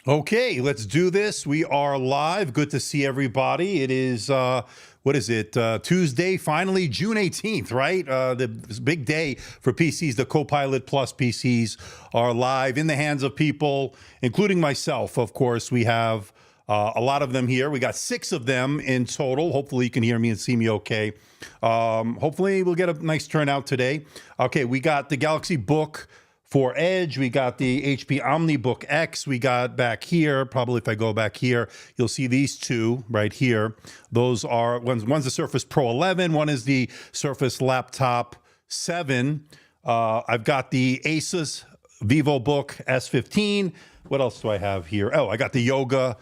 Okay, let's do this. We are live. Good to see everybody. It is, what is it? Tuesday, finally, June 18th, right? The big day for PCs. The Copilot Plus PCs are live in the hands of people, including myself, of course. We have a lot of them here. We got 6 of them in total. Hopefully you can hear me and see me okay. Hopefully we'll get a nice turnout today. Okay, we got the Galaxy Book4 Edge, we got the HP OmniBook X, we got back here, probably if I go back here, you'll see these two right here. Those are, one's the Surface Pro 11, one is the Surface Laptop 7. I've got the Asus Vivobook S15. What else do I have here? Oh, I got the Yoga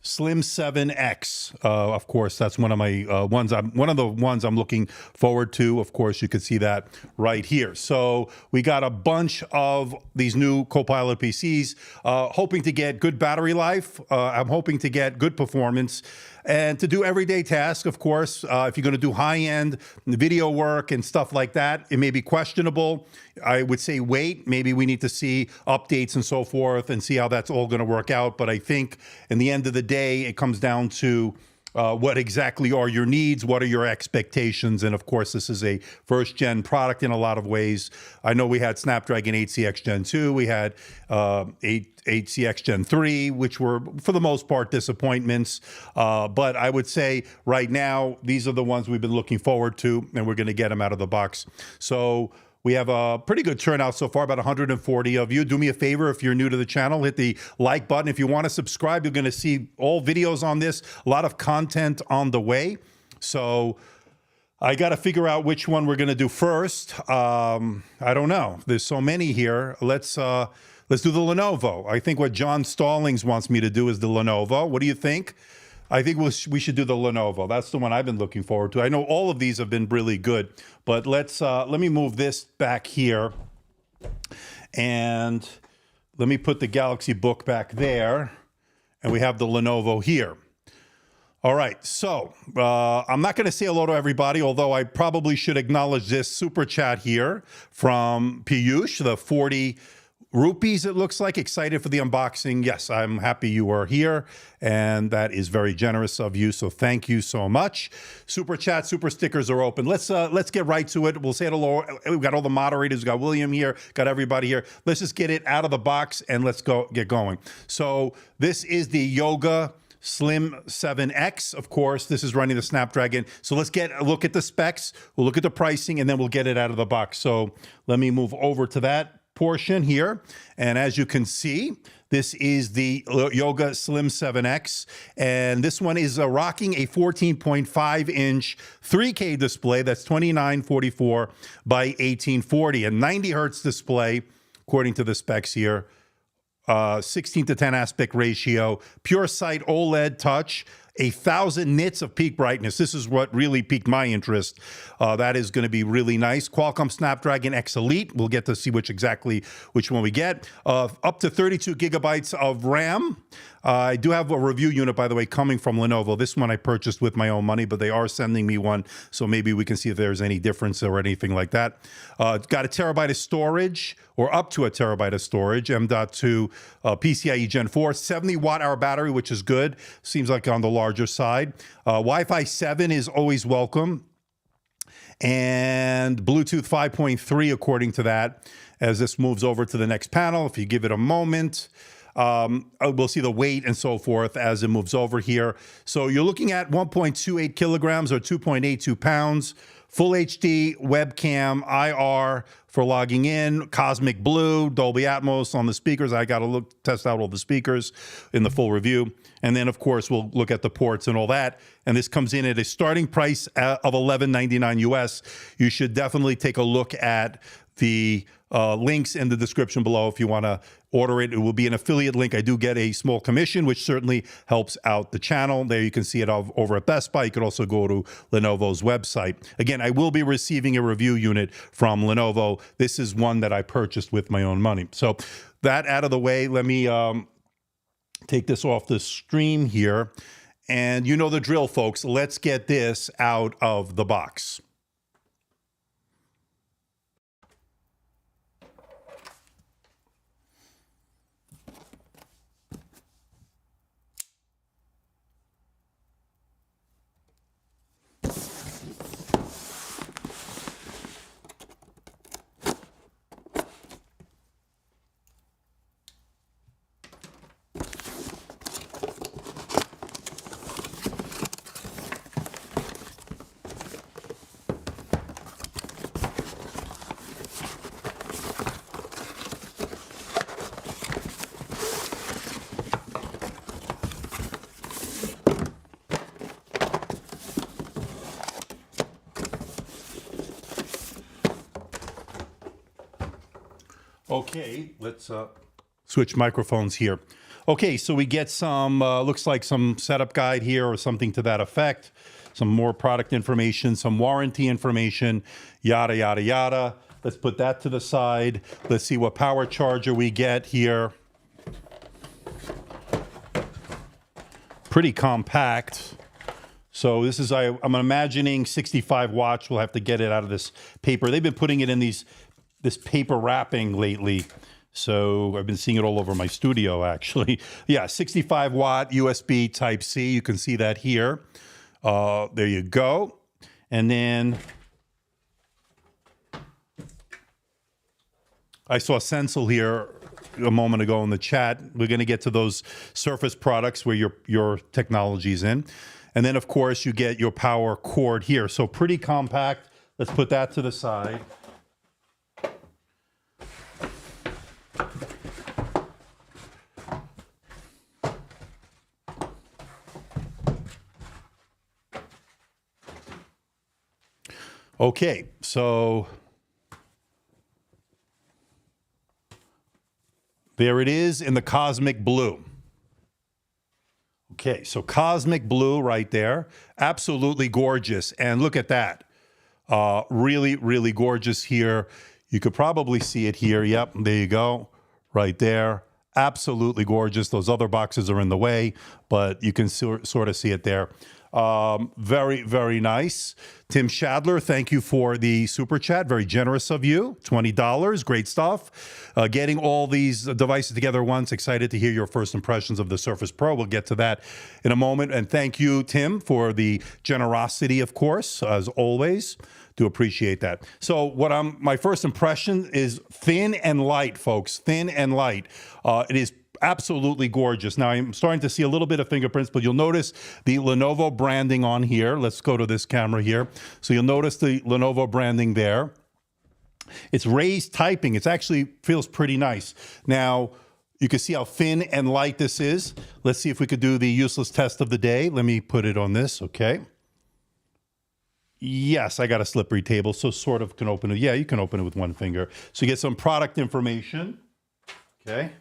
Slim 7X. Of course, that's one of my one of the ones I'm looking forward to. Of course, you can see that right here. So we got a bunch of these new Copilot PCs, hoping to get good battery life. I'm hoping to get good performance and to do everyday tasks. Of course, if you're going to do high-end video work and stuff like that, it may be questionable. I would say wait. Maybe we need to see updates and so forth and see how that's all going to work out. But I think in the end of the day, it comes down to what exactly are your needs, what are your expectations, and of course, this is a first-gen product in a lot of ways. I know we had Snapdragon 8CX Gen 2, we had 8CX Gen 3, which were, for the most part, disappointments. But I would say right now, these are the ones we've been looking forward to, and we're going to get them out of the box. So we have a pretty good turnout so far, about 140 of you. Do me a favor, if you're new to the channel, hit the like button. If you want to subscribe, you're going to see all videos on this, a lot of content on the way. So I got to figure out which one we're going to do first. I don't know. There's so many here. Let's do the Lenovo. I think what John Stallings wants me to do is the Lenovo. What do you think? I think we should do the Lenovo. That's the one I've been looking forward to. I know all of these have been really good, but let me move this back here, and let me put the Galaxy Book back there, and we have the Lenovo here. All right, so I'm not going to say hello to everybody, although I probably should acknowledge this super chat here from Piyush, the 40 rupees, it looks like. Excited for the unboxing. Yes, I'm happy you are here, and that is very generous of you, so thank you so much. Super chat, super stickers are open. Let's get right to it. We'll say hello. We've got all the moderators. We've got William here, got everybody here. Let's just get it out of the box and let's get going. So this is the Yoga Slim 7X. Of course, this is running the Snapdragon. So let's get a look at the specs. We'll look at the pricing, and then we'll get it out of the box. So let me move over to that portion here, and as you can see, this is the Yoga Slim 7X, and this one is rocking a 14.5-inch 3K display. That's 2944 by 1840, a 90 hertz display according to the specs here. 16:10 aspect ratio, pure sight OLED touch, 1,000 nits of peak brightness. This is what really piqued my interest. That is going to be really nice. Qualcomm Snapdragon X Elite. We'll get to see which one we get. Up to 32 gigabytes of RAM. I do have a review unit, by the way, coming from Lenovo. This one I purchased with my own money, but they are sending me one, so maybe we can see if there's any difference or anything like that. Got a terabyte of storage, or up to a terabyte of storage, M.2 PCIe Gen 4, 70 watt-hour battery, which is good. Seems like on the larger side. Wi-Fi 7 is always welcome, and Bluetooth 5.3 according to that. As this moves over to the next panel, if you give it a moment, we'll see the weight and so forth as it moves over here. So you're looking at 1.28 kilograms or 2.82 pounds, full HD webcam, IR for logging in, Cosmic Blue, Dolby Atmos on the speakers. I got to test out all the speakers in the full review. And then, of course, we'll look at the ports and all that. And this comes in at a starting price of $11.99 US. You should definitely take a look at the links in the description below if you want to order it. It will be an affiliate link. I do get a small commission, which certainly helps out the channel. There you can see it over at Best Buy. You could also go to Lenovo's website. Again, I will be receiving a review unit from Lenovo. This is one that I purchased with my own money. So that out of the way, let me take this off the stream here. And you know the drill, folks. Let's get this out of the box. Okay, let's switch microphones here. Okay, so we get some, looks like some setup guide here or something to that effect. Some more product information, some warranty information, yada, yada, yada. Let's put that to the side. Let's see what power charger we get here. Pretty compact. So this is, I'm imagining 65 watts. We'll have to get it out of this paper. They've been putting it in this paper wrapping lately. So I've been seeing it all over my studio, actually. Yeah, 65 watt USB Type-C. You can see that here. There you go. And then I saw Sensel here a moment ago in the chat. We're going to get to those Surface products where your technology's in. And then, of course, you get your power cord here. So pretty compact. Let's put that to the side. Okay, so there it is in the cosmic blue. Okay, so cosmic blue right there. Absolutely gorgeous. And look at that. Really, really gorgeous here. You could probably see it here. Yep, there you go. Right there. Absolutely gorgeous. Those other boxes are in the way, but you can sort of see it there. Very, very nice. Tim Shadler, thank you for the super chat. Very generous of you. $20. Great stuff. Getting all these devices together once. Excited to hear your first impressions of the Surface Pro. We'll get to that in a moment. And thank you, Tim, for the generosity, of course, as always. Do appreciate that. So my first impression is thin and light, folks. Thin and light. It is absolutely gorgeous. Now, I'm starting to see a little bit of fingerprints, but you'll notice the Lenovo branding on here. Let's go to this camera here. So you'll notice the Lenovo branding there. It's raised typing. It actually feels pretty nice. Now, you can see how thin and light this is. Let's see if we could do the useless test of the day. Let me put it on this, okay? Yes, I got a slippery table, so sort of can open it. Yeah, you can open it with one finger. So you get some product information, okay?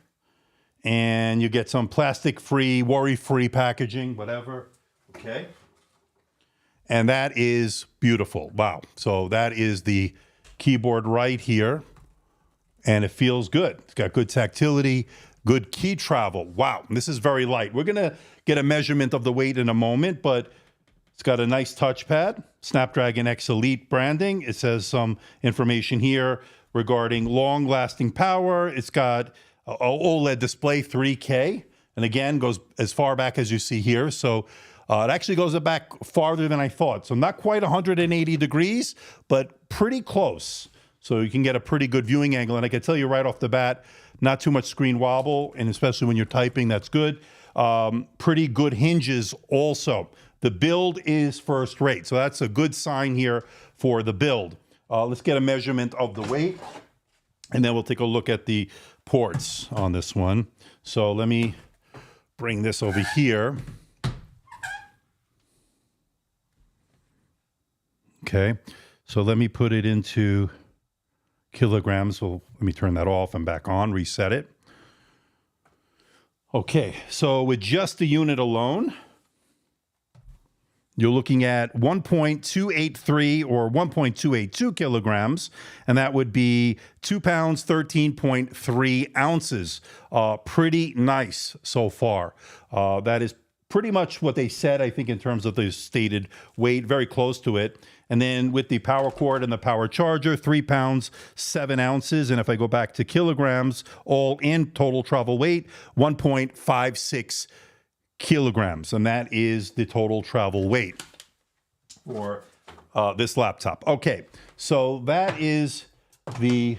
And you get some plastic-free, worry-free packaging, whatever, okay? And that is beautiful. Wow. So that is the keyboard right here, and it feels good. It's got good tactility, good key travel. Wow, this is very light. We're going to get a measurement of the weight in a moment, but it's got a nice touchpad, Snapdragon X Elite branding. It says some information here regarding long-lasting power. It's got an OLED display, 3K, and again, goes as far back as you see here. So it actually goes back farther than I thought. So not quite 180 degrees, but pretty close. So you can get a pretty good viewing angle. And I can tell you right off the bat, not too much screen wobble, and especially when you're typing, that's good. Pretty good hinges also. The build is first rate, so that's a good sign here for the build. Let's get a measurement of the weight, and then we'll take a look at the ports on this one. So let me bring this over here. Okay, so let me put it into kilograms. Well, let me turn that off and back on, reset it. Okay, so with just the unit alone, you're looking at 1.283 or 1.282 kilograms, and that would be 2 pounds, 13.3 ounces. Pretty nice so far. That is pretty much what they said, I think, in terms of the stated weight, very close to it. And then with the power cord and the power charger, 3 pounds, 7 ounces. And if I go back to kilograms, all in total travel weight, 1.56 kilograms, and that is the total travel weight for this laptop. Okay, so that is the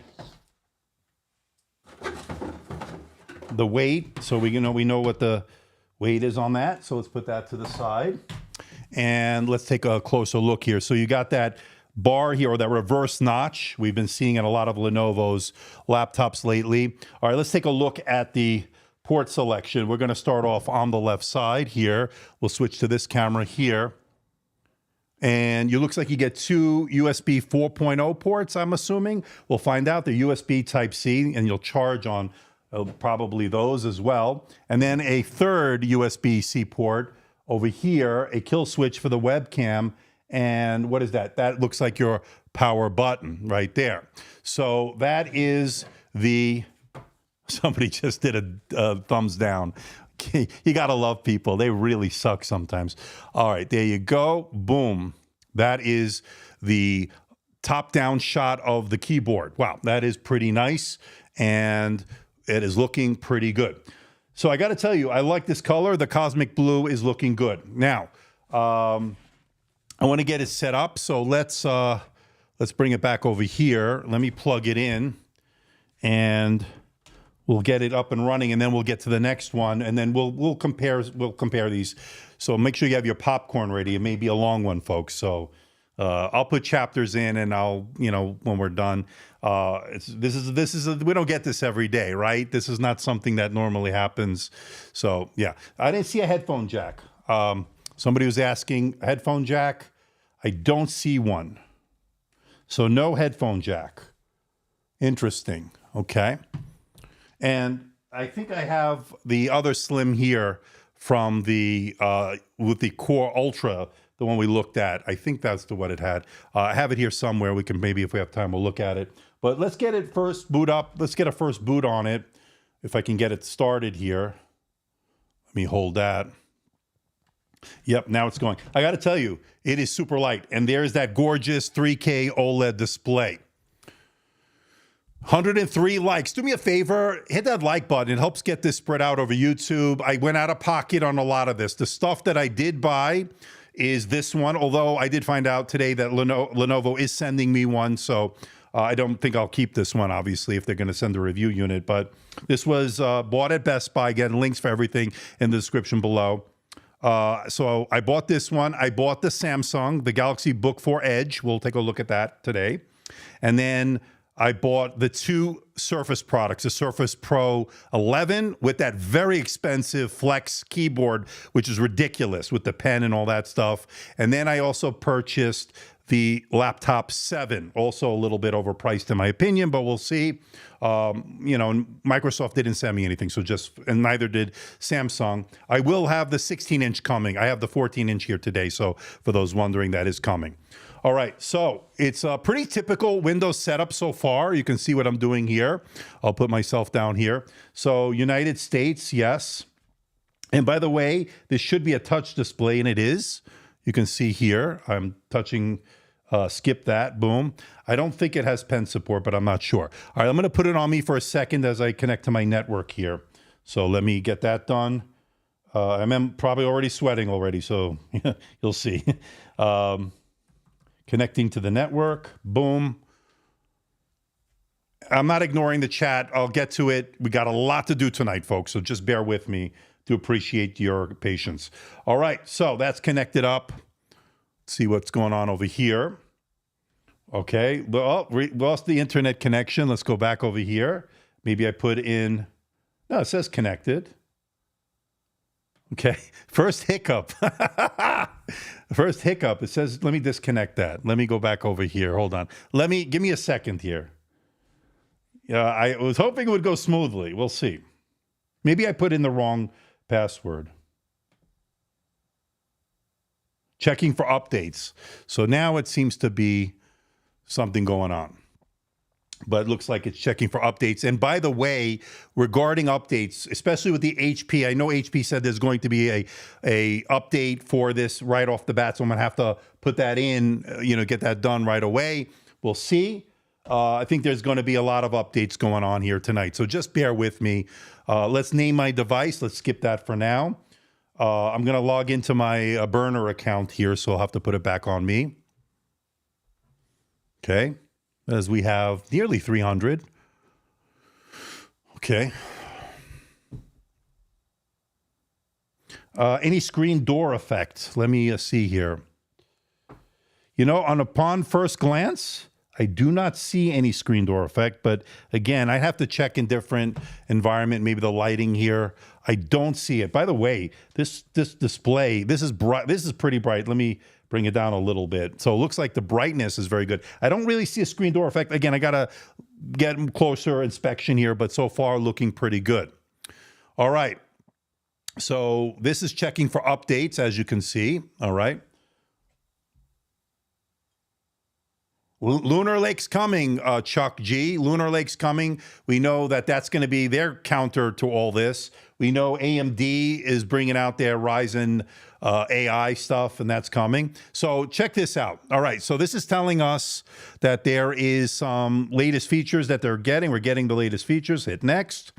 weight. So we know what the weight is on that. So let's put that to the side, and let's take a closer look here. So you got that bar here, or that reverse notch. We've been seeing in a lot of Lenovo's laptops lately. All right, let's take a look at the port selection. We're going to start off on the left side here. We'll switch to this camera here. And it looks like you get two USB 4.0 ports, I'm assuming. We'll find out. They're USB Type-C, and you'll charge on probably those as well. And then a third USB-C port over here, a kill switch for the webcam. And what is that? That looks like your power button right there. So that is the... Somebody just did a thumbs down. You got to love people. They really suck sometimes. All right, there you go. Boom. That is the top-down shot of the keyboard. Wow, that is pretty nice, and it is looking pretty good. So I got to tell you, I like this color. The cosmic blue is looking good. Now, I want to get it set up, so let's bring it back over here. Let me plug it in, and we'll get it up and running, and then we'll get to the next one, and then we'll compare these. So make sure you have your popcorn ready. It may be a long one, folks. So I'll put chapters in, and I'll, when we're done. We don't get this every day, right? This is not something that normally happens. So yeah, I didn't see a headphone jack. Somebody was asking, headphone jack. I don't see one. So no headphone jack. Interesting. Okay. And I think I have the other Slim here from the with the Core Ultra, the one we looked at. I think that's what it had. I have it here somewhere. We can maybe, if we have time, we'll look at it. But let's get it first boot up. Let's get a first boot on it. If I can get it started here. Let me hold that. Yep, now it's going. I got to tell you, it is super light. And there's that gorgeous 3K OLED display. 103 likes. Do me a favor, hit that like button. It helps get this spread out over YouTube. I went out of pocket on a lot of this. The stuff that I did buy is this one, although I did find out today that Lenovo is sending me one, so I don't think I'll keep this one, obviously, if they're going to send a review unit. But this was bought at Best Buy. Again, links for everything in the description below. So I bought this one. I bought the Samsung, the Galaxy Book4 Edge. We'll take a look at that today. And then I bought the two Surface products, the Surface Pro 11 with that very expensive Flex keyboard, which is ridiculous with the pen and all that stuff. And then I also purchased the Laptop 7, also a little bit overpriced in my opinion, but we'll see. Microsoft didn't send me anything, and neither did Samsung. I will have the 16-inch coming. I have the 14-inch here today, so for those wondering, that is coming. All right, so it's a pretty typical Windows setup so far. You can see what I'm doing here. I'll put myself down here. So United States, yes. And by the way, this should be a touch display, and it is. You can see here, I'm touching, skip that, boom. I don't think it has pen support, but I'm not sure. All right, I'm gonna put it on me for a second as I connect to my network here. So let me get that done. I'm probably already sweating already, so you'll see. Connecting to the network, boom. I'm not ignoring the chat. I'll get to it. We got a lot to do tonight, folks, so just bear with me to appreciate your patience. All right, so that's connected up. Let's see what's going on over here. Okay, well, we lost the internet connection. Let's go back over here. Maybe I put in, no, it says connected. Okay, first hiccup. First hiccup. It says, let me disconnect that. Let me go back over here. Hold on. Give me a second here. I was hoping it would go smoothly. We'll see. Maybe I put in the wrong password. Checking for updates. So now it seems to be something going on. But it looks like it's checking for updates. And by the way, regarding updates, especially with the HP, I know HP said there's going to be a update for this right off the bat, so I'm gonna have to put that in, get that done right away. We'll see. I think there's going to be a lot of updates going on here tonight, so just bear with me. Let's name my device. Let's skip that for now. I'm gonna log into my burner account here, so I'll have to put it back on me. Okay. As we have nearly 300. Okay. Any screen door effect? Let me see here. Upon first glance, I do not see any screen door effect, but again, I have to check in different environment, maybe the lighting here. I don't see it. By the way, this display, this is bright. This is pretty bright. Let me bring it down a little bit. So it looks like the brightness is very good. I don't really see a screen door effect. Again, I got to get closer inspection here, but so far looking pretty good. All right. So this is checking for updates, as you can see. All right. Lunar Lake's coming, Chuck G. Lunar Lake's coming. We know that that's going to be their counter to all this. We know AMD is bringing out their Ryzen AI stuff, and that's coming. So check this out. All right, so this is telling us that there is some latest features that they're getting. We're getting the latest features. Hit next.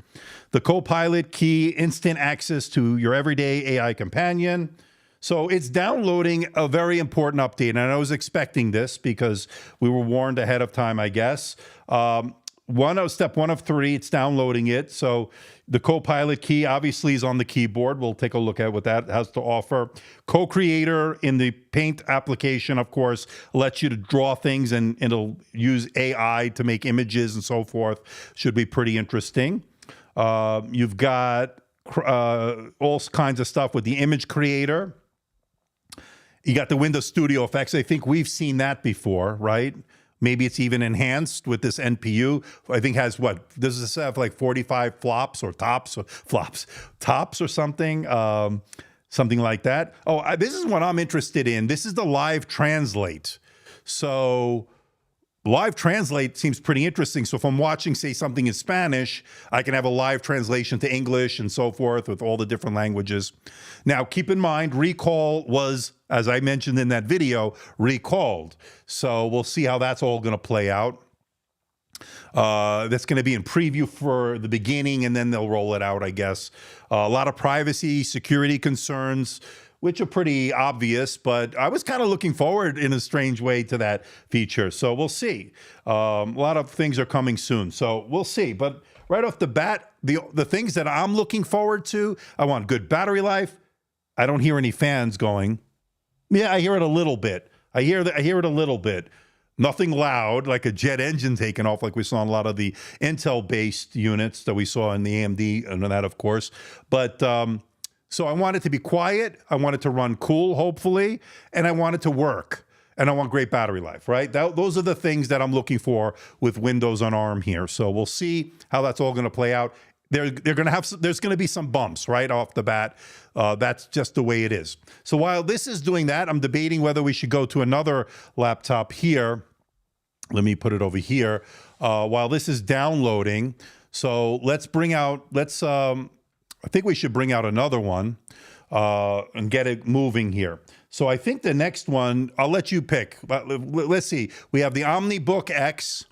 The Copilot key, instant access to your everyday AI companion. So it's downloading a very important update, and I was expecting this because we were warned ahead of time, I guess. Step one of 3, it's downloading it. So the Copilot key obviously is on the keyboard. We'll take a look at what that has to offer. Co-creator in the Paint application, of course, lets you to draw things, and it'll use AI to make images and so forth. Should be pretty interesting. You've got all kinds of stuff with the image creator. You got the Windows Studio effects. I think we've seen that before, right? Maybe it's even enhanced with this NPU. I think has what? Does this have like 45 flops or tops or something? Something like that. Oh, this is what I'm interested in. This is the live translate. So live translate seems pretty interesting. So if I'm watching, say, something in Spanish, I can have a live translation to English and so forth with all the different languages. Now, keep in mind, recall was, as I mentioned in that video, recalled. So we'll see how that's all going to play out. That's going to be in preview for the beginning, and then they'll roll it out, I guess. A lot of privacy, security concerns, which are pretty obvious, but I was kind of looking forward in a strange way to that feature. So we'll see. A lot of things are coming soon, so we'll see. But right off the bat, the things that I'm looking forward to, I want good battery life. I don't hear any fans going. Yeah, I hear it a little bit. I hear it a little bit. Nothing loud, like a jet engine taking off, like we saw in a lot of the Intel-based units that we saw in the AMD and that, of course. But so I want it to be quiet. I want it to run cool, hopefully, and I want it to work. And I want great battery life, right? Those are the things that I'm looking for with Windows on ARM here. So we'll see how that's all going to play out. There's going to be some bumps right off the bat. That's just the way it is. So while this is doing that, I'm debating whether we should go to another laptop here. Let me put it over here. While this is downloading, so let's bring out. I think we should bring out another one and get it moving here. So I think the next one, I'll let you pick. But let's see. We have the OmniBook X.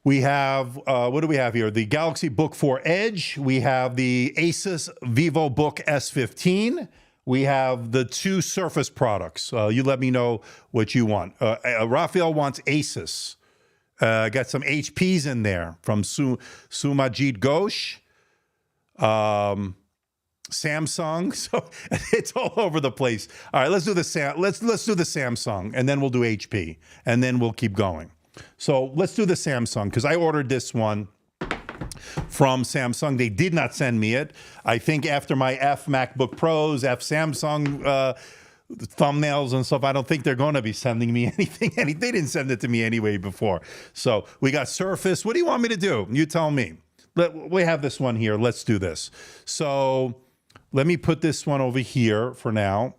We have, what do we have here? The Galaxy Book4 Edge. We have the Asus Vivobook S15. We have the 2 Surface products. You let me know what you want. Raphael wants Asus. Got some HPs in there from Sumajit Ghosh. Samsung. So it's all over the place. All right, let's do the let's do the Samsung, and then we'll do HP, and then we'll keep going. So let's do the Samsung, because I ordered this one from Samsung. They did not send me it. I think after my F MacBook Pros, F Samsung thumbnails and stuff, I don't think they're going to be sending me anything. They didn't send it to me anyway before. So we got Surface. What do you want me to do? You tell me. We have this one here. Let's do this. So let me put this one over here for now.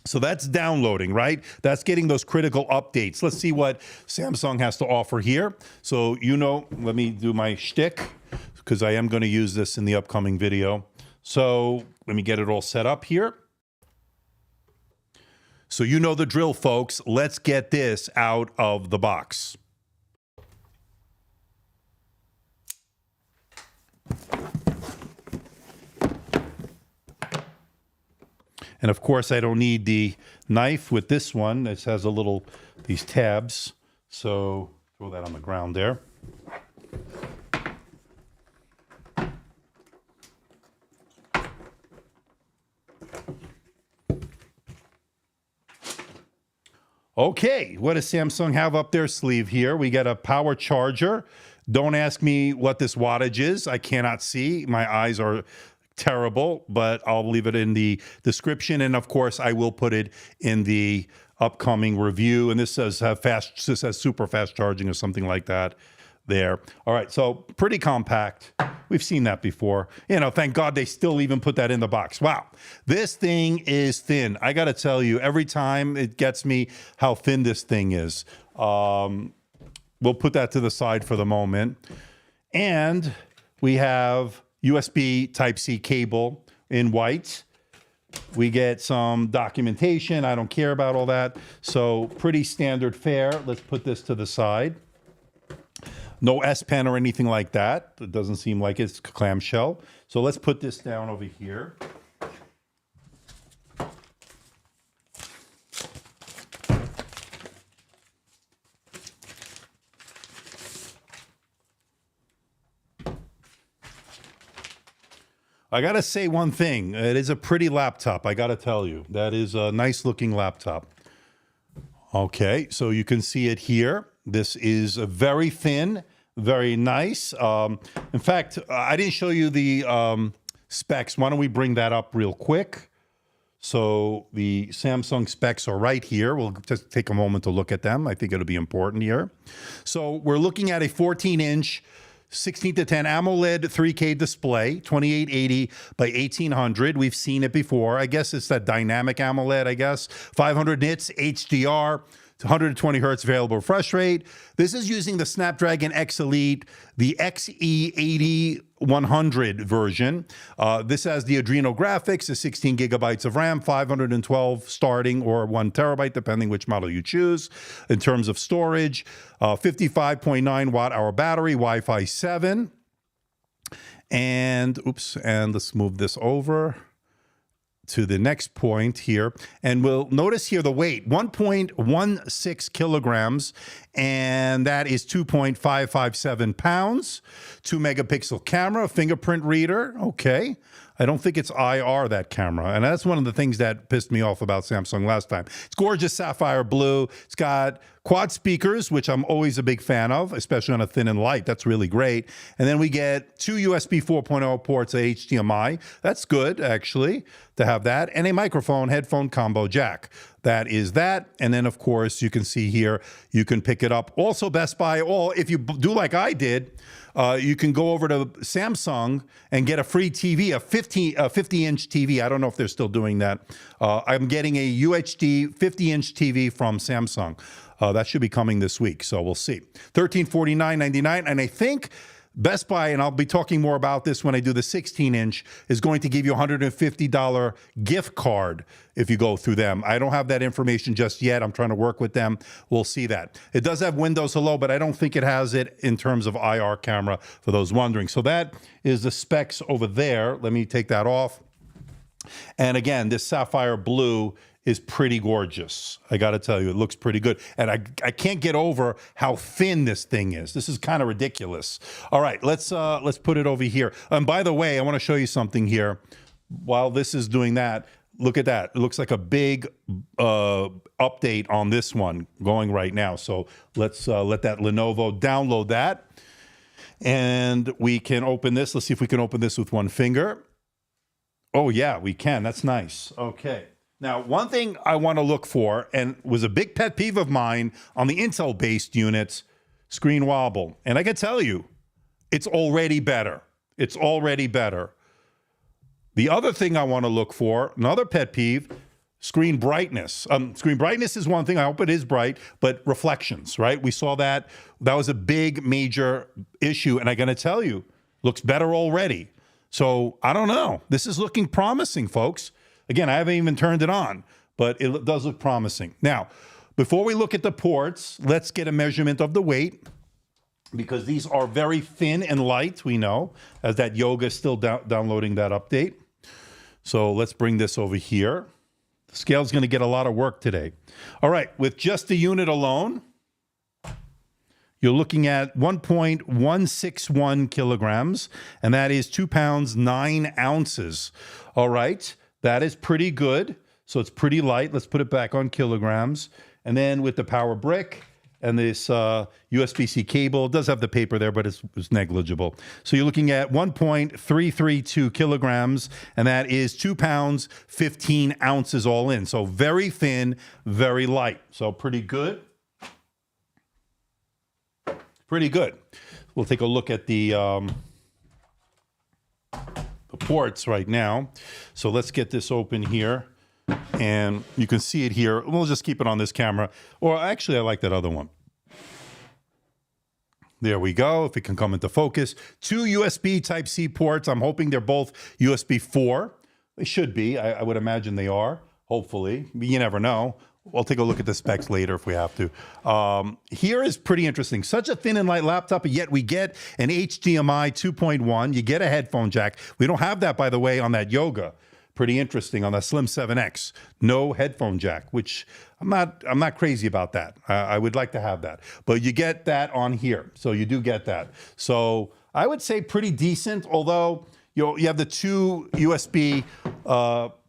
So that's downloading, right? That's getting those critical updates. Let's see what Samsung has to offer here. So, let me do my shtick, because I am going to use this in the upcoming video. So let me get it all set up here. So you know the drill, folks. Let's get this out of the box. And of course, I don't need the knife with this one. This has these tabs. So throw that on the ground there. Okay, what does Samsung have up their sleeve here? We got a power charger. Don't ask me what this wattage is. I cannot see. My eyes are terrible, but I'll leave it in the description. And of course, I will put it in the upcoming review. And this says this has super fast charging or something like that there. All right, so pretty compact. We've seen that before. You know, thank God they still even put that in the box. Wow, this thing is thin. I got to tell you, every time it gets me how thin this thing is. We'll put that to the side for the moment. And we have USB Type-C cable in white. We get some documentation. I don't care about all that. So pretty standard fare. Let's put this to the side. No S Pen or anything like that. It doesn't seem like it's clamshell. So let's put this down over here. I got to say one thing. It is a pretty laptop, I got to tell you. That is a nice looking laptop. Okay, so you can see it here. This is a very thin, very nice. In fact, I didn't show you the specs. Why don't we bring that up real quick? So the Samsung specs are right here. We'll just take a moment to look at them. I think it'll be important here. So we're looking at a 14-inch 16:10 AMOLED 3K display, 2880 by 1800. We've seen it before. I guess it's that dynamic AMOLED, I guess. 500 nits, HDR, 120 hertz variable refresh rate. This is using the Snapdragon X Elite, the XE80-100 version. This has the Adreno graphics, the 16 gigabytes of RAM, 512 starting or 1 terabyte, depending which model you choose. In terms of storage, 55.9 watt-hour battery, Wi-Fi 7. And let's move this over to the next point here. And we'll notice here the weight, 1.16 kilograms, and that is 2.557 pounds. 2 megapixel camera, fingerprint reader. Okay. I don't think it's IR, that camera. And that's one of the things that pissed me off about Samsung last time. It's gorgeous sapphire blue. It's got quad speakers, which I'm always a big fan of, especially on a thin and light. That's really great. And then we get 2 USB 4.0 ports of HDMI. That's good, actually, to have that. And a microphone headphone combo jack. That is that. And then, of course, you can see here, you can pick it up. Also, Best Buy, if you do like I did, you can go over to Samsung and get a free TV, a 50-inch TV. I don't know if they're still doing that. I'm getting a UHD 50-inch TV from Samsung. That should be coming this week, so we'll see. $1349.99, and I think Best Buy, and I'll be talking more about this when I do the 16-inch, is going to give you a $150 gift card if you go through them. I don't have that information just yet. I'm trying to work with them. We'll see that. It does have Windows Hello, but I don't think it has it in terms of IR camera, for those wondering. So that is the specs over there. Let me take that off. And again, this sapphire blue is pretty gorgeous. I got to tell you, it looks pretty good. And I can't get over how thin this thing is. This is kind of ridiculous. All right, let's put it over here. And by the way, I want to show you something here. While this is doing that, look at that. It looks like a big update on this one going right now. So let's let that Lenovo download that. And we can open this. Let's see if we can open this with one finger. Oh, yeah, we can. That's nice. Okay. Now, one thing I want to look for, and was a big pet peeve of mine on the Intel-based units, screen wobble. And I can tell you, it's already better. It's already better. The other thing I want to look for, another pet peeve, screen brightness. Screen brightness is one thing. I hope it is bright, but reflections, right? We saw that. That was a big, major issue. And I got to tell you, looks better already. So I don't know. This is looking promising, folks. Again, I haven't even turned it on, but it does look promising. Now, before we look at the ports, let's get a measurement of the weight, because these are very thin and light, we know, as that Yoga is still downloading that update. So let's bring this over here. The scale's going to get a lot of work today. All right, with just the unit alone, you're looking at 1.161 kilograms, and that is 2 pounds, 9 ounces. All right. That is pretty good. So it's pretty light. Let's put it back on kilograms. And then with the power brick, and this USB-C cable. It does have the paper there, but it's negligible. So you're looking at 1.332 kilograms, and that is 2 pounds, 15 ounces all in. So very thin, very light. So pretty good. Pretty good. We'll take a look at the ports right now. So let's get this open here. And you can see it here. We'll just keep it on this camera. Or actually, I like that other one. There we go. If it can come into focus. 2 USB Type-C ports. I'm hoping they're both USB 4. They should be. I would imagine they are. Hopefully. You never know. We'll take a look at the specs later if we have to. Here is pretty interesting. Such a thin and light laptop, but yet we get an HDMI 2.1. You get a headphone jack. We don't have that, by the way, on that Yoga. Pretty interesting on the Slim 7X. No headphone jack, which I'm not crazy about that. I would like to have that. But you get that on here. So you do get that. So I would say pretty decent, although you have the 2 USB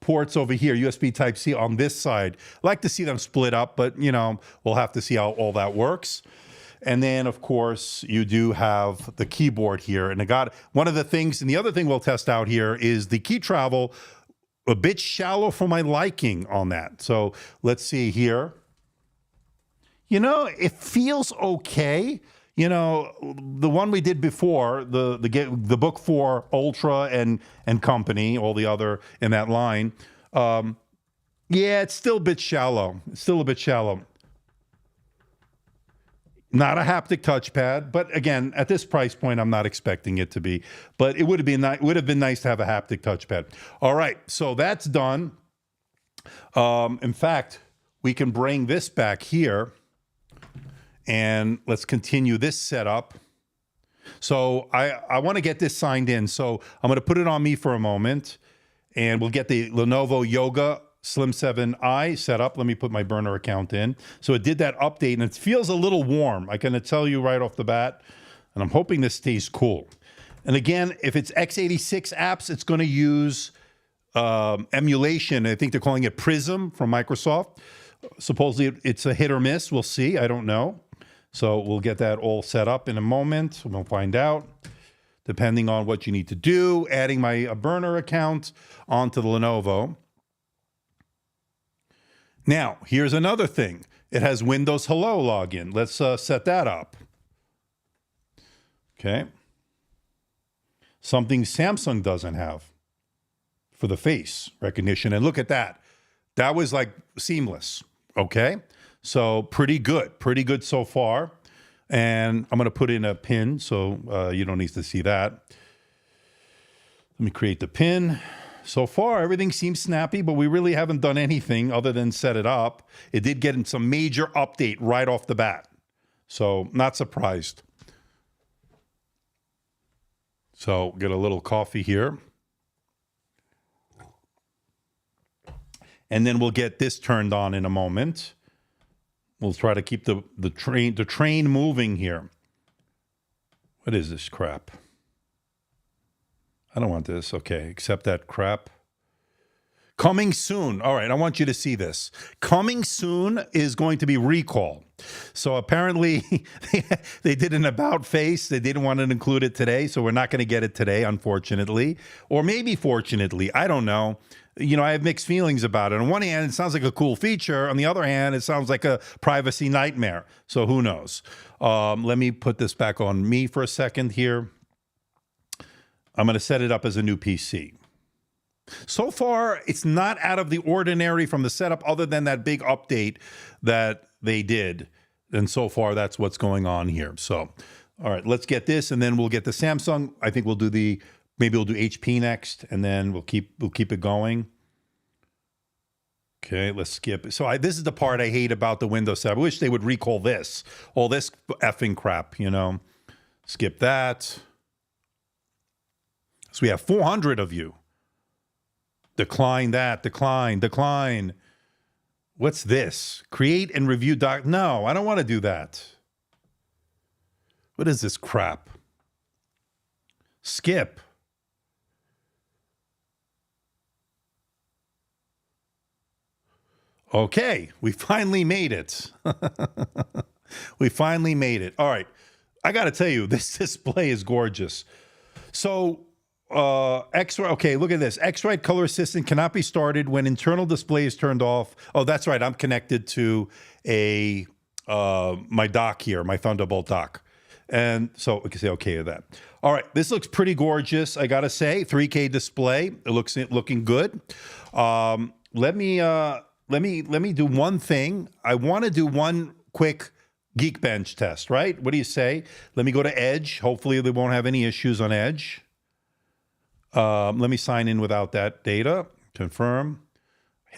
ports over here, USB Type-C on this side. I like to see them split up, but we'll have to see how all that works. And then, of course, you do have the keyboard here. And I got one of the things, and the other thing we'll test out here is the key travel, a bit shallow for my liking on that. So let's see here. It feels okay. The one we did before, the Book4 Ultra and company, all the other in that line. Yeah, it's still a bit shallow. It's still a bit shallow. Not a haptic touchpad, but again, at this price point, I'm not expecting it to be. But it would have been nice to have a haptic touchpad. All right, so that's done. In fact, we can bring this back here, and let's continue this setup. So I want to get this signed in. So I'm going to put it on me for a moment, and we'll get the Lenovo Yoga Slim 7i set up. Let me put my burner account in. So it did that update, and it feels a little warm. I can tell you right off the bat, and I'm hoping this stays cool. And again, if it's x86 apps, it's going to use emulation. I think they're calling it Prism from Microsoft. Supposedly it's a hit or miss. We'll see. I don't know. So we'll get that all set up in a moment. We'll find out, depending on what you need to do. Adding my burner account onto the Lenovo. Now, here's another thing. It has Windows Hello login. Let's set that up. Okay. Something Samsung doesn't have for the face recognition. And look at that. That was like seamless. Okay. So pretty good so far. And I'm going to put in a pin so you don't need to see that. Let me create the pin. So far, everything seems snappy, but we really haven't done anything other than set it up. It did get some major update right off the bat. So not surprised. So get a little coffee here. And then we'll get this turned on in a moment. We'll try to keep the train moving here. What is this crap? I don't want this. Okay, accept that crap. Coming soon. All right, I want you to see this. Coming soon is going to be recall. So apparently they did an about face. They didn't want to include it today, so we're not going to get it today, unfortunately. Or maybe fortunately. I don't know. I have mixed feelings about it. On one hand, it sounds like a cool feature. On the other hand, it sounds like a privacy nightmare. So who knows? Let me put this back on me for a second here. I'm going to set it up as a new PC. So far, it's not out of the ordinary from the setup other than that big update that they did. And so far, that's what's going on here. So, all right, let's get this, and then we'll get the Samsung. I think maybe we'll do HP next, and then we'll keep it going. Okay, let's skip. So this is the part I hate about the Windows 7. I wish they would recall this. All this effing crap, Skip that. So we have 400 of you. Decline that, decline. What's this? Create and review doc. No, I don't want to do that. What is this crap? Skip. Okay, we finally made it. We finally made it. All right. I got to tell you, this display is gorgeous. So, X-Rite, okay, look at this. X-Rite Color Assistant cannot be started when internal display is turned off. Oh, that's right. I'm connected to my dock here, my Thunderbolt dock. And so we can say okay to that. All right, this looks pretty gorgeous, I gotta say. 3K display. It looks looking good. Let me do one thing. I want to do one quick Geekbench test, right? What do you say? Let me go to Edge. Hopefully they won't have any issues on Edge. Let me sign in without that data. Confirm.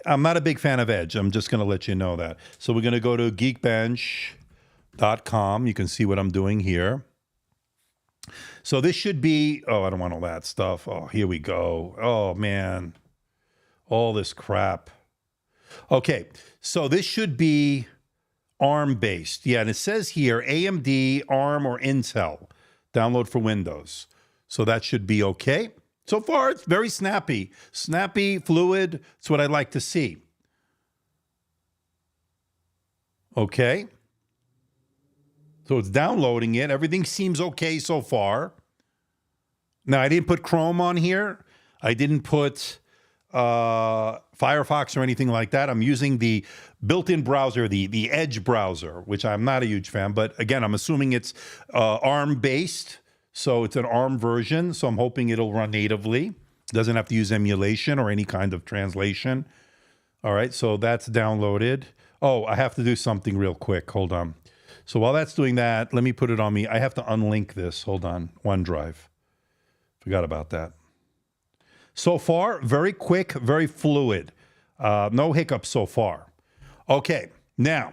I'm not a big fan of Edge. I'm just going to let you know that. So we're going to go to geekbench.com. You can see what I'm doing here. So this should be, oh, I don't want all that stuff. Oh, here we go. Oh, man. All this crap. Okay, so this should be ARM-based. Yeah, and it says here AMD, ARM, or Intel. Download for Windows. So that should be okay. So far, it's very snappy. Snappy, fluid. It's what I like to see. Okay. So it's downloading it. Everything seems okay so far. Now, I didn't put Chrome on here. I didn't put Firefox or anything like that. I'm using the built-in browser, the Edge browser, which I'm not a huge fan. But again, I'm assuming it's ARM-based. So it's an ARM version, so I'm hoping it'll run natively. It doesn't have to use emulation or any kind of translation. All right, so that's downloaded. Oh, I have to do something real quick. Hold on. So while that's doing that, let me put it on me. I have to unlink this. Hold on. OneDrive. Forgot about that. So far, very quick, very fluid. No hiccups so far. Okay, now.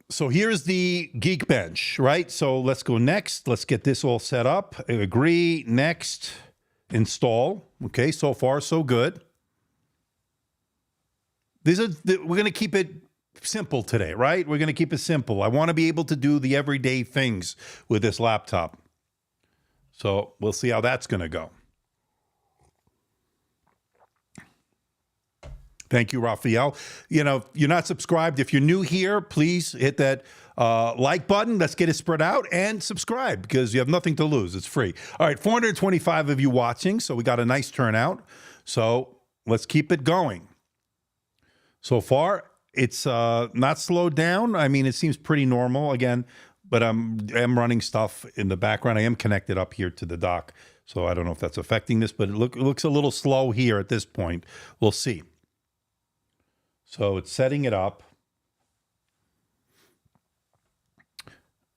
So here's the Geekbench, right? So let's go next. Let's get this all set up. Agree, next, install. Okay, so far so good. We're going to keep it simple today, right? We're going to keep it simple. I want to be able to do the everyday things with this laptop. So we'll see how that's going to go. Thank you, Raphael. You know, you're not subscribed. If you're new here, please hit that like button. Let's get it spread out and subscribe because you have nothing to lose. It's free. All right, 425 of you watching, so we got a nice turnout. So let's keep it going. So far, it's not slowed down. I mean, it seems pretty normal again, but I'm running stuff in the background. I am connected up here to the dock, so I don't know if that's affecting this, but it looks a little slow here at this point. We'll see. So it's setting it up.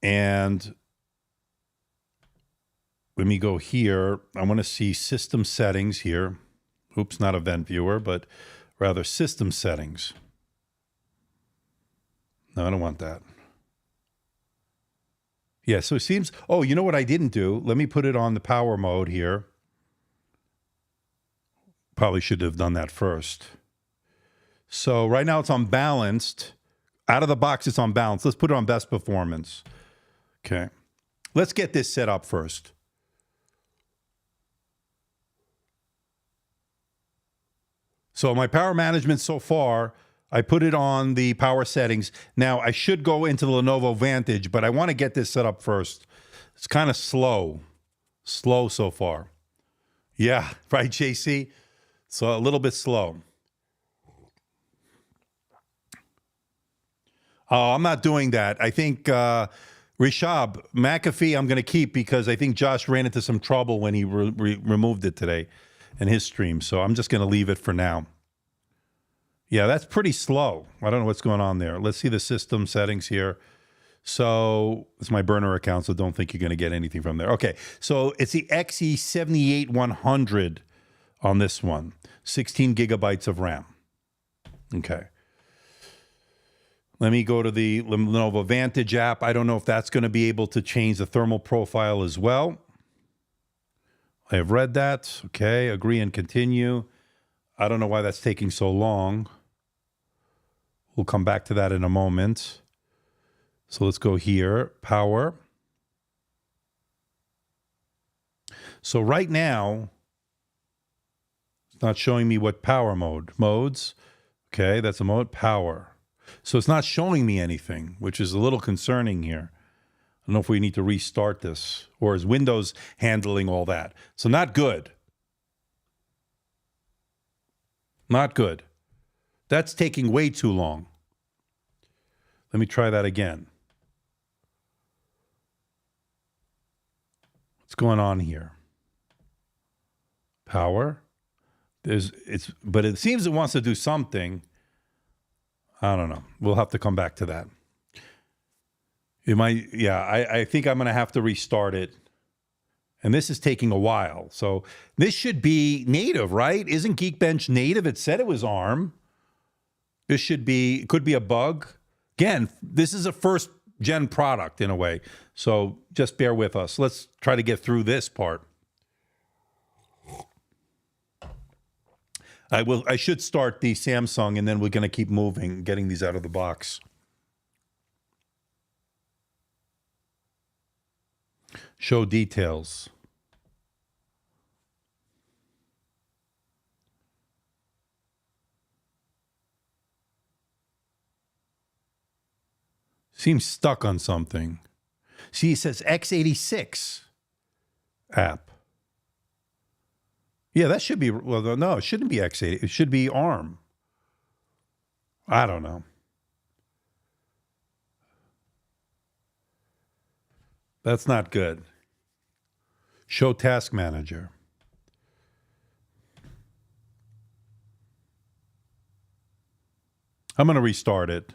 And let me go here. I want to see system settings here. Oops, not event viewer, but rather system settings. No, I don't want that. Yeah, so it seems, oh, you know what I didn't do? Let me put it on the power mode here. Probably should have done that first. So right now it's on balanced. Out of the box, it's on balance. Let's put it on best performance. Okay. Let's get this set up first. So my power management so far, I put it on the power settings. Now I should go into the Lenovo Vantage, but I want to get this set up first. It's kind of slow. Slow so far. Yeah, right, JC? So a little bit slow. Oh, I'm not doing that. I think Rishab McAfee I'm going to keep because I think Josh ran into some trouble when he removed it today in his stream. So I'm just going to leave it for now. Yeah, that's pretty slow. I don't know what's going on there. Let's see the system settings here. So it's my burner account, so don't think you're going to get anything from there. Okay, so it's the XE78100 on this one. 16 gigabytes of RAM. Okay. Let me go to the Lenovo Vantage app. I don't know if that's going to be able to change the thermal profile as well. I have read that. Okay, agree and continue. I don't know why that's taking so long. We'll come back to that in a moment. So let's go here, power. So right now, it's not showing me what power modes. Okay, that's a mode, power. So it's not showing me anything, which is a little concerning here. I don't know if we need to restart this, or is Windows handling all that? So not good. Not good. That's taking way too long. Let me try that again. What's going on here? Power. But it seems it wants to do something. I don't know. We'll have to come back to that. I think I'm going to have to restart it. And this is taking a while. So this should be native, right? Isn't Geekbench native? It said it was ARM. This could be a bug. Again, this is a first gen product in a way. So just bear with us. Let's try to get through this part. I should start the Samsung, and then we're going to keep moving, getting these out of the box. Show details. Seems stuck on something. See, it says x86 app. Yeah, that should be, well, no, it shouldn't be x80. It should be ARM. I don't know. That's not good. Show task manager. I'm going to restart it.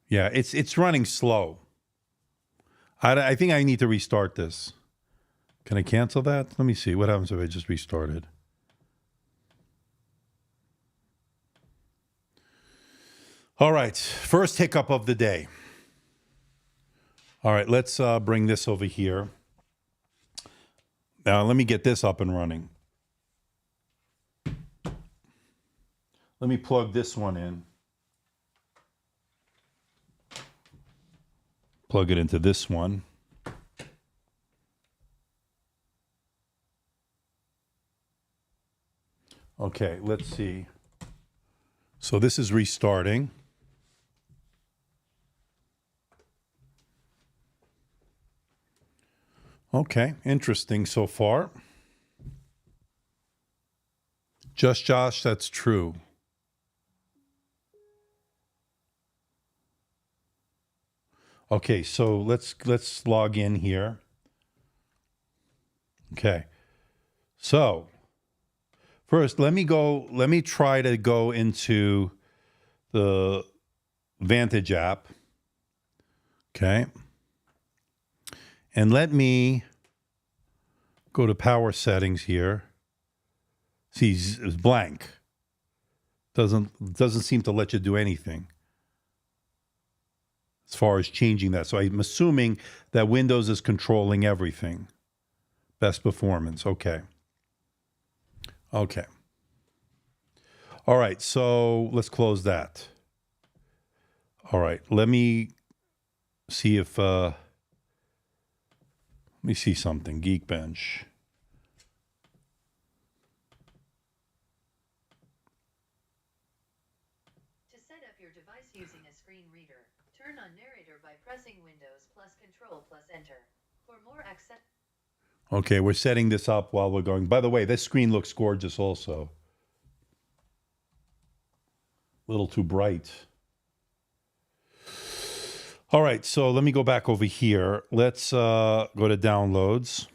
Yeah, it's running slow. I think I need to restart this. Can I cancel that? Let me see. What happens if I just restarted? All right. First hiccup of the day. All right. Let's bring this over here. Now, let me get this up and running. Let me plug this one in. Plug it into this one. Okay, let's see. So this is restarting. Okay, interesting so far. Just Josh, that's true. Okay, so let's log in here. Okay. So, first, let me try to go into the Vantage app. Okay. And let me go to power settings here. See, it's blank. Doesn't seem to let you do anything as far as changing that. So I'm assuming that Windows is controlling everything. Best performance. Okay. Okay. All right. So let's close that. All right. Let me see if, let me see something. Geekbench. To set up your device using a screen reader, turn on narrator by pressing Windows plus Control plus Enter. For more access. Okay, we're setting this up while we're going. By the way, this screen looks gorgeous also. A little too bright. All right, so let me go back over here. Let's go to downloads.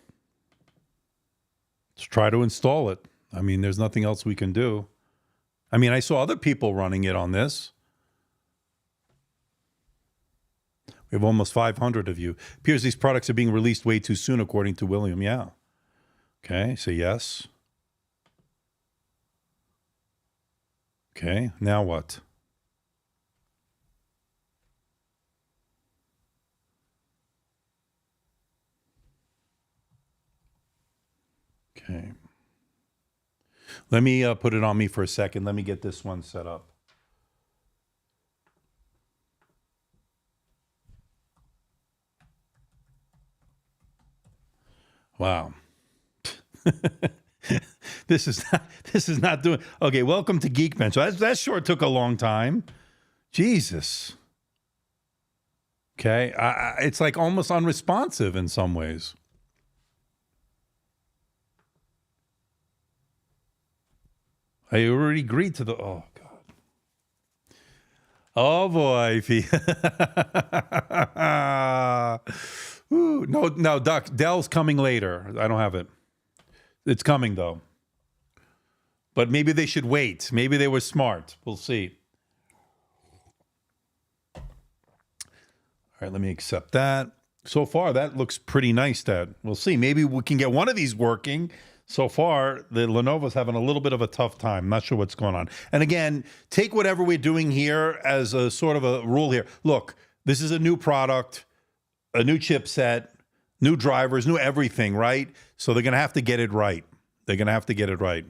Let's try to install it. I mean, there's nothing else we can do. I mean, I saw other people running it on this. We have almost 500 of you. Appears these products are being released way too soon, according to William. Yeah. Okay, say yes. Okay, now what? Okay. Let me put it on me for a second. Let me get this one set up. Wow. this is not doing. Okay, welcome to Geekbench. So that sure took a long time. Jesus. Okay, it's like almost unresponsive in some ways. I already agreed to the. Oh God. Oh boy, Ooh, no, Duck. Dell's coming later. I don't have it. It's coming though. But maybe they should wait. Maybe they were smart. We'll see. All right, let me accept that. So far, that looks pretty nice, Dad. We'll see. Maybe we can get one of these working. So far, the Lenovo's having a little bit of a tough time. Not sure what's going on. And again, take whatever we're doing here as a sort of a rule here. Look, this is a new product, a new chipset, new drivers, new everything, right? So they're going to have to get it right. They're going to have to get it right.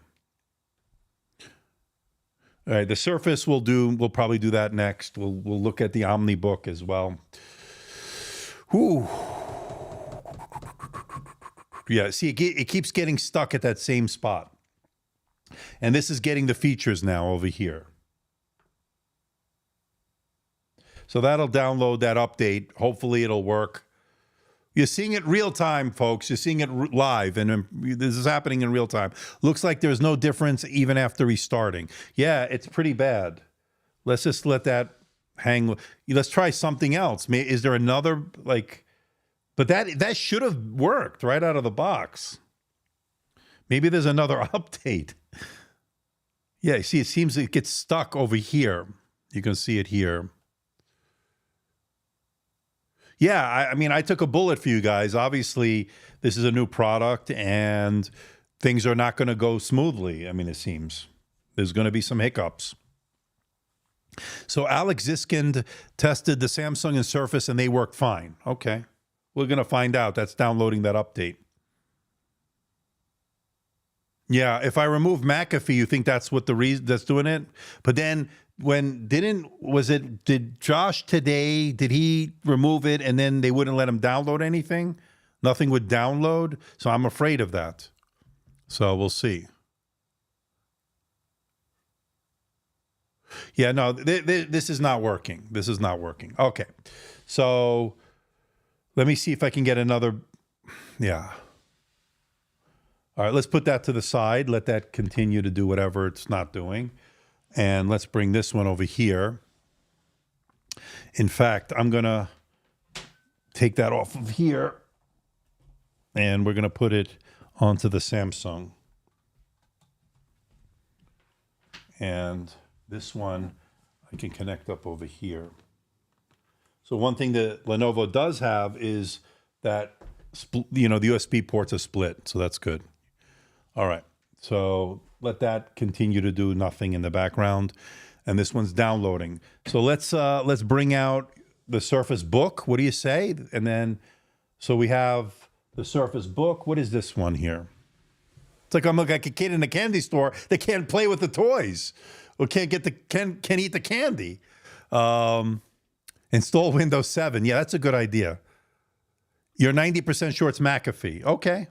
All right, the Surface we'll probably do that next. We'll look at the OmniBook as well. Whew. Yeah, see, it keeps getting stuck at that same spot. And this is getting the features now over here. So that'll download that update. Hopefully it'll work. You're seeing it real time, folks. You're seeing it live, and this is happening in real time. Looks like there's no difference even after restarting. Yeah, it's pretty bad. Let's just let that hang. Let's try something else. Is there another, like... But that should have worked right out of the box. Maybe there's another update. Yeah, you see, it seems it gets stuck over here. You can see it here. Yeah, I mean, I took a bullet for you guys. Obviously, this is a new product, and things are not going to go smoothly. I mean, it seems. There's going to be some hiccups. So Alex Ziskind tested the Samsung and Surface, and they worked fine. Okay. We're going to find out. That's downloading that update. Yeah, if I remove McAfee, you think that's what the reason that's doing it? But then did Josh today, did he remove it and then they wouldn't let him download anything? Nothing would download? So I'm afraid of that. So we'll see. Yeah, no, this is not working. This is not working. Okay. So... let me see if I can get another. Yeah. All right, let's put that to the side. Let that continue to do whatever it's not doing. And let's bring this one over here. In fact, I'm going to take that off of here. And we're going to put it onto the Samsung. And this one I can connect up over here. So one thing that Lenovo does have is that, the USB ports are split. So that's good. All right. So let that continue to do nothing in the background. And this one's downloading. So let's bring out the Surface Book. What do you say? And then, so we have the Surface Book. What is this one here? It's like I'm like a kid in a candy store that can't play with the toys or can't eat the candy. Install Windows 7. Yeah, that's a good idea. You're 90% sure it's McAfee. Okay.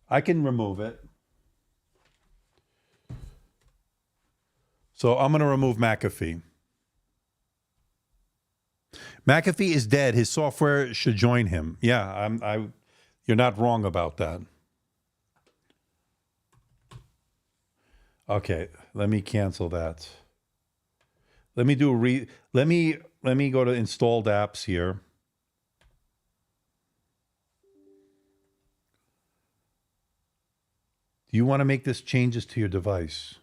I can remove it. So I'm going to remove McAfee. McAfee is dead. His software should join him. Yeah, you're not wrong about that. Okay, let me cancel that. Let me do let me go to installed apps here. Do you want to make this changes to your device?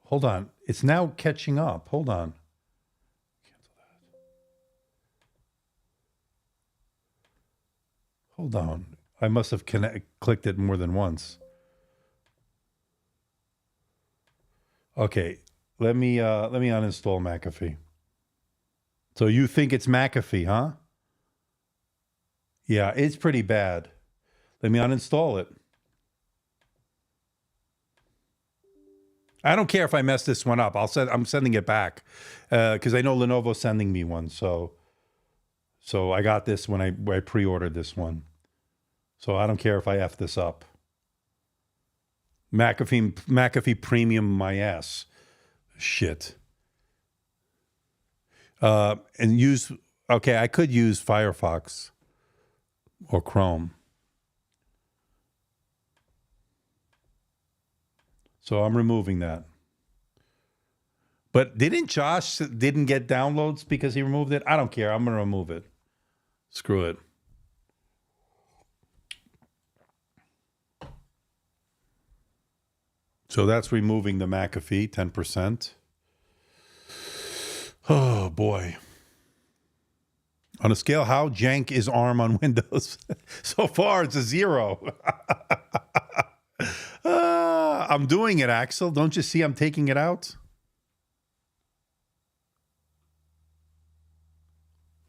Hold on. It's now catching up. Hold on. Cancel that. Hold on. I must have clicked it more than once. Okay. Let me uninstall McAfee. So you think it's McAfee, huh? Yeah, it's pretty bad. Let me uninstall it. I don't care if I mess this one up. I'm sending it back because I know Lenovo's sending me one. So I got this when I pre-ordered this one. So I don't care if I F this up. McAfee Premium, my ass. Shit. And use, okay, I could use Firefox or Chrome. So I'm removing that. But didn't Josh didn't get downloads because he removed it? I don't care. I'm going to remove it. Screw it. So that's removing the McAfee, 10%. Oh, boy. On a scale, how jank is ARM on Windows? So far, it's a 0. I'm doing it, Axel. Don't you see I'm taking it out?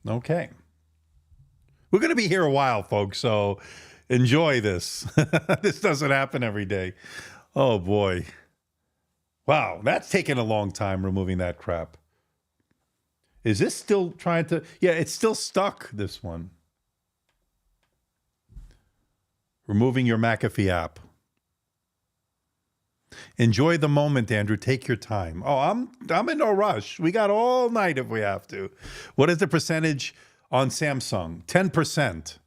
Okay. We're going to be here a while, folks, so enjoy this. This doesn't happen every day. Oh, boy. Wow, that's taken a long time removing that crap. Is this still trying to... Yeah, it's still stuck, this one. Removing your McAfee app. Enjoy the moment, Andrew. Take your time. Oh, I'm in no rush. We got all night if we have to. What is the percentage on Samsung? 10%.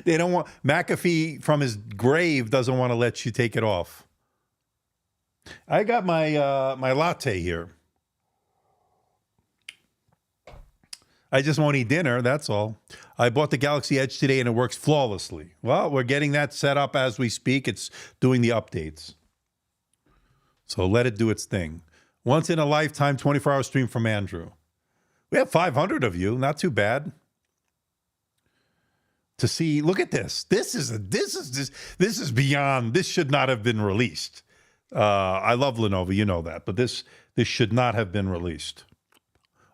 They don't want... McAfee from his grave doesn't want to let you take it off. I got my my latte here. I just won't eat dinner, that's all. I bought the Galaxy Edge today and it works flawlessly. Well, we're getting that set up as we speak. It's doing the updates. So let it do its thing. Once in a lifetime 24-hour stream from Andrew. We have 500 of you, not too bad. To see, look at this. This is beyond, this should not have been released. I love Lenovo, you know that, but this should not have been released.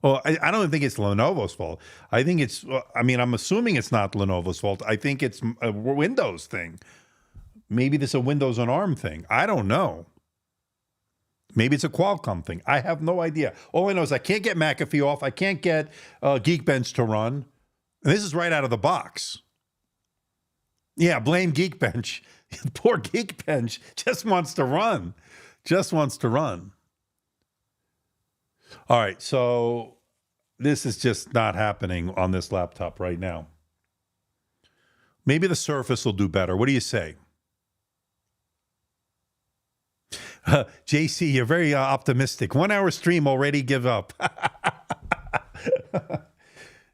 Well, I don't think it's Lenovo's fault. I think it's, I mean, I'm assuming it's not Lenovo's fault. I think it's a Windows thing. Maybe this is a Windows on ARM thing. I don't know. Maybe it's a Qualcomm thing. I have no idea. All I know is I can't get McAfee off. I can't get Geekbench to run. And this is right out of the box. Yeah, blame Geekbench. Poor Geekbench just wants to run. Just wants to run. All right, so this is just not happening on this laptop right now. Maybe the Surface will do better. What do you say? JC, you're very optimistic. 1 hour stream already, give up.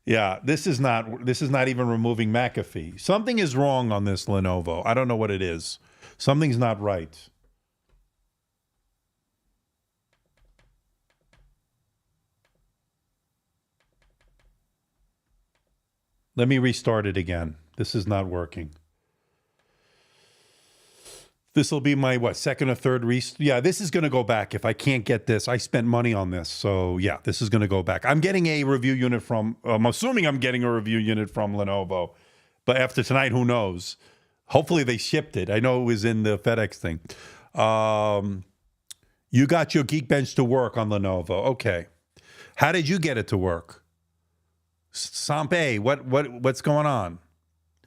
Yeah, this is not even removing McAfee. Something is wrong on this Lenovo. I don't know what it is. Something's not right. Let me restart it again. This is not working. This will be my, what, second or third restart? Yeah, this is going to go back if I can't get this. I spent money on this. So, yeah, this is going to go back. I'm getting a review unit from, I'm assuming I'm getting a review unit from Lenovo. But after tonight, who knows? Hopefully they shipped it. I know it was in the FedEx thing. You got your Geekbench to work on Lenovo. Okay. How did you get it to work? Sampe, what's going on?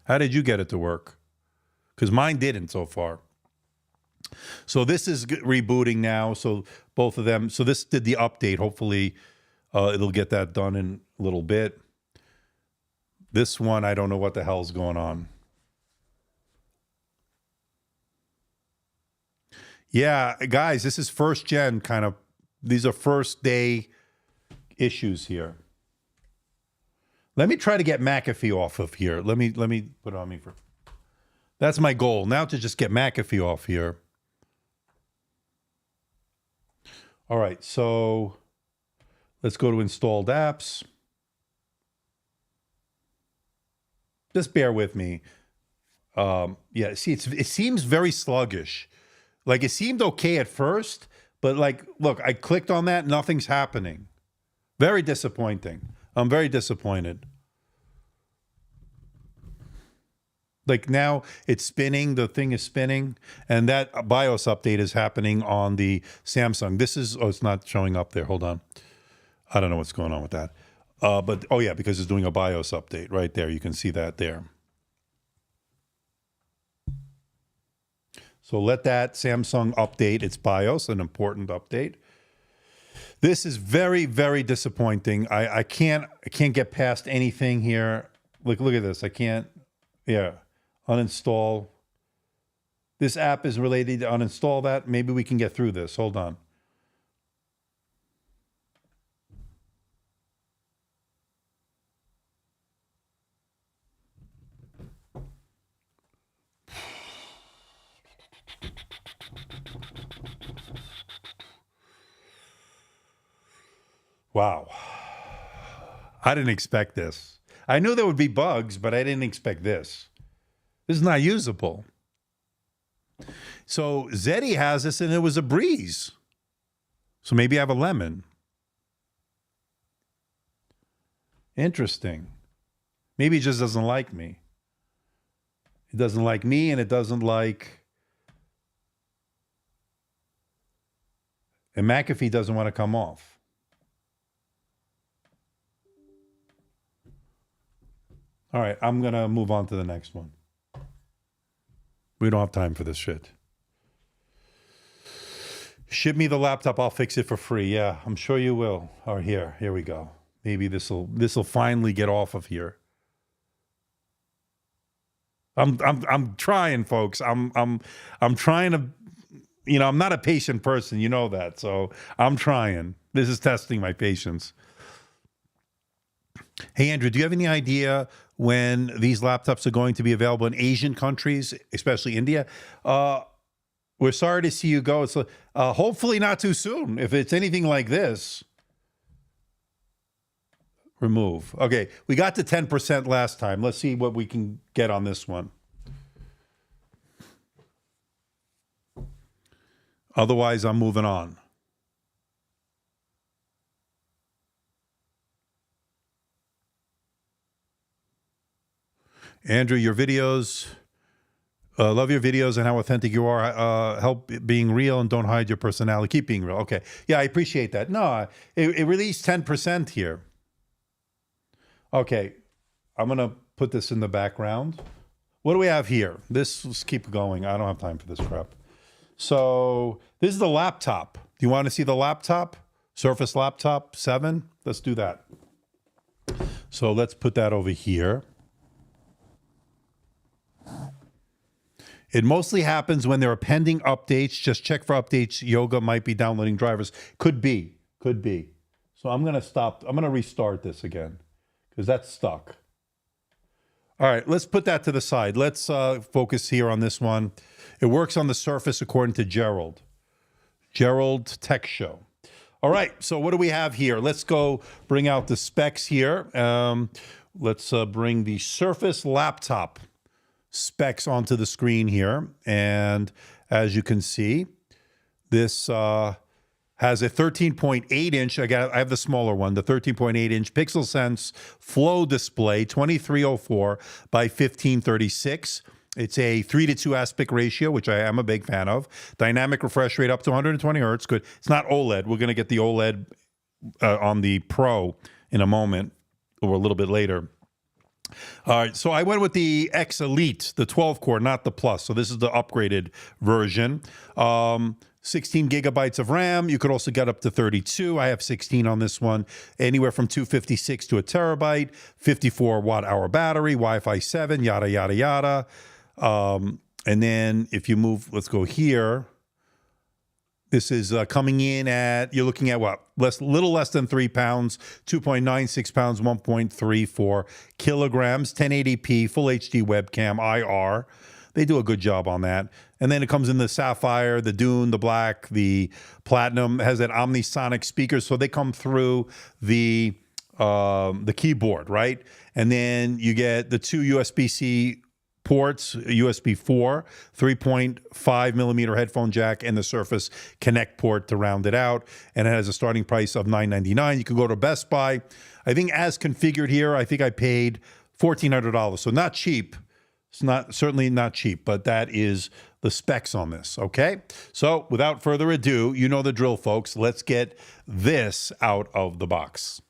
How did you get it to work? Because mine didn't so far. So this is rebooting now. So both of them. So this did the update. Hopefully it'll get that done in a little bit. This one, I don't know what the hell's going on. Yeah, guys, this is first gen kind of. These are first day issues here. Let me try to get McAfee off of here. Let me put it on me for. That's my goal now, to just get McAfee off here. All right, so let's go to installed apps. Just bear with me. Yeah, see, it seems very sluggish. Like, it seemed okay at first, but like, look, I clicked on that, nothing's happening. Very disappointing. I'm very disappointed. Like, now it's spinning, the thing is spinning, and that BIOS update is happening on the Samsung. This is, oh, it's not showing up there. Hold on. I don't know what's going on with that. But, oh yeah, because it's doing a BIOS update right there. You can see that there. So let that Samsung update its BIOS, an important update. This is very, very disappointing. I can't get past anything here. Look at this. I can't, yeah, uninstall. This app is related to uninstall that. Maybe we can get through this. Hold on. Wow. I didn't expect this. I knew there would be bugs, but I didn't expect this. This is not usable. So Zeddy has this, and it was a breeze. So maybe I have a lemon. Interesting. Maybe it just doesn't like me. It doesn't like me, and it doesn't like... And McAfee doesn't want to come off. All right, I'm going to move on to the next one. We don't have time for this shit. Ship me the laptop, I'll fix it for free. Yeah, I'm sure you will. All right, here we go. Maybe this'll finally get off of here. I'm trying, folks. I'm trying to, I'm not a patient person, you know that. So I'm trying. This is testing my patience. Hey, Andrew, do you have any idea when these laptops are going to be available in Asian countries, especially India? We're sorry to see you go. It's hopefully not too soon. If it's anything like this, remove. Okay, we got to 10% last time. Let's see what we can get on this one. Otherwise, I'm moving on. Andrew, your videos, love your videos and how authentic you are. Help being real and don't hide your personality. Keep being real. Okay. Yeah, I appreciate that. No, it released 10% here. Okay. I'm going to put this in the background. What do we have here? Let's keep going. I don't have time for this crap. So this is the laptop. Do you want to see the laptop? Surface Laptop 7? Let's do that. So let's put that over here. It mostly happens when there are pending updates. Just check for updates. Yoga might be downloading drivers. Could be. So I'm going to stop. I'm going to restart this again because that's stuck. All right, let's put that to the side. Let's focus here on this one. It works on the Surface according to Gerald. Gerald Tech Show. All right, so what do we have here? Let's go bring out the specs here. Let's bring the Surface laptop specs onto the screen here. And as you can see, this has a 13.8 inch. I have the smaller one, the 13.8 inch Pixel Sense Flow display, 2304 by 1536. It's a 3:2 aspect ratio, which I am a big fan of. Dynamic refresh rate up to 120 hertz. Good. It's not OLED. We're going to get the OLED on the Pro in a moment or a little bit later. All right, so I went with the X Elite, the 12-core, not the Plus. So this is the upgraded version. 16 gigabytes of RAM. You could also get up to 32. I have 16 on this one. Anywhere from 256 to a terabyte. 54 watt-hour battery. Wi-Fi 7. Yada yada yada. And then if you move, let's go here. This is coming in at, you're looking at what? Little less than 3 pounds, 2.96 pounds, 1.34 kilograms, 1080p, full HD webcam, IR. They do a good job on that. And then it comes in the Sapphire, the Dune, the Black, the Platinum. It has that Omnisonic speaker, so they come through the keyboard, right? And then you get the two USB-C ports, USB 4, 3.5 millimeter headphone jack, and the Surface Connect port to round it out. And it has a starting price of $999. You can go to Best Buy. I think as configured here, I think I paid $1,400. So not cheap. It's certainly not cheap, but that is the specs on this, okay? So without further ado, you know the drill, folks. Let's get this out of the box.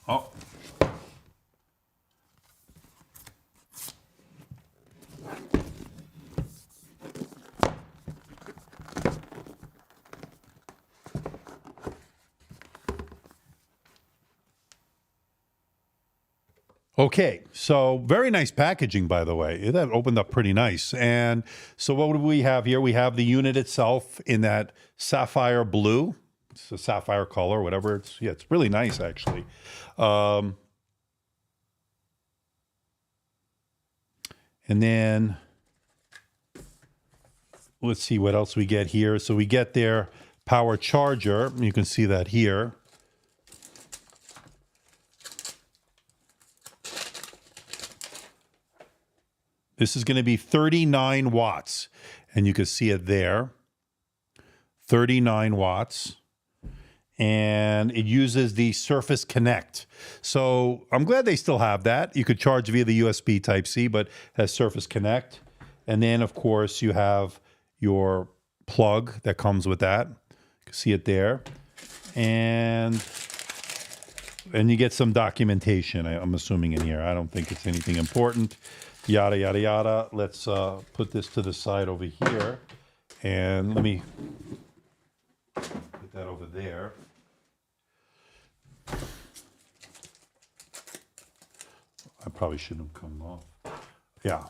Oh. Okay, so very nice packaging, by the way. That opened up pretty nice. And so what do we have here? We have the unit itself in that sapphire blue. It's a sapphire color, whatever. It's really nice, actually. And then let's see what else we get here. So we get their power charger. You can see that here. This is going to be 39 watts, and you can see it there. 39 watts. And it uses the Surface Connect. So I'm glad they still have that. You could charge via the USB Type-C, but has Surface Connect. And then, of course, you have your plug that comes with that. You can see it there. And you get some documentation, I'm assuming, in here. I don't think it's anything important. Yada, yada, yada. Let's put this to the side over here. And let me put that over there. I probably shouldn't have come off. Yeah.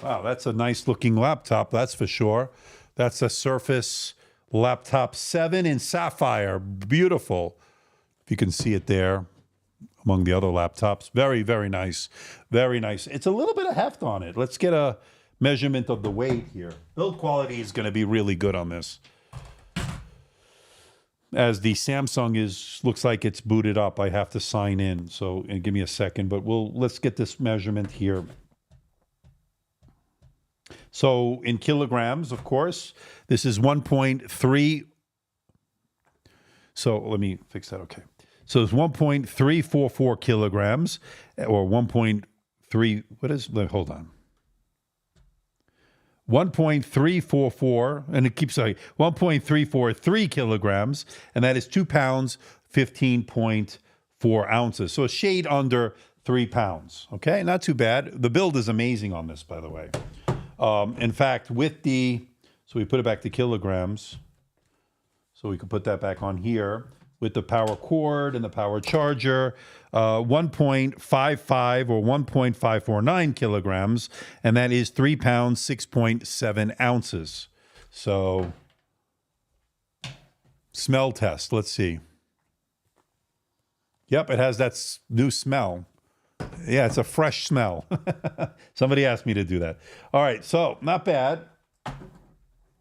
Wow, that's a nice looking laptop, that's for sure. That's a Surface Laptop 7 in sapphire. Beautiful. If you can see it there among the other laptops. Very, very nice. Very nice. It's a little bit of heft on it. Let's get a measurement of the weight here. Build quality is going to be really good on this. As the Samsung looks like it's booted up, I have to sign in. So give me a second, but let's get this measurement here. So in kilograms, of course, this is 1.3. So let me fix that. Okay. So it's 1.344 kilograms or 1.3. What is, hold on. 1.344, and it keeps saying 1.343 kilograms, and that is 2 pounds, 15.4 ounces. So a shade under 3 pounds. Okay, not too bad. The build is amazing on this, by the way. In fact, so we put it back to kilograms. So we can put that back on here with the power cord and the power charger, 1.55 or 1.549 kilograms, and that is 3 pounds, 6.7 ounces. So smell test, let's see. Yep, it has that new smell. Yeah, it's a fresh smell. Somebody asked me to do that. All right, so not bad.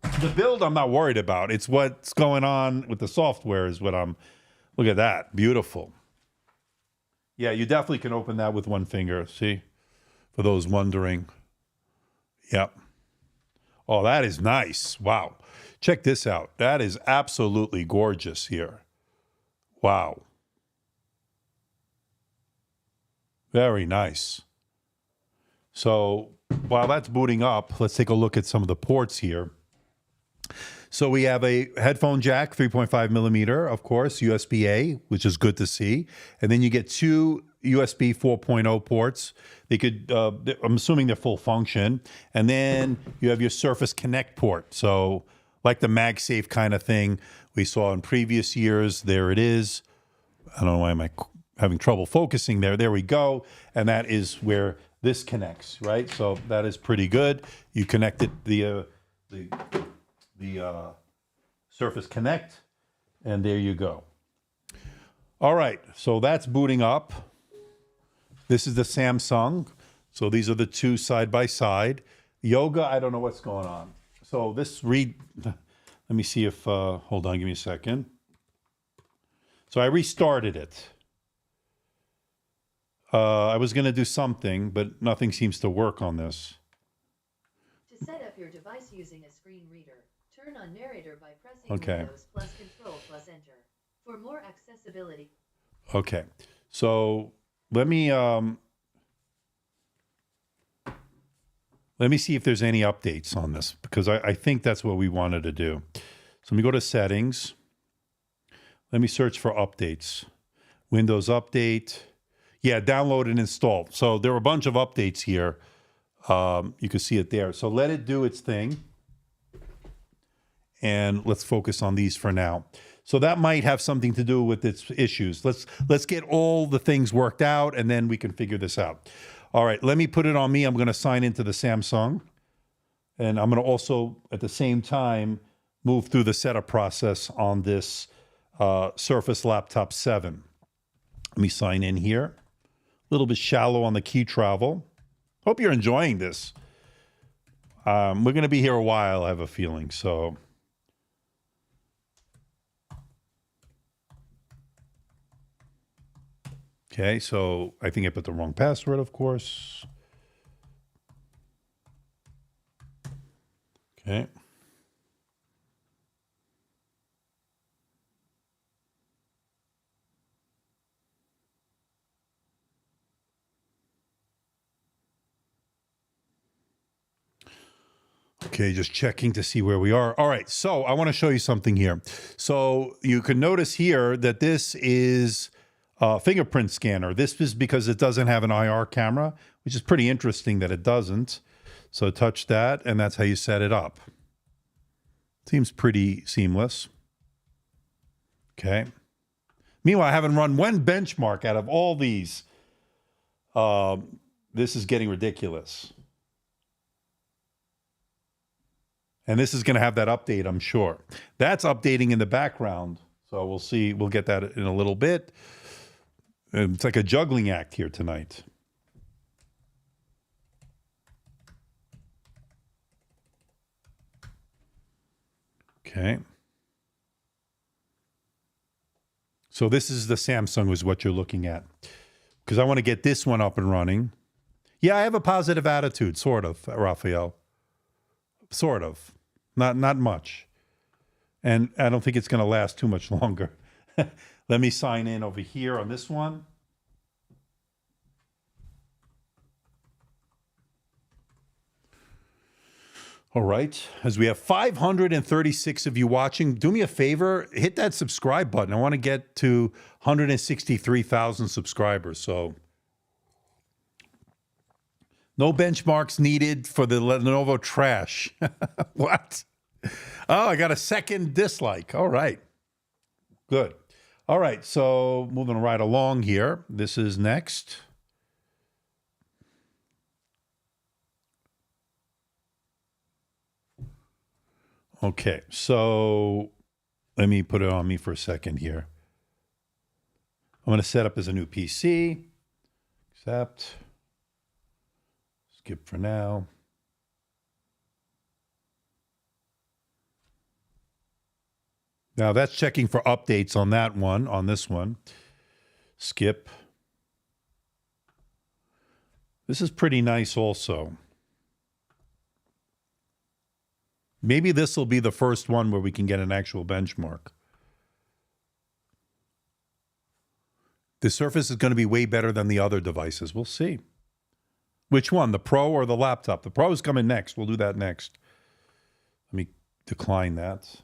The build I'm not worried about. It's what's going on with the software is what look at that. Beautiful. Yeah, you definitely can open that with one finger. See? For those wondering. Yep. Oh, that is nice. Wow. Check this out. That is absolutely gorgeous here. Wow. Very nice. So while that's booting up, let's take a look at some of the ports here. So we have a headphone jack, 3.5 millimeter, of course, USB-A, which is good to see. And then you get two USB 4.0 ports. They could, I'm assuming they're full function. And then you have your Surface Connect port. So like the MagSafe kind of thing we saw in previous years, there it is. I don't know why I'm having trouble focusing there. There we go. And that is where this connects, right? So that is pretty good. You connected the Surface Connect, and there you go. All right, so that's booting up. This is the Samsung. So these are the two side by side. Yoga, I don't know what's going on. So let me see if, hold on, give me a second. So I restarted it. I was going to do something, but nothing seems to work on this. To set up your device using a screen reader, turn on narrator by pressing Windows plus Control plus Enter. For more accessibility. Okay, so let me Let me see if there's any updates on this, because I think that's what we wanted to do. So let me go to settings. Let me search for updates. Windows Update. Yeah, download and install. So there are a bunch of updates here. You can see it there. So let it do its thing. And let's focus on these for now. So that might have something to do with its issues. Let's get all the things worked out, and then we can figure this out. All right, let me put it on me. I'm going to sign into the Samsung. And I'm going to also, at the same time, move through the setup process on this Surface Laptop 7. Let me sign in here. A little bit shallow on the key travel. Hope you're enjoying this. We're going to be here a while, I have a feeling. So, okay, so I think I put the wrong password, of course. Okay. Okay, just checking to see where we are. All right, so I want to show you something here. So you can notice here that this is a fingerprint scanner. This is because it doesn't have an IR camera, which is pretty interesting that it doesn't. So touch that, and that's how you set it up. Seems pretty seamless. Okay. Meanwhile, I haven't run one benchmark out of all these. This is getting ridiculous. And this is going to have that update, I'm sure. That's updating in the background. So we'll see. We'll get that in a little bit. It's like a juggling act here tonight. Okay. So this is the Samsung is what you're looking at. Because I want to get this one up and running. Yeah, I have a positive attitude, sort of, Raphael. Sort of. Not much. And I don't think it's going to last too much longer. Let me sign in over here on this one. All right. As we have 536 of you watching, do me a favor, hit that subscribe button. I want to get to 163,000 subscribers. So no benchmarks needed for the Lenovo trash. What? Oh, I got a second dislike. All right. Good. All right. So moving right along here. This is next. Okay. So let me put it on me for a second here. I'm going to set up as a new PC. Accept. Skip for now. Now that's checking for updates on that one, on this one. Skip. This is pretty nice also. Maybe this will be the first one where we can get an actual benchmark. The Surface is going to be way better than the other devices. We'll see. Which one, the Pro or the laptop? The Pro is coming next. We'll do that next. Let me decline that.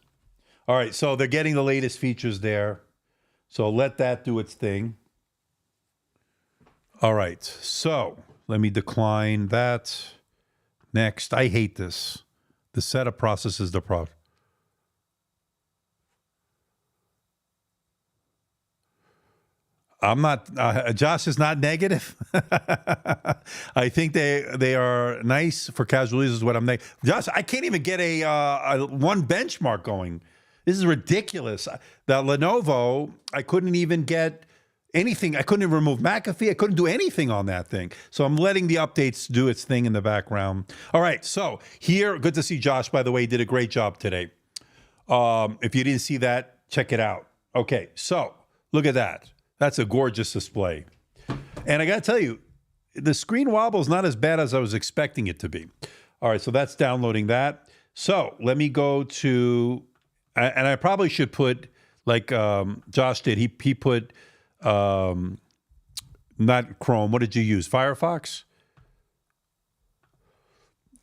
All right, so they're getting the latest features there. So let that do its thing. All right, so let me decline that. Next, I hate this. The setup process is the problem. I'm not, Josh is not negative. I think they are nice for casual users. What I'm Josh, I can't even get a one benchmark going. This is ridiculous. The Lenovo, I couldn't even get anything. I couldn't even remove McAfee. I couldn't do anything on that thing. So I'm letting the updates do its thing in the background. All right. So here, good to see Josh, by the way, did a great job today. If you didn't see that, check it out. Okay. So look at that. That's a gorgeous display. And I got to tell you, the screen wobble is not as bad as I was expecting it to be. All right. So that's downloading that. So let me go to, and I probably should put, like Josh did, he put, not Chrome. What did you use? Firefox?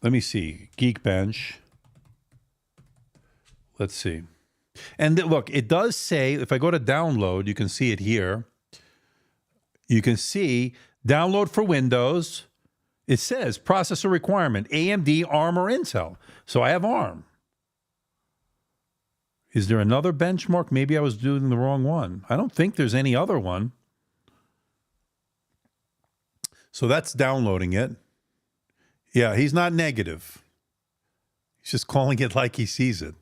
let me see. Geekbench. Let's see. And look, it does say, if I go to download, you can see it here. You can see download for Windows. It says processor requirement, AMD, ARM, or Intel. So I have ARM. Is there another benchmark? Maybe I was doing the wrong one. I don't think there's any other one. So that's downloading it. Yeah, he's not negative. He's just calling it like he sees it.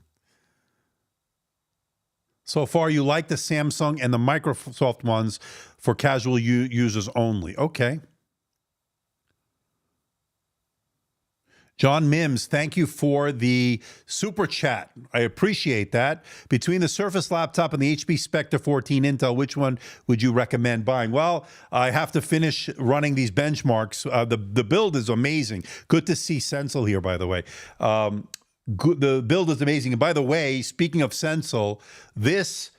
So far, you like the Samsung and the Microsoft ones for casual users only. Okay. John Mims, thank you for the super chat. I appreciate that. Between the Surface laptop and the HP Spectre 14 Intel, which one would you recommend buying? Well, I have to finish running these benchmarks. The build is amazing. Good to see Sensel here, by the way. The build is amazing. And by the way, speaking of Sensel, this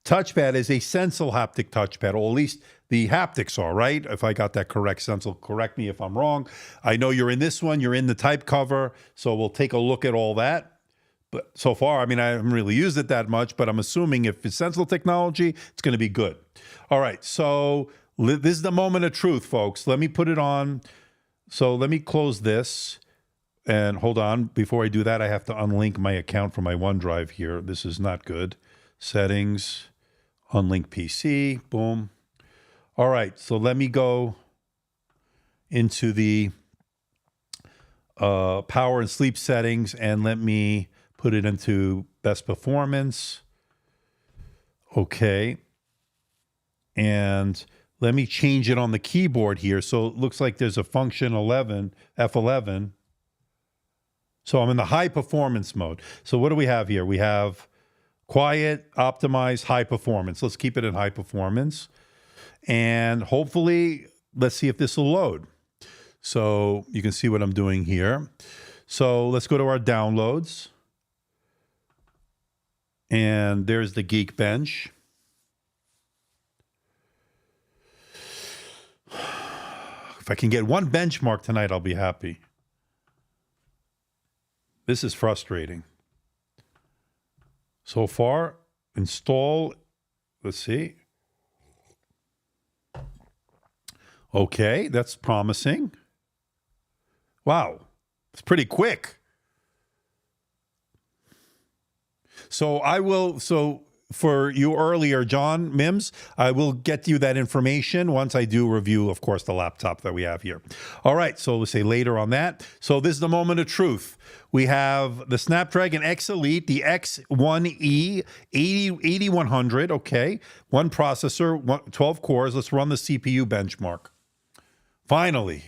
touchpad is a Sensel haptic touchpad, or at least the haptics are, right? If I got that correct, Sensel, correct me if I'm wrong. I know you're in this one. You're in the type cover, so we'll take a look at all that. But so far, I mean, I haven't really used it that much, but I'm assuming if it's Sensel technology, it's going to be good. All right, so this is the moment of truth, folks. Let me put it on. So let me close this. And hold on, before I do that, I have to unlink my account from my OneDrive here. This is not good. Settings, unlink PC, boom. All right, so let me go into the power and sleep settings, and let me put it into best performance. Okay. And let me change it on the keyboard here. So it looks like there's a function 11, F11. So I'm in the high performance mode. So what do we have here? We have quiet, optimize, high performance. Let's keep it in high performance. And hopefully, let's see if this will load. So you can see what I'm doing here. So let's go to our downloads. And there's the Geekbench. If I can get one benchmark tonight, I'll be happy. This is frustrating. So far, install, let's see. Okay, that's promising. Wow, it's pretty quick. So for you earlier, John Mims, I will get you that information once I do review, of course, the laptop that we have here. All right, so we'll say later on that. So this is the moment of truth. We have the Snapdragon X Elite, the X1E 8100, okay. One processor, 12 cores. Let's run the CPU benchmark. Finally.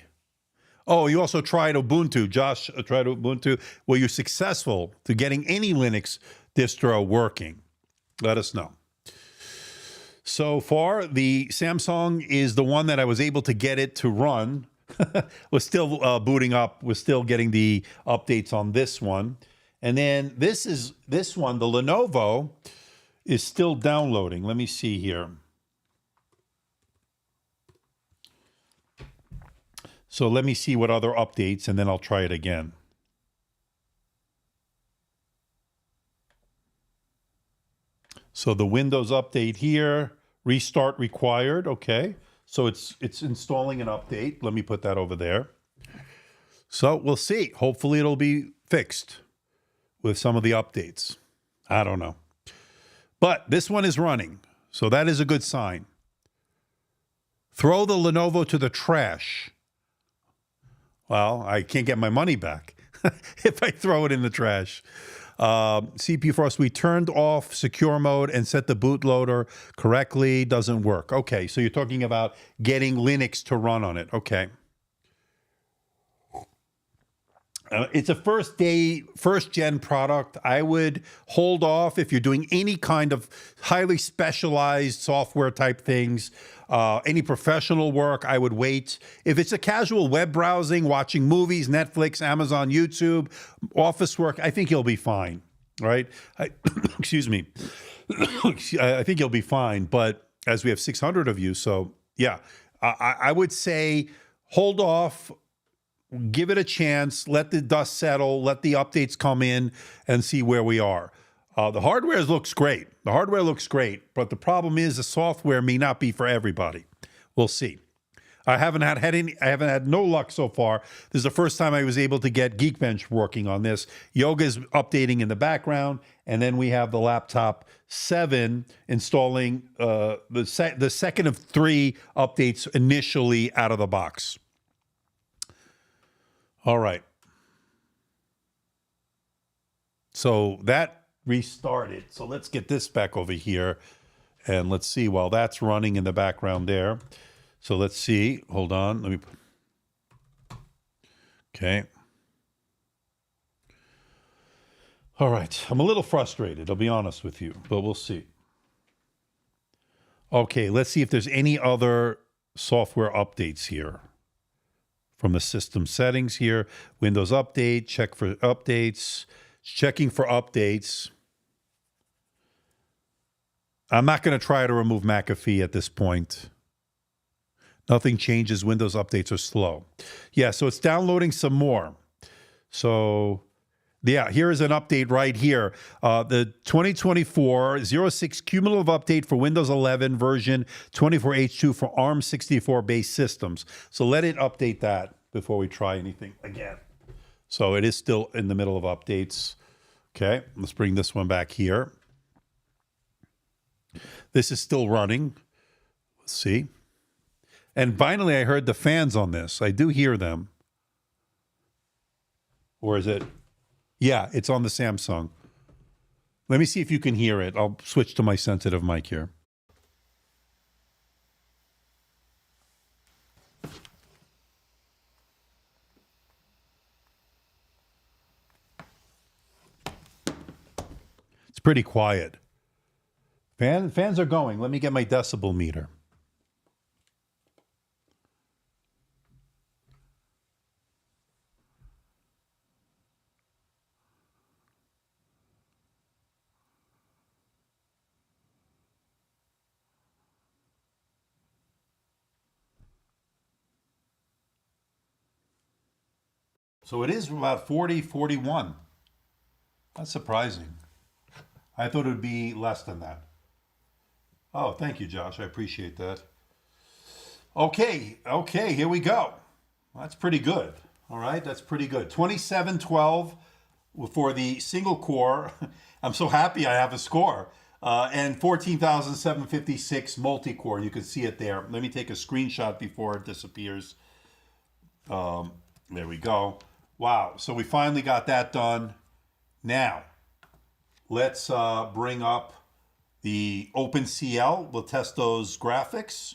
Oh, you also tried Ubuntu. Josh tried Ubuntu. Were you successful to getting any Linux distro working? Let us know. So far, the Samsung is the one that I was able to get it to run. We're still booting up. We're still getting the updates on this one. And then this one, the Lenovo, is still downloading. Let me see here. So let me see what other updates, and then I'll try it again. So the Windows update here, restart required. Okay. So it's installing an update. Let me put that over there. So we'll see. Hopefully it'll be fixed with some of the updates. I don't know. But this one is running. So that is a good sign. Throw the Lenovo to the trash. Well, I can't get my money back if I throw it in the trash. CPU Frost, we turned off secure mode and set the bootloader correctly. Doesn't work. Okay, so you're talking about getting Linux to run on it. Okay. It's a first gen product. I would hold off if you're doing any kind of highly specialized software type things, any professional work. I would wait. If it's a casual web browsing, watching movies, Netflix, Amazon, YouTube, office work, I think you'll be fine, right? Excuse me. I think you'll be fine. But as we have 600 of you, so yeah, I would say hold off give it a chance, let the dust settle, let the updates come in, and see where we are. The hardware looks great. The hardware looks great, but the problem is the software may not be for everybody. We'll see. I haven't had no luck so far. This is the first time I was able to get Geekbench working on this. Yoga is updating in the background, and then we have the laptop 7 installing the second of 3 updates initially out of the box. All right. So that restarted. So let's get this back over here, and let's see while that's running in the background there. So let's see. Hold on. Let me. Okay. All right. I'm a little frustrated, I'll be honest with you, but we'll see. Okay, let's see if there's any other software updates here. From the system settings here, Windows Update, check for updates, checking for updates. I'm not going to try to remove McAfee at this point. Nothing changes. Windows updates are slow. Yeah, so it's downloading some more. So, yeah, here is an update right here. The 2024-06 cumulative update for Windows 11 version 24H2 for ARM64-based systems. So let it update that before we try anything again. So it is still in the middle of updates. Okay, let's bring this one back here. This is still running. Let's see. And finally, I heard the fans on this. I do hear them. Or is it? Yeah, it's on the Samsung. Let me see if you can hear it. I'll switch to my sensitive mic here. It's pretty quiet. Fans are going. Let me get my decibel meter. So it is about 40, 41. That's surprising. I thought it would be less than that. Oh, thank you, Josh. I appreciate that. Okay, here we go. That's pretty good. All right, that's pretty good. 2712 for the single core. I'm so happy I have a score. And 14,756 multi-core. You can see it there. Let me take a screenshot before it disappears. There we go. Wow, so we finally got that done. Now, let's bring up the OpenCL. We'll test those graphics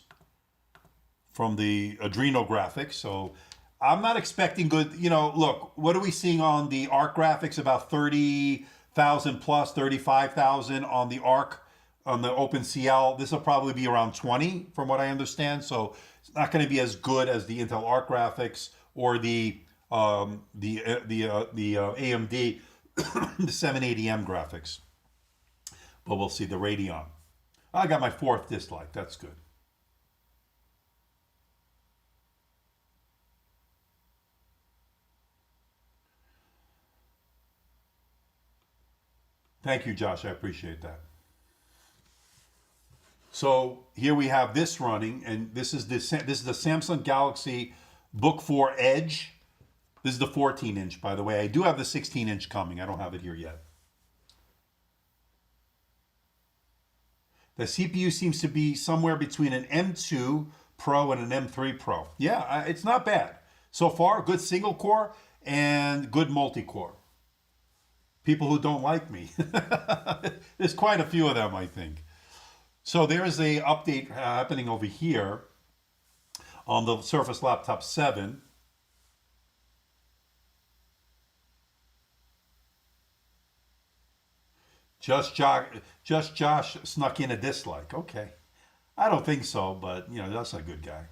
from the Adreno graphics. So I'm not expecting good, look, what are we seeing on the ARC graphics? About 30,000 plus, 35,000 on the ARC, on the OpenCL. This will probably be around 20 from what I understand. So it's not going to be as good as the Intel ARC graphics or the AMD, the 780M graphics. But we'll see the Radeon. I got my 4th dislike. That's good. Thank you, Josh. I appreciate that. So here we have this running, and this is the Samsung Galaxy Book4 Edge. This is the 14-inch, by the way. I do have the 16-inch coming. I don't have it here yet. The CPU seems to be somewhere between an M2 Pro and an M3 Pro. Yeah, it's not bad. So far, good single core and good multi-core. People who don't like me. There's quite a few of them, I think. So there is a update happening over here on the Surface Laptop 7. Just Josh snuck in a dislike. Okay. I don't think so, but, that's a good guy.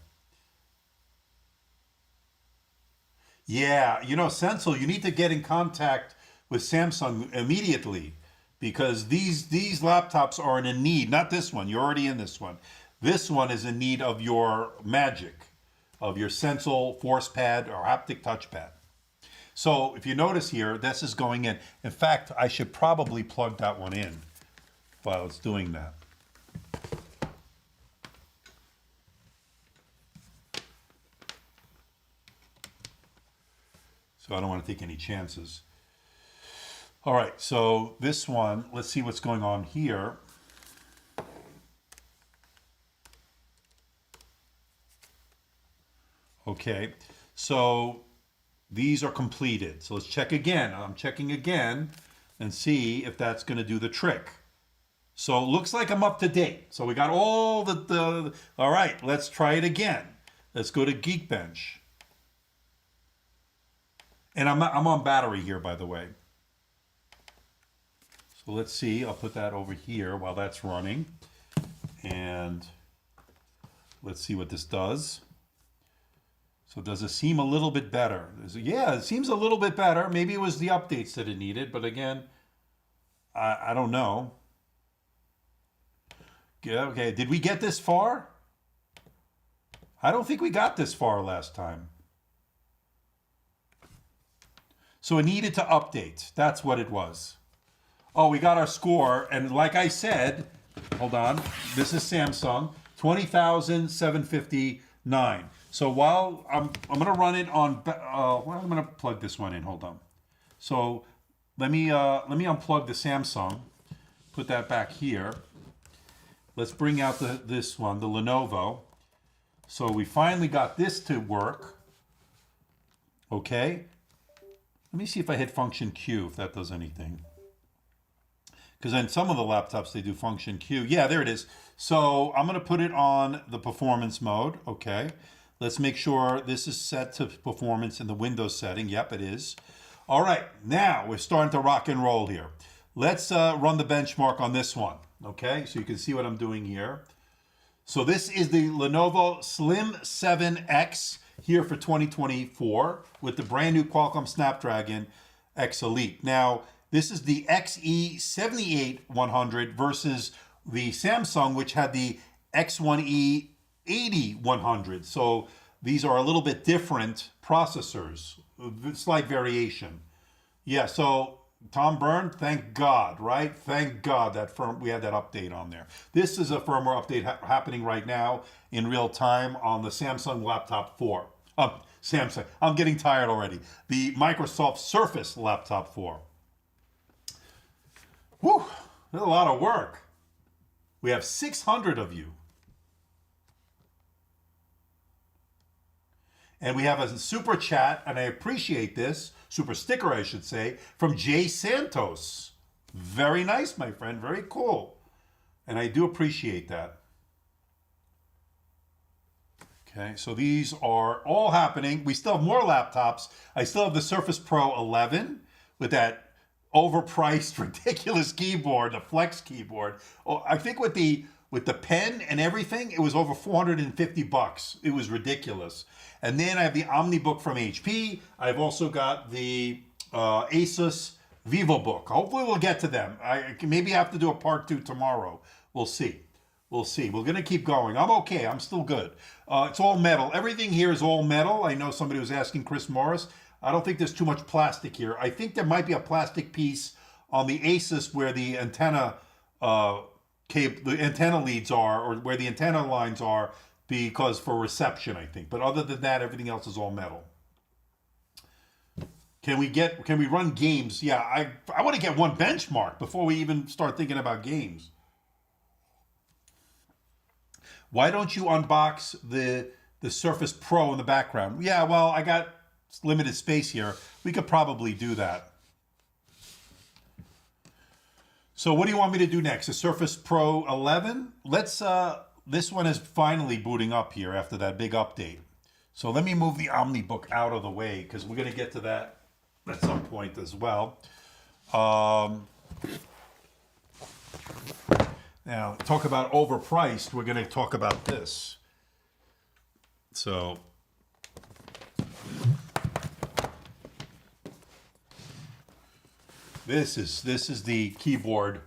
Yeah, Sensel, you need to get in contact with Samsung immediately because these laptops are in need. Not this one. You're already in this one. This one is in need of your magic. of your Sensor Force Pad or haptic touchpad. So if you notice here, this is going in. In fact, I should probably plug that one in while it's doing that. So I don't want to take any chances. All right, so this one, let's see what's going on here. Okay, so these are completed. So let's check again. I'm checking again and see if that's going to do the trick. So it looks like I'm up to date. So we got all all right, let's try it again. Let's go to Geekbench. And I'm on battery here, by the way. So let's see. I'll put that over here while that's running. And let's see what this does. So does it seem a little bit better? Yeah, it seems a little bit better. Maybe it was the updates that it needed, but again, I don't know. Yeah, okay, did we get this far? I don't think we got this far last time. So it needed to update. That's what it was. Oh, we got our score, and like I said, hold on, this is Samsung, 20,759. So while I'm going to run it on, well, I'm going to plug this one in. Hold on. So let me unplug the Samsung. Put that back here. Let's bring out this one, the Lenovo. So we finally got this to work. Okay. Let me see if I hit function Q, if that does anything. Because on some of the laptops, they do function Q. Yeah, there it is. So I'm going to put it on the performance mode. Okay. Let's make sure this is set to performance in the Windows setting. Yep, it is. All right, now we're starting to rock and roll here. Let's run the benchmark on this one. Okay, so you can see what I'm doing here. So this is the Lenovo Slim 7X here for 2024 with the brand new Qualcomm Snapdragon X Elite. Now, this is the XE78-100 versus the Samsung, which had the X1E 80-100. So these are a little bit different processors, slight variation. Yeah, so Tom Byrne, thank God, right? Thank God that we had that update on there. This is a firmware update happening right now in real time on the Samsung Laptop 4. Samsung, I'm getting tired already. The Microsoft Surface Laptop 4. Whew, that's a lot of work. We have 600 of you. And we have a super chat, and I appreciate this, super sticker, I should say, from Jay Santos. Very nice, my friend. Very cool. And I do appreciate that. Okay, so these are all happening. We still have more laptops. I still have the Surface Pro 11 with that overpriced, ridiculous keyboard, the Flex keyboard. Oh, I think with the pen and everything, it was over $450. It was ridiculous. And then I have the OmniBook from HP. I've also got the Asus Vivobook. Hopefully we'll get to them. I maybe have to do a part 2 tomorrow. We'll see. We'll see. We're going to keep going. I'm okay. I'm still good. It's all metal. Everything here is all metal. I know somebody was asking Chris Morris. I don't think there's too much plastic here. I think there might be a plastic piece on the Asus where the antenna leads are, or where the antenna lines are, because for reception, I think. But other than that, everything else is all metal. Can we run games? Yeah, I want to get one benchmark before we even start thinking about games. Why don't you unbox the Surface Pro in the background? Yeah, well, I got limited space here. We could probably do that. So what do you want me to do next? The Surface Pro 11? Let's, this one is finally booting up here after that big update. So let me move the OmniBook out of the way because we're going to get to that at some point as well. Now, talk about overpriced, we're going to talk about this. So, this is the keyboard,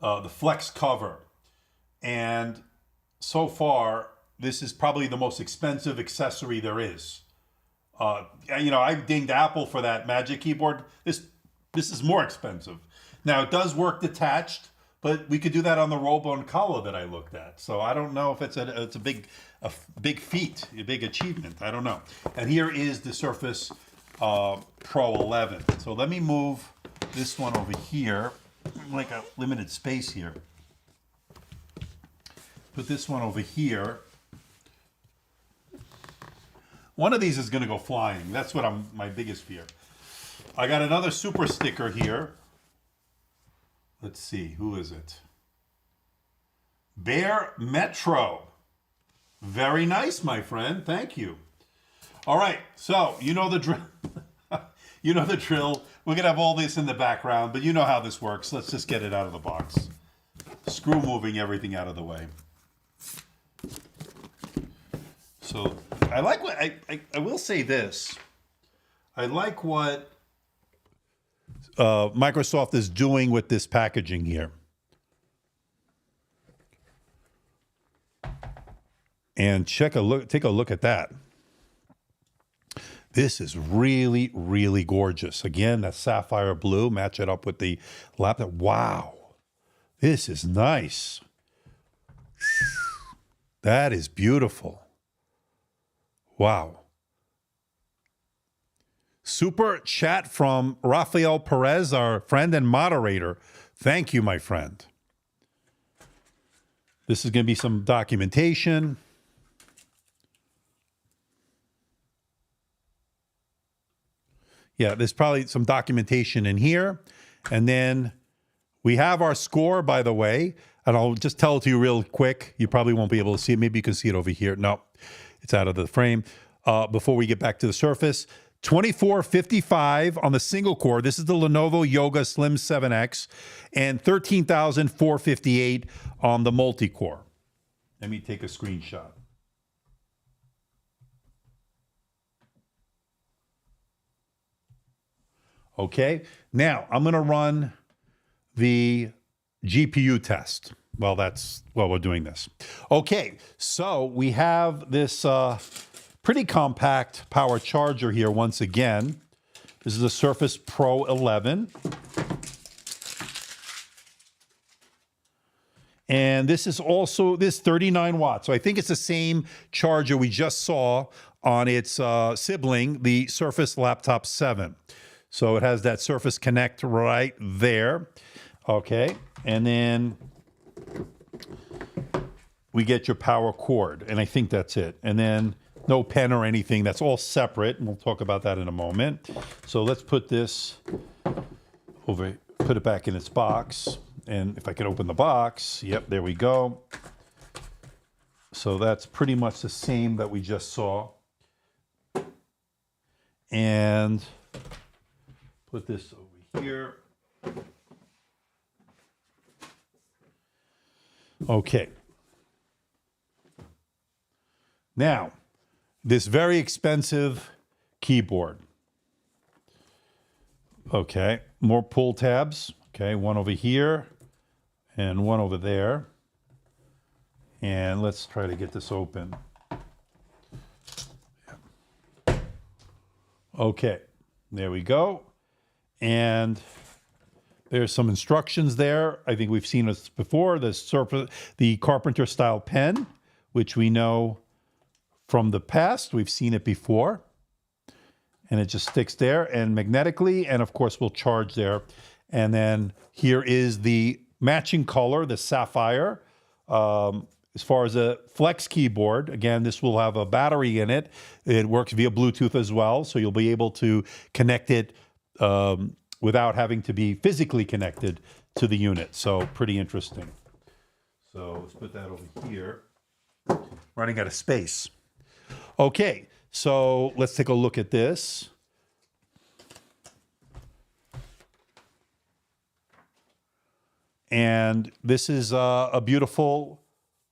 the Flex cover. And so far, this is probably the most expensive accessory there is. I dinged Apple for that Magic Keyboard. This is more expensive. Now, it does work detached, but we could do that on the Robo collar that I looked at. So I don't know if it's a big feat, a big achievement. I don't know. And here is the Surface Pro 11. So let me move this one over here. Like a limited space here. Put this one over here. One of these is going to go flying. That's what my biggest fear. I got another super sticker here. Let's see, who is it? Bear Metro. Very nice, my friend. Thank you. All right, so you know the drill. You know the drill. We're going to have all this in the background, but you know how this works. Let's just get it out of the box. Screw moving everything out of the way. So I like what I will say this. I like what Microsoft is doing with this packaging here. And take a look at that. This is really, really gorgeous. Again, that sapphire blue, match it up with the laptop. Wow. This is nice. That is beautiful. Wow. Super chat from Rafael Perez, our friend and moderator. Thank you, my friend. This is going to be some documentation. Yeah, there's probably some documentation in here. And then we have our score, by the way. And I'll just tell it to you real quick. You probably won't be able to see it. Maybe you can see it over here. No, it's out of the frame. Before we get back to the Surface, 2455 on the single core. This is the Lenovo Yoga Slim 7X. And 13,458 on the multi-core. Let me take a screenshot. Okay, now I'm going to run the GPU test. Well, that's while we're doing this. Okay, so we have this pretty compact power charger here once again. This is the Surface Pro 11. And this is also, this 39 watts. So I think it's the same charger we just saw on its sibling, the Surface Laptop 7. So it has that Surface Connect right there. Okay, and then we get your power cord, and I think that's it. And then no pen or anything. That's all separate, and we'll talk about that in a moment. So let's put this over, put it back in its box. And if I can open the box, yep, there we go. So that's pretty much the same that we just saw. And put this over here. Okay. Now, this very expensive keyboard. Okay, more pull tabs. Okay, one over here and one over there. And let's try to get this open. Okay, there we go. And there's some instructions there. I think we've seen this before. The Carpenter style pen, which we know from the past. We've seen it before. And it just sticks there and magnetically. And of course, we'll charge there. And then here is the matching color, the sapphire. As far as a flex keyboard, again, this will have a battery in it. It works via Bluetooth as well. So you'll be able to connect it without having to be physically connected to the unit. So pretty interesting. So let's put that over here. Running out of space. Okay, so let's take a look at this. And this is a beautiful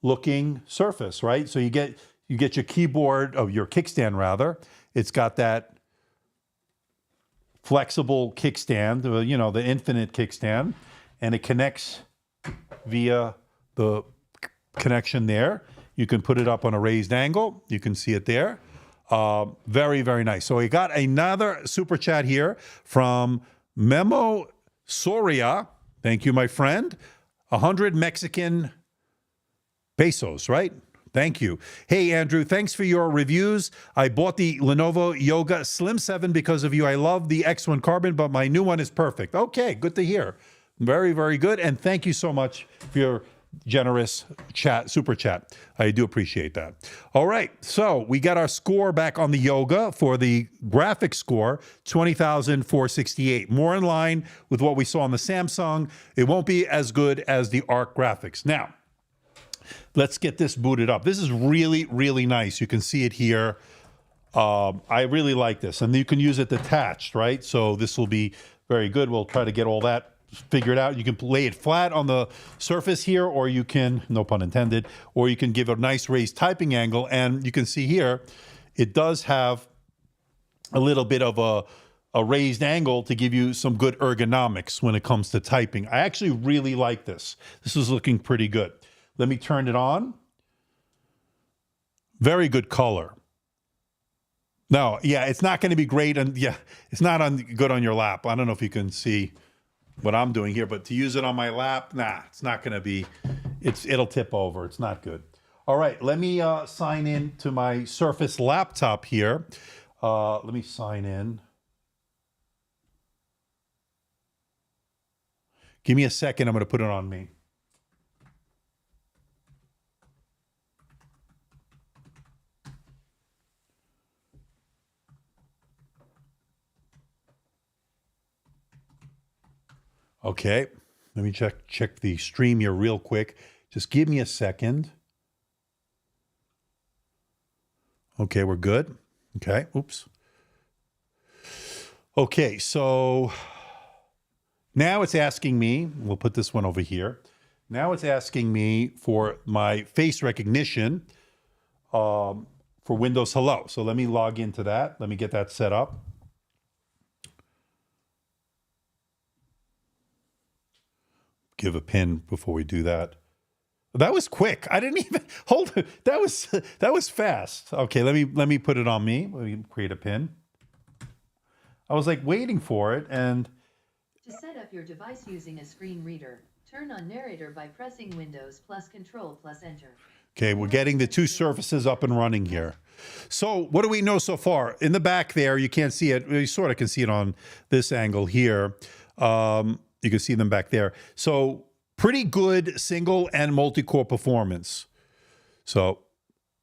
looking Surface, right? So you get your keyboard, your kickstand rather. It's got that flexible kickstand, the infinite kickstand, and it connects via the connection there. You can put it up on a raised angle. You can see it there. Very, very nice. So we got another super chat here from Memo Soria. Thank you, my friend. 100 Mexican pesos, right? Thank you. Hey, Andrew, thanks for your reviews. I bought the Lenovo Yoga Slim 7 because of you. I love the X1 Carbon, but my new one is perfect. Okay, good to hear. Very, very good. And thank you so much for your generous super chat. I do appreciate that. All right, so we got our score back on the Yoga for the graphics score, 20,468. More in line with what we saw on the Samsung. It won't be as good as the ARC graphics. Now, let's get this booted up. This is really, really nice. You can see it here. I really like this. And you can use it detached, right? So this will be very good. We'll try to get all that figured out. You can lay it flat on the surface here, or you can, no pun intended, or you can give it a nice raised typing angle. And you can see here, it does have a little bit of a raised angle to give you some good ergonomics when it comes to typing. I actually really like this. This is looking pretty good. Let me turn it on. Very good color. No, yeah, it's not going to be great. And yeah, it's not good on your lap. I don't know if you can see what I'm doing here, but to use it on my lap, nah, it's not going to be, it'll tip over. It's not good. All right, let me sign in to my Surface laptop here. Let me sign in. Give me a second. I'm going to put it on me. Okay, let me check the stream here real quick. Just give me a second. Okay, we're good. Okay, oops. Okay, so now it's asking me, we'll put this one over here. Now it's asking me for my face recognition for Windows Hello. So let me log into that. Let me get that set up. Give a pin before we do that. That was quick. I didn't even hold it. That was fast. Okay, let me put it on me. Let me create a pin. I was like waiting for it, and to set up your device using a screen reader, turn on narrator by pressing Windows plus Control plus Enter. Okay, we're getting the two surfaces up and running here. So what do we know so far? In the back there, you can't see it. You sort of can see it on this angle here. You can see them back there. So pretty good single and multi-core performance. So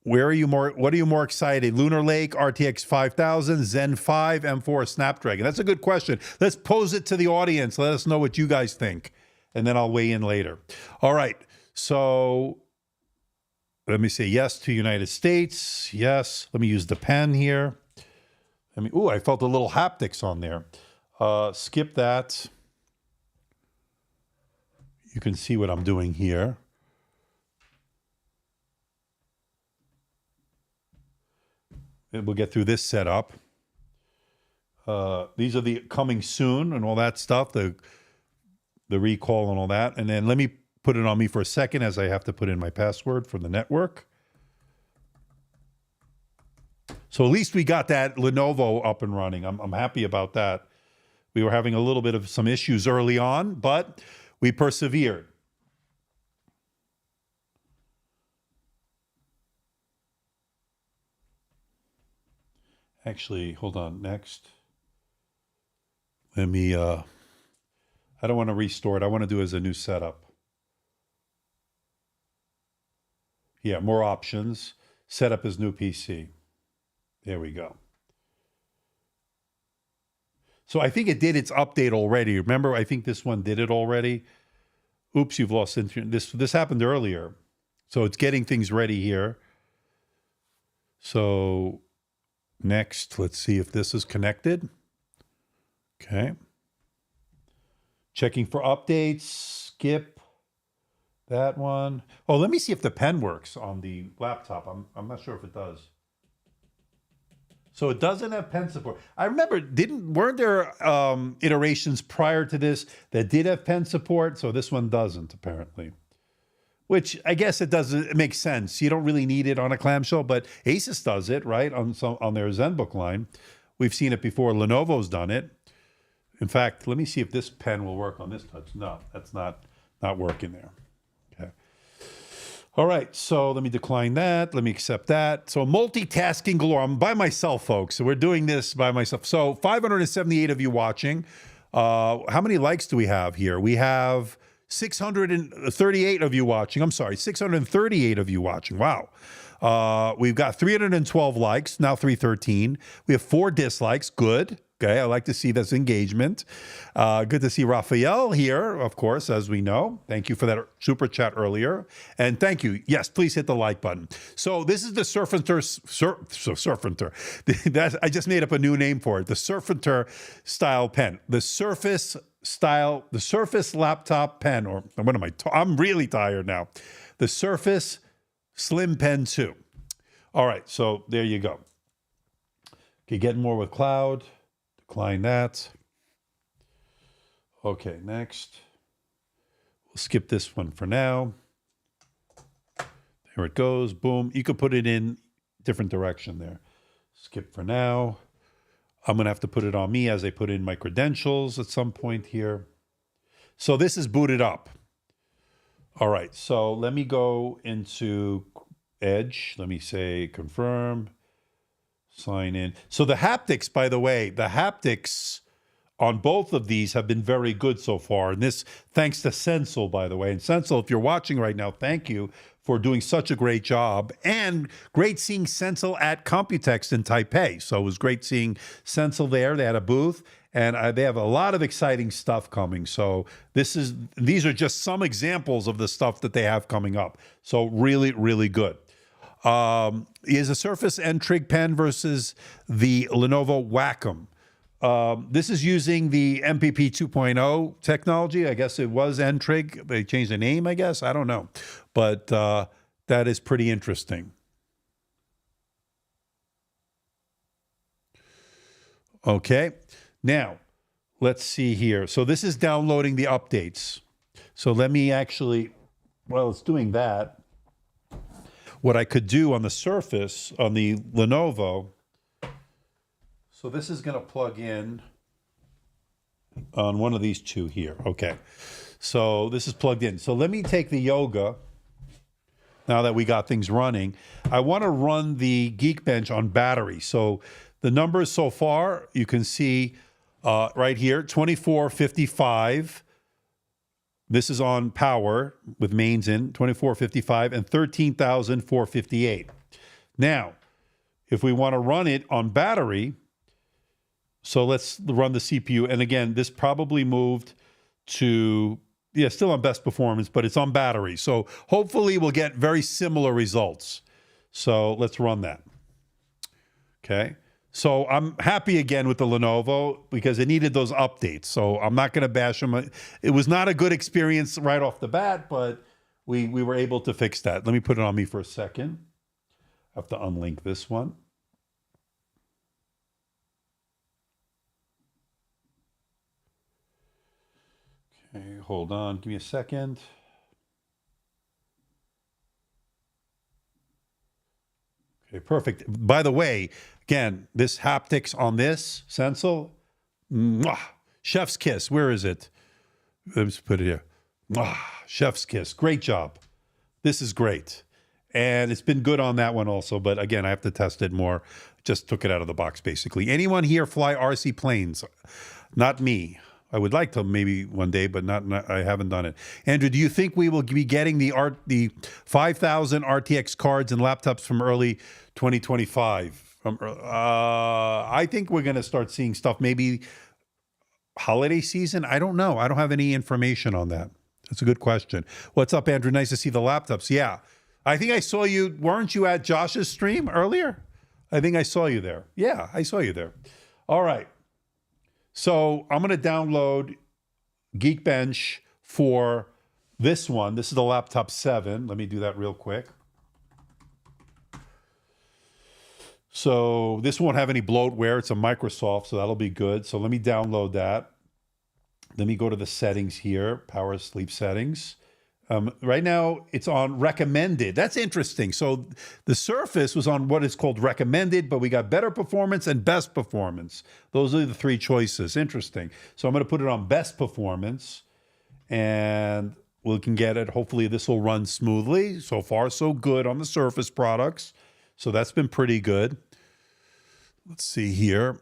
what are you more excited? Lunar Lake, RTX 5000, Zen 5, M4, Snapdragon? That's a good question. Let's pose it to the audience. Let us know what you guys think, and then I'll weigh in later. All right, so let me say yes to United States. Yes, let me use the pen here. Ooh, I felt a little haptics on there. Skip that. You can see what I'm doing here. And we'll get through this setup. These are the coming soon and all that stuff, the recall and all that. And then let me put it on me for a second as I have to put in my password for the network. So at least we got that Lenovo up and running. I'm happy about that. We were having a little bit of some issues early on, but we persevered. Actually, hold on. Next. Let me, I don't want to restore it. I want to do it as a new setup. Yeah, more options. Set up as new PC. There we go. So I think it did its update already. Remember, I think this one did it already. Oops, you've lost internet. This happened earlier. So it's getting things ready here. So next, let's see if this is connected. Okay. Checking for updates. Skip that one. Oh, let me see if the pen works on the laptop. I'm not sure if it does. So it doesn't have pen support. I remember, weren't there iterations prior to this that did have pen support? So this one doesn't, apparently. which I guess it makes sense. You don't really need it on a clamshell, but Asus does it, right? On their ZenBook line. We've seen it before. Lenovo's done it. In fact, let me see if this pen will work on this touch. No, that's not working there. Okay. All right, so let me decline that. Let me accept that. So multitasking galore. I'm by myself, folks. So we're doing this by myself. So 578 of you watching. How many likes do we have here? We have 638 of you watching. I'm sorry, 638 of you watching. Wow. We've got 312 likes, now 313. We have 4 dislikes. Good. Okay, I like to see this engagement. Good to see Raphael here, of course, as we know. Thank you for that super chat earlier. And thank you. Yes, please hit the like button. So this is the Surfinter. I just made up a new name for it. The Surfinter style pen. The Surface laptop pen, or what am I? I'm really tired now. The Surface Slim Pen 2. All right, so there you go. Okay, getting more with cloud. Decline that. Okay, next. We'll skip this one for now. There it goes. Boom. You could put it in different direction there. Skip for now. I'm going to have to put it on me as I put in my credentials at some point here. So this is booted up. All right, so let me go into Edge. Let me say confirm. Sign in. So the haptics, by the way, the haptics on both of these have been very good so far. And this, thanks to Sensel, by the way. And Sensel, if you're watching right now, thank you for doing such a great job. And great seeing Sensel at Computex in Taipei. So it was great seeing Sensel there. They had a booth. And they have a lot of exciting stuff coming. So these are just some examples of the stuff that they have coming up. So really, really good. Is a Surface N-Trig pen versus the Lenovo Wacom. This is using the MPP 2.0 technology. I guess it was N-Trig. They changed the name, I guess. I don't know. But that is pretty interesting. Okay. Now, let's see here. So this is downloading the updates. So let me actually, well, it's doing that. What I could do on the Surface, on the Lenovo, so this is going to plug in on one of these two here. Okay, so this is plugged in. So let me take the Yoga, now that we got things running. I want to run the Geekbench on battery. So the numbers so far, you can see right here, 2455. This is on power with mains in, 2455 and 13,458. Now, if we want to run it on battery, so let's run the CPU. And again, this probably moved to, yeah, still on best performance, but it's on battery. So hopefully we'll get very similar results. So let's run that. Okay. So I'm happy again with the Lenovo because it needed those updates. So I'm not going to bash them. It was not a good experience right off the bat, but we were able to fix that. Let me put it on me for a second. I have to unlink this one. Okay, hold on. Give me a second. Okay, perfect. By the way, again, this haptics on this Sensel, mwah, chef's kiss. Where is it? Let's put it here. Mwah, chef's kiss. Great job. This is great. And it's been good on that one also. But again, I have to test it more. Just took it out of the box, basically. Anyone here fly RC planes? Not me. I would like to maybe one day, but not I haven't done it. Andrew, do you think we will be getting the 5,000 RTX cards and laptops from early 2025? I think we're going to start seeing stuff maybe holiday season. I don't know. I don't have any information on that. That's a good question. What's up, Andrew? Nice to see the laptops. Yeah. I think I saw you. Weren't you at Josh's stream earlier? I think I saw you there. Yeah, I saw you there. All right. So I'm going to download Geekbench for this one. This is the laptop 7. Let me do that real quick. So this won't have any bloatware. It's a Microsoft, so that'll be good. So let me download that. Let me go to the settings here, power sleep settings. Right now, it's on recommended. That's interesting. So the Surface was on what is called recommended, but we got better performance and best performance. Those are the three choices. Interesting. So I'm going to put it on best performance, and we can get it. Hopefully, this will run smoothly. So far, so good on the Surface products. So that's been pretty good. Let's see here.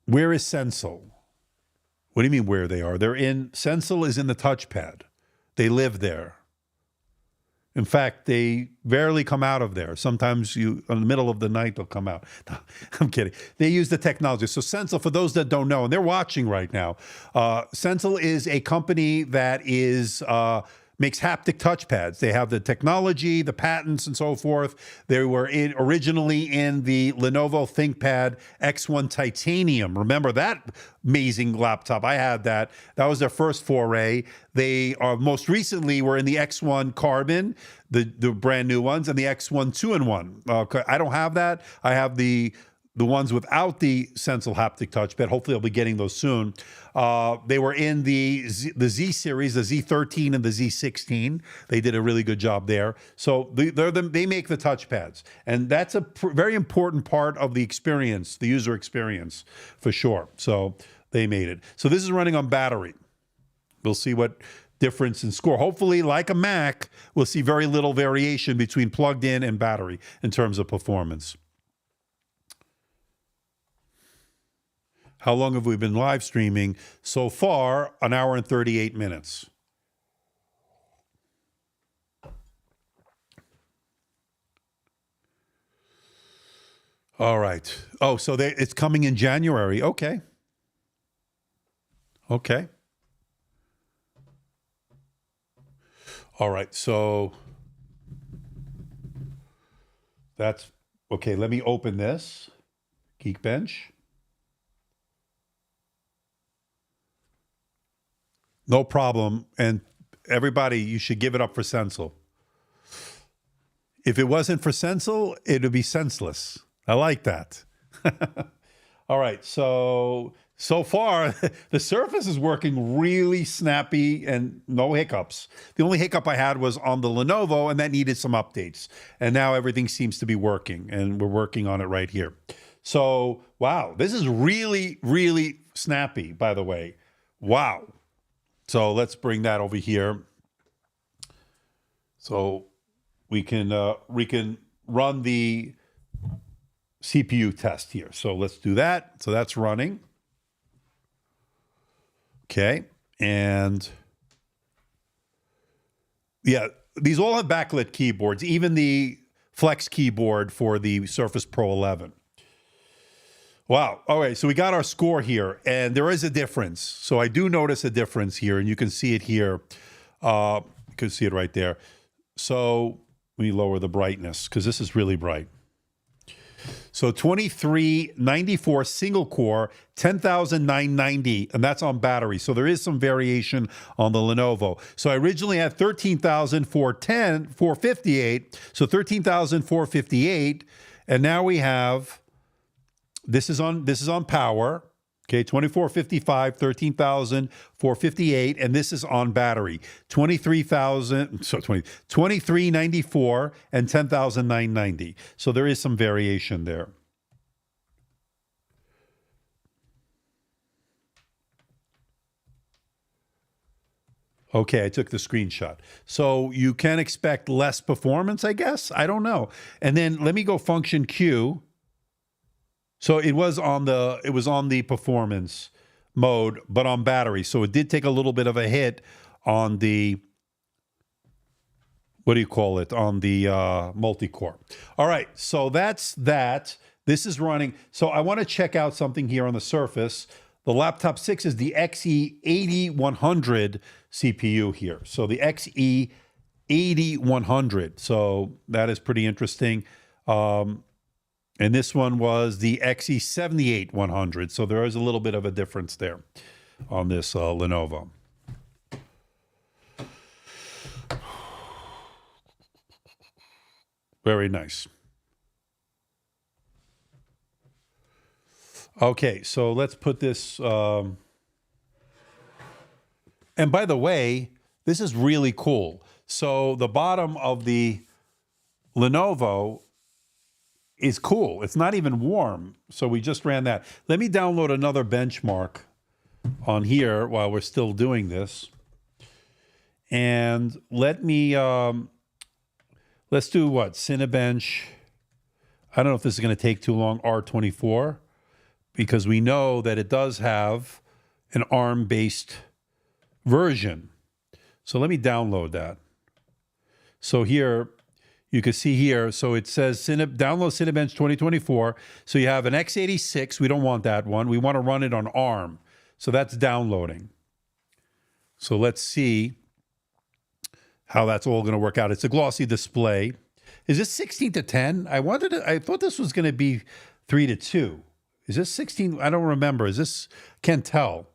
Where is Sensel? What do you mean where they are? They're in, Sensel is in the touchpad. They live there. In fact, they rarely come out of there. Sometimes in the middle of the night, they'll come out. No, I'm kidding. They use the technology. So Sensel, for those that don't know, and they're watching right now, Sensel is a company that makes haptic touchpads. They have the technology, the patents, and so forth. They were originally in the Lenovo ThinkPad X1 Titanium. Remember that amazing laptop? I had that. That was their first foray. They most recently were in the X1 Carbon, the brand new ones, and the X1 2-in-1. I don't have that. I have the ones without the Sensel haptic touchpad. Hopefully, I'll be getting those soon. They were in the Z series, the Z13 and the Z16. They did a really good job there. So they make the touchpads. And that's a very important part of the experience, the user experience, for sure. So they made it. So this is running on battery. We'll see what difference in score. Hopefully, like a Mac, we'll see very little variation between plugged in and battery in terms of performance. How long have we been live streaming? So far, 1 hour and 38 minutes. All right. Oh, so it's coming in January. Okay. Okay. All right. So that's okay. Let me open this Geekbench. No problem. And everybody, you should give it up for Sensel. If it wasn't for Sensel, it would be senseless. I like that. All right. So far, the Surface is working really snappy and no hiccups. The only hiccup I had was on the Lenovo, and that needed some updates. And now everything seems to be working, and we're working on it right here. So, wow, this is really, really snappy, by the way. Wow. So let's bring that over here. So we can run the CPU test here. So let's do that. So that's running. Okay. And yeah, these all have backlit keyboards, even the Flex keyboard for the Surface Pro 11. Wow. All right. So we got our score here, and there is a difference. So I do notice a difference here, and you can see it here. You can see it right there. So let me lower the brightness because this is really bright. So 2394 single core, 10,990, and that's on battery. So there is some variation on the Lenovo. So I originally had 13,458, so 13,458, and now we have this is on power. Okay, 2455, 13,458, and this is on battery. 2394 and 10,990. So there is some variation there. Okay, I took the screenshot. So you can expect less performance, I guess. I don't know. And then let me go function Q. So it was on the performance mode, but on battery. So it did take a little bit of a hit on the, what do you call it? On the multi-core. All right, so that's that. This is running. So I want to check out something here on the Surface. The Laptop 6 is the XE8100 CPU here. So the XE8100. So that is pretty interesting. And this one was the XE78100. So there is a little bit of a difference there on this Lenovo. Very nice. Okay, so let's put this. And by the way, this is really cool. So the bottom of the Lenovo is cool. It's not even warm. So we just ran that. Let me download another benchmark on here while we're still doing this. And let me, let's do what? Cinebench. I don't know if this is going to take too long. R24, because we know that it does have an ARM-based version. So let me download that. So here, you can see here, so it says download Cinebench 2024. So you have an x86. We don't want that one. We want to run it on ARM. So that's downloading. So let's see how that's all going to work out. It's a glossy display. Is this 16:10? I thought this was going to be 3:2. Is this 16? I don't remember. Is this, can't tell.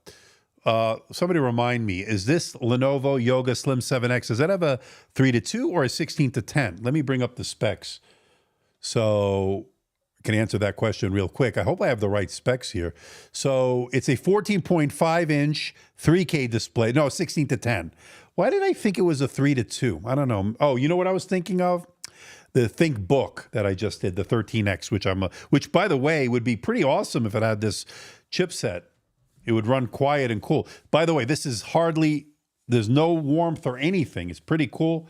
Somebody remind me, is this Lenovo Yoga Slim 7X, does that have a 3:2 or a 16:10? Let me bring up the specs so I can answer that question real quick. I hope I have the right specs here. So it's a 14.5-inch 3K display. No, 16:10. Why did I think it was a 3:2? I don't know. Oh, you know what I was thinking of? The ThinkBook that I just did, the 13X, which by the way would be pretty awesome if it had this chipset. It would run quiet and cool. By the way, this is there's no warmth or anything. It's pretty cool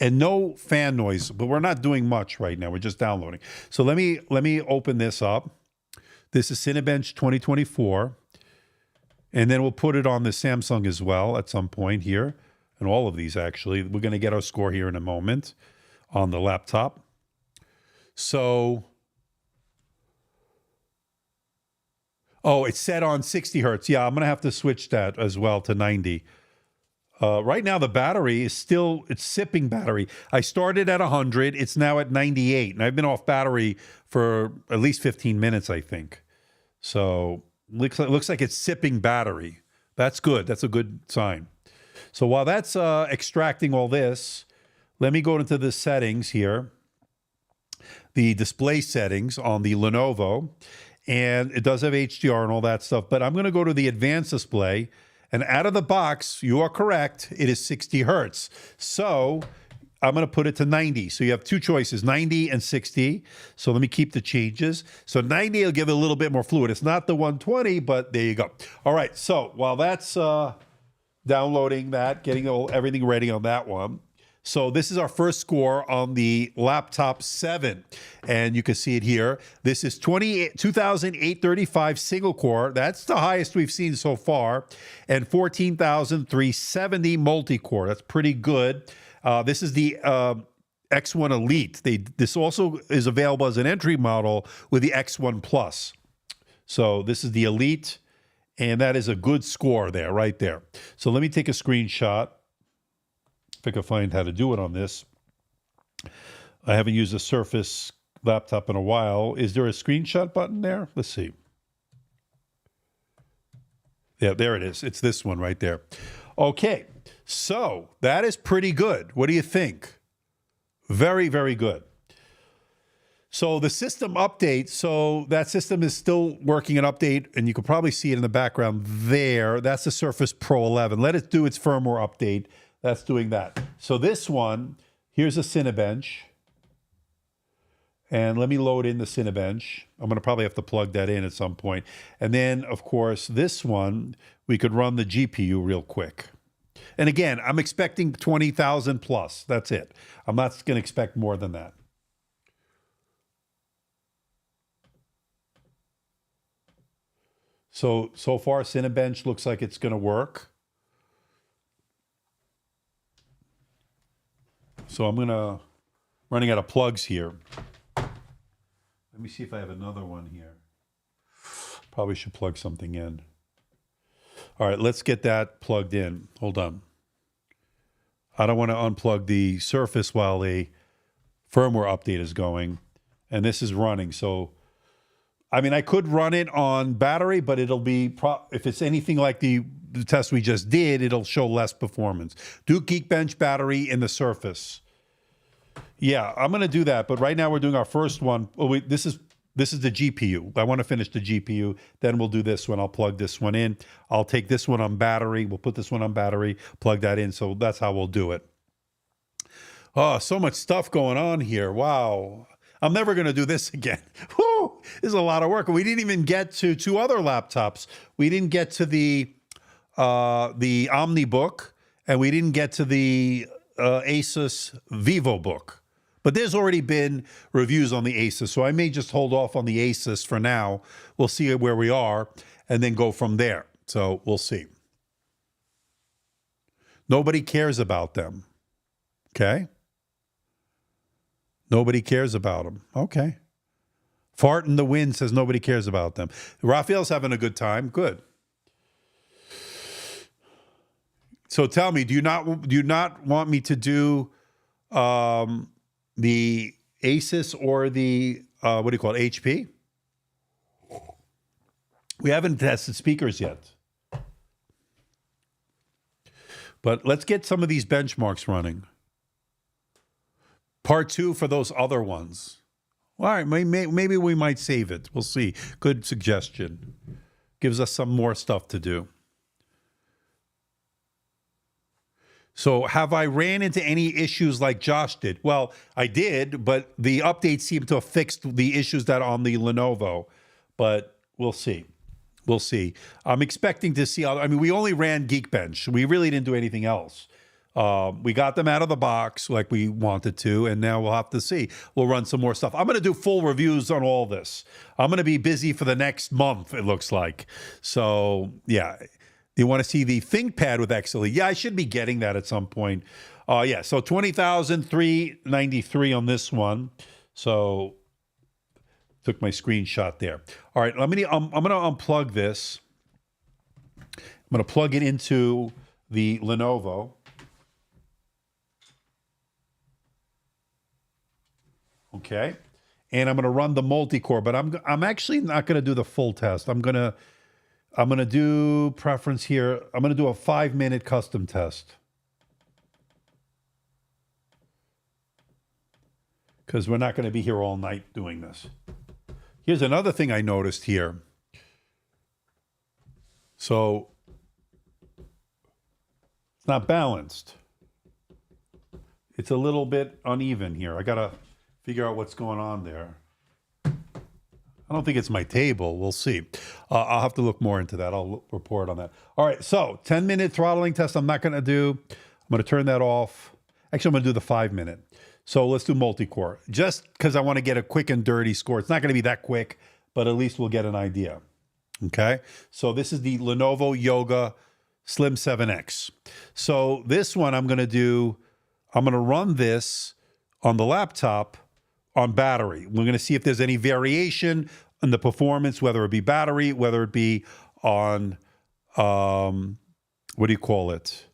and no fan noise, but we're not doing much right now. We're just downloading. So let me open this up. This is Cinebench 2024. And then we'll put it on the Samsung as well at some point here. And all of these, actually. We're going to get our score here in a moment on the laptop. So, oh, it's set on 60 hertz. Yeah, I'm going to have to switch that as well to 90. Right now, the battery is it's sipping battery. I started at 100. It's now at 98. And I've been off battery for at least 15 minutes, I think. So looks like it's sipping battery. That's good. That's a good sign. So while that's extracting all this, let me go into the settings here, the display settings on the Lenovo, and it does have HDR and all that stuff, but I'm going to go to the advanced display, and out of the box, you are correct, it is 60 hertz. So I'm going to put it to 90. So you have two choices, 90 and 60. So let me keep the changes. So 90 will give it a little bit more fluid. It's not the 120, but there you go. All right, so while that's downloading that, getting everything ready on that one, so this is our first score on the Laptop 7, and you can see it here. This is 2,835 single core. That's the highest we've seen so far, and 14,370 multi-core. That's pretty good. This is the X1 Elite. This also is available as an entry model with the X1 Plus. So this is the Elite, and that is a good score there, right there. So let me take a screenshot. If I can find how to do it on this. I haven't used a Surface laptop in a while. Is there a screenshot button there? Let's see. Yeah, there it is. It's this one right there. Okay, so that is pretty good. What do you think? Very, very good. So the system update, so that system is still working an update, and you can probably see it in the background there. That's the Surface Pro 11. Let it do its firmware update. That's doing that. So this one, here's a Cinebench. And let me load in the Cinebench. I'm going to probably have to plug that in at some point. And then, of course, this one, we could run the GPU real quick. And again, I'm expecting 20,000 plus. That's it. I'm not going to expect more than that. So far, Cinebench looks like it's going to work. So I'm running out of plugs here. Let me see if I have another one here. Probably should plug something in. All right, let's get that plugged in. Hold on. I don't want to unplug the Surface while a firmware update is going. And this is running. So, I mean, I could run it on battery, but it'll be, if it's anything like the test we just did, it'll show less performance. Do Geekbench battery in the Surface. Yeah, I'm going to do that. But right now we're doing our first one. This is This is the GPU. I want to finish the GPU. Then we'll do this one. I'll plug this one in. I'll take this one on battery. We'll put this one on battery, plug that in. So that's how we'll do it. Oh, so much stuff going on here. Wow. I'm never going to do this again. Whew, this is a lot of work. We didn't even get to two other laptops. We didn't get to the OmniBook, and we didn't get to the Asus Vivobook. But there's already been reviews on the Asus, so I may just hold off on the Asus for now. We'll see where we are, and then go from there. So we'll see. Nobody cares about them. Okay? Nobody cares about them. Okay. Fart in the wind says nobody cares about them. Raphael's having a good time. Good. So tell me, do you not want me to do the Asus or the what do you call it, HP? We haven't tested speakers yet. But let's get some of these benchmarks running. Part 2 for those other ones. All right, maybe we might save it. We'll see. Good suggestion. Gives us some more stuff to do. So have I ran into any issues like Josh did? Well, I did, but the update seemed to have fixed the issues that are on the Lenovo. But we'll see. We'll see. I'm expecting to see. I mean, we only ran Geekbench. We really didn't do anything else. We got them out of the box like we wanted to, and now we'll have to see. We'll run some more stuff. I'm going to do full reviews on all this. I'm going to be busy for the next month, it looks like. So, yeah. You want to see the ThinkPad with X Elite? Yeah, I should be getting that at some point. Yeah, so $20,393 on this one. So, took my screenshot there. All right, I'm going to unplug this. I'm going to plug it into the Lenovo. Okay, and I'm going to run the multi-core, but I'm actually not going to do the full test. I'm going to do preference here. I'm going to do a 5-minute custom test because we're not going to be here all night doing this. Here's another thing I noticed here. So it's not balanced. It's a little bit uneven here. I got to figure out what's going on there. I don't think it's my table. We'll see. I'll have to look more into that. I'll report on that. All right, so 10-minute throttling test I'm not going to do. I'm going to turn that off. Actually, I'm going to do the 5-minute. So let's do multi-core. Just because I want to get a quick and dirty score. It's not going to be that quick, but at least we'll get an idea. Okay? So this is the Lenovo Yoga Slim 7X. So this one I'm going to run this on the laptop on battery. We're going to see if there's any variation in the performance, whether it be battery, whether it be on, what do you call it?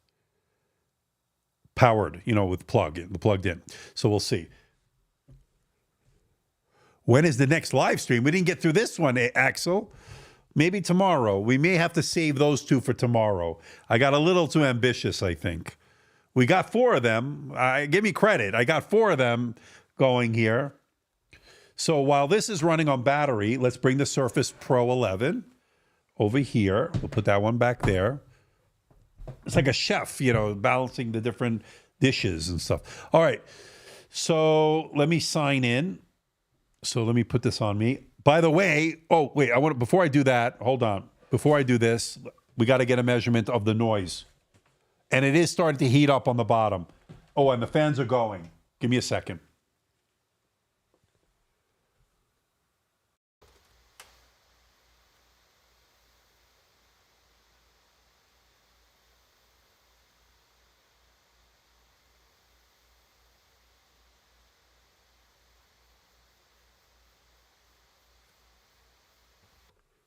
Powered, with plugged in. So we'll see. When is the next live stream? We didn't get through this one, Axel. Maybe tomorrow. We may have to save those two for tomorrow. I got a little too ambitious, I think. We got 4 of them. Give me credit. I got 4 of them going here. So while this is running on battery, let's bring the Surface Pro 11 over here. We'll put that one back there. It's like a chef, balancing the different dishes and stuff. All right. So let me sign in. So let me put this on me. By the way, before I do that, hold on. Before I do this, we got to get a measurement of the noise. And it is starting to heat up on the bottom. Oh, and the fans are going. Give me a second.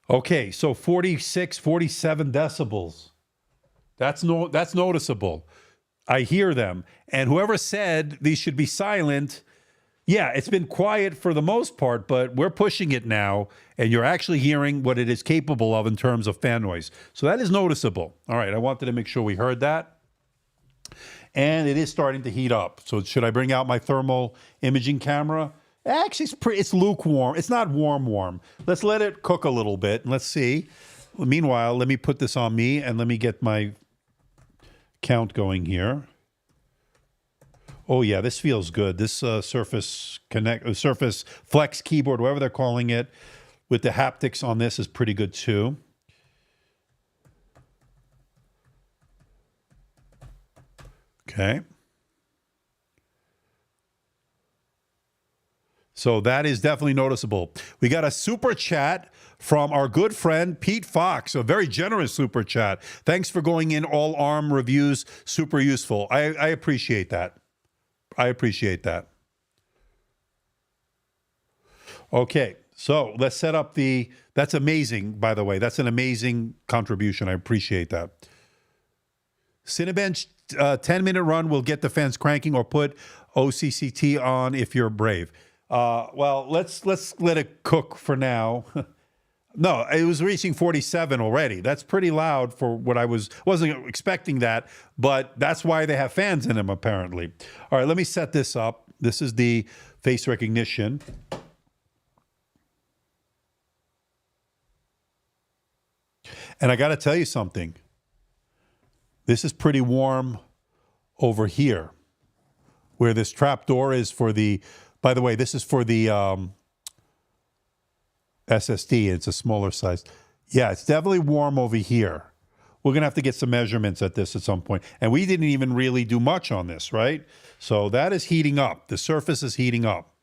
Okay, so 46, 47 decibels. That's noticeable. I hear them. And whoever said these should be silent, yeah, it's been quiet for the most part, but we're pushing it now, and you're actually hearing what it is capable of in terms of fan noise. So that is noticeable. All right, I wanted to make sure we heard that. And it is starting to heat up. So should I bring out my thermal imaging camera Actually, it's lukewarm. It's not warm. Let's let it cook a little bit, and let's see. Meanwhile, let me put this on me, and let me get my count going here. Oh yeah, this feels good. This Surface Flex keyboard, whatever they're calling it, with the haptics on this is pretty good too. Okay. So that is definitely noticeable. We got a super chat from our good friend Pete Fox, a very generous super chat. Thanks for going in, all ARM reviews, super useful. I appreciate that. I appreciate that. Okay, so let's set up that's amazing, by the way. That's an amazing contribution. I appreciate that. Cinebench 10-minute run will get the fans cranking, or put OCCT on if you're brave. Well, let's let it cook for now. No, it was reaching 47 already. That's pretty loud for what wasn't expecting that, but that's why they have fans in them apparently. All right, let me set this up. This is the face recognition. And I got to tell you something. This is pretty warm over here, where this trap door is for the. By the way, this is for the SSD. It's a smaller size. Yeah, it's definitely warm over here. We're going to have to get some measurements at this at some point. And we didn't even really do much on this, right? So that is heating up. The surface is heating up.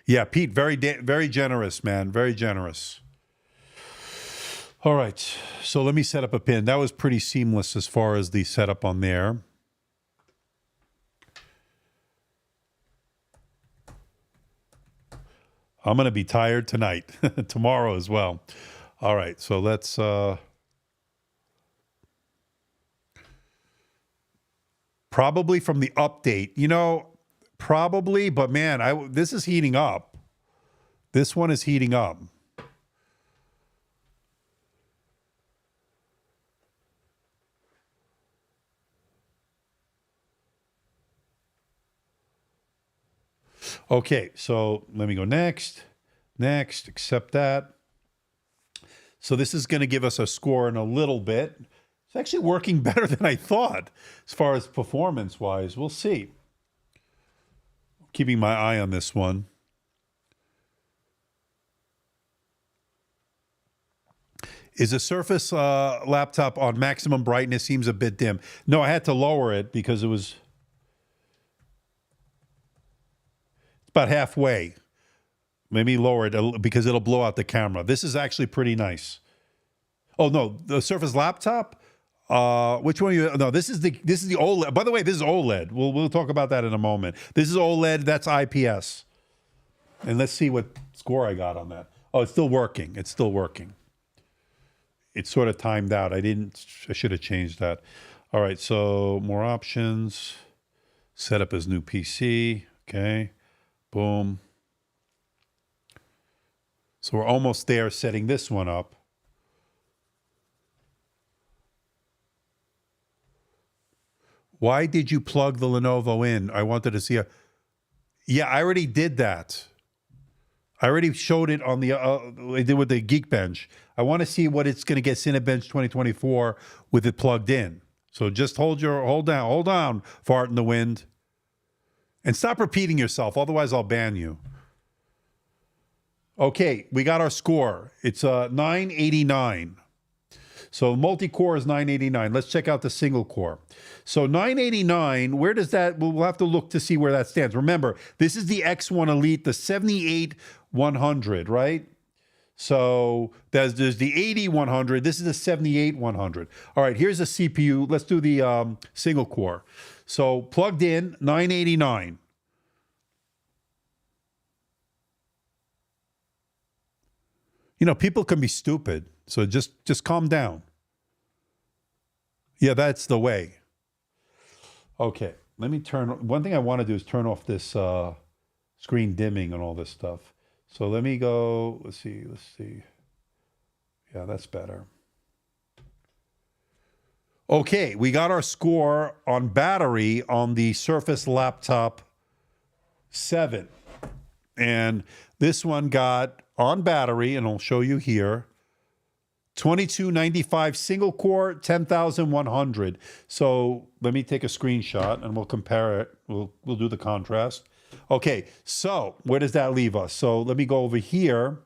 Yeah, Pete, very generous, man. Very generous. All right, so let me set up a pin. That was pretty seamless as far as the setup on there. I'm going to be tired tonight, tomorrow as well. All right, so let's... probably from the update. You know, probably, but man, this is heating up. This one is heating up. Okay, so let me go next, accept that. So this is going to give us a score in a little bit. It's actually working better than I thought as far as performance-wise. We'll see. Keeping my eye on this one. Is a Surface laptop on maximum brightness? Seems a bit dim. No, I had to lower it because it was... about halfway. Maybe lower it because it'll blow out the camera. This is actually pretty nice. Oh no, the Surface laptop. Which one? No, this is the OLED. By the way, this is OLED. We'll talk about that in a moment. This is OLED. That's IPS. And let's see what score I got on that. Oh, it's still working. It's still working. It's sort of timed out. I should have changed that. All right. So more options. Set up as new PC. Okay. Boom. So we're almost there setting this one up. Why did you plug the Lenovo in? I wanted to see Yeah, I already did that. I already showed it on I did with the Geekbench. I want to see what it's going to get Cinebench 2024 with it plugged in. So just hold down, fart in the wind. And stop repeating yourself, otherwise I'll ban you. Okay, we got our score. It's 989. So multi-core is 989. Let's check out the single core. So 989, where does that... We'll have to look to see where that stands. Remember, this is the X1 Elite, the 78-100, right? So there's the 80-100. This is the 78-100. All right, here's a CPU. Let's do the single core. So plugged in, 989. You know, people can be stupid, so just calm down. Yeah, that's the way. Okay, let me one thing I want to do is turn off this screen dimming and all this stuff. So let me go, let's see. Yeah, that's better. Okay, we got our score on battery on the Surface Laptop 7. And this one got on battery, and I'll show you here, 2295 single core, 10,100. So let me take a screenshot and we'll compare it. We'll do the contrast. Okay, so where does that leave us? So let me go over here.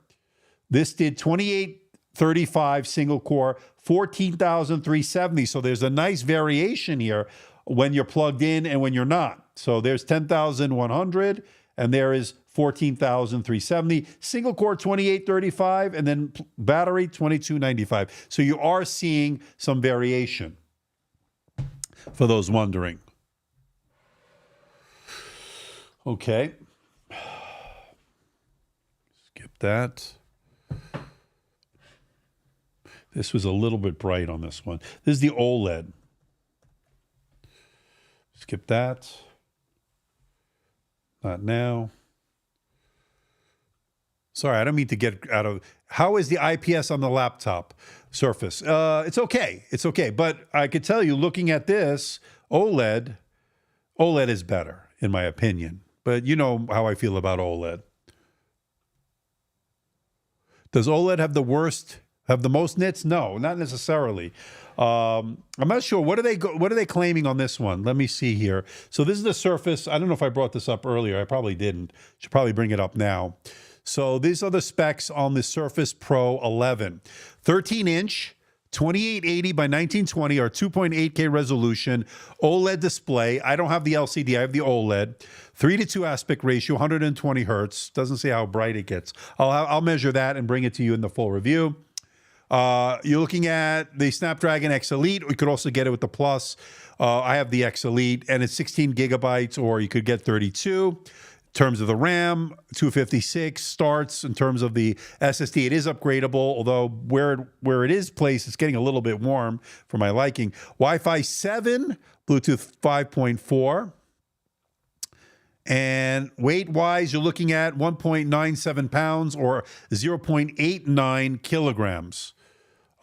This did 2835 single core, 14,370. So there's a nice variation here when you're plugged in and when you're not. So there's 10,100 and there is 14,370. Single core 2835 and then battery 2295. So you are seeing some variation for those wondering. Okay. Skip that. This was a little bit bright on this one. This is the OLED. Skip that. Not now. Sorry, I don't mean to get out of... How is the IPS on the laptop Surface? It's okay. It's okay. But I could tell you, looking at this, OLED is better, in my opinion. But you know how I feel about OLED. Does OLED have the most nits? No, not necessarily. I'm not sure. What are they claiming on this one? Let me see here. So this is the Surface. I don't know if I brought this up earlier. I probably didn't. Should probably bring it up now. So these are the specs on the Surface Pro 11. 13-inch, 2880 by 1920 or 2.8K resolution, OLED display. I don't have the LCD. I have the OLED. 3:2 aspect ratio, 120 hertz. Doesn't say how bright it gets. I'll measure that and bring it to you in the full review. You're looking at the Snapdragon X Elite. We could also get it with the Plus. I have the X Elite, and it's 16 gigabytes, or you could get 32. In terms of the RAM, 256 starts. In terms of the SSD, it is upgradable, although where it is placed, it's getting a little bit warm for my liking. Wi-Fi 7, Bluetooth 5.4. And weight-wise, you're looking at 1.97 pounds or 0.89 kilograms.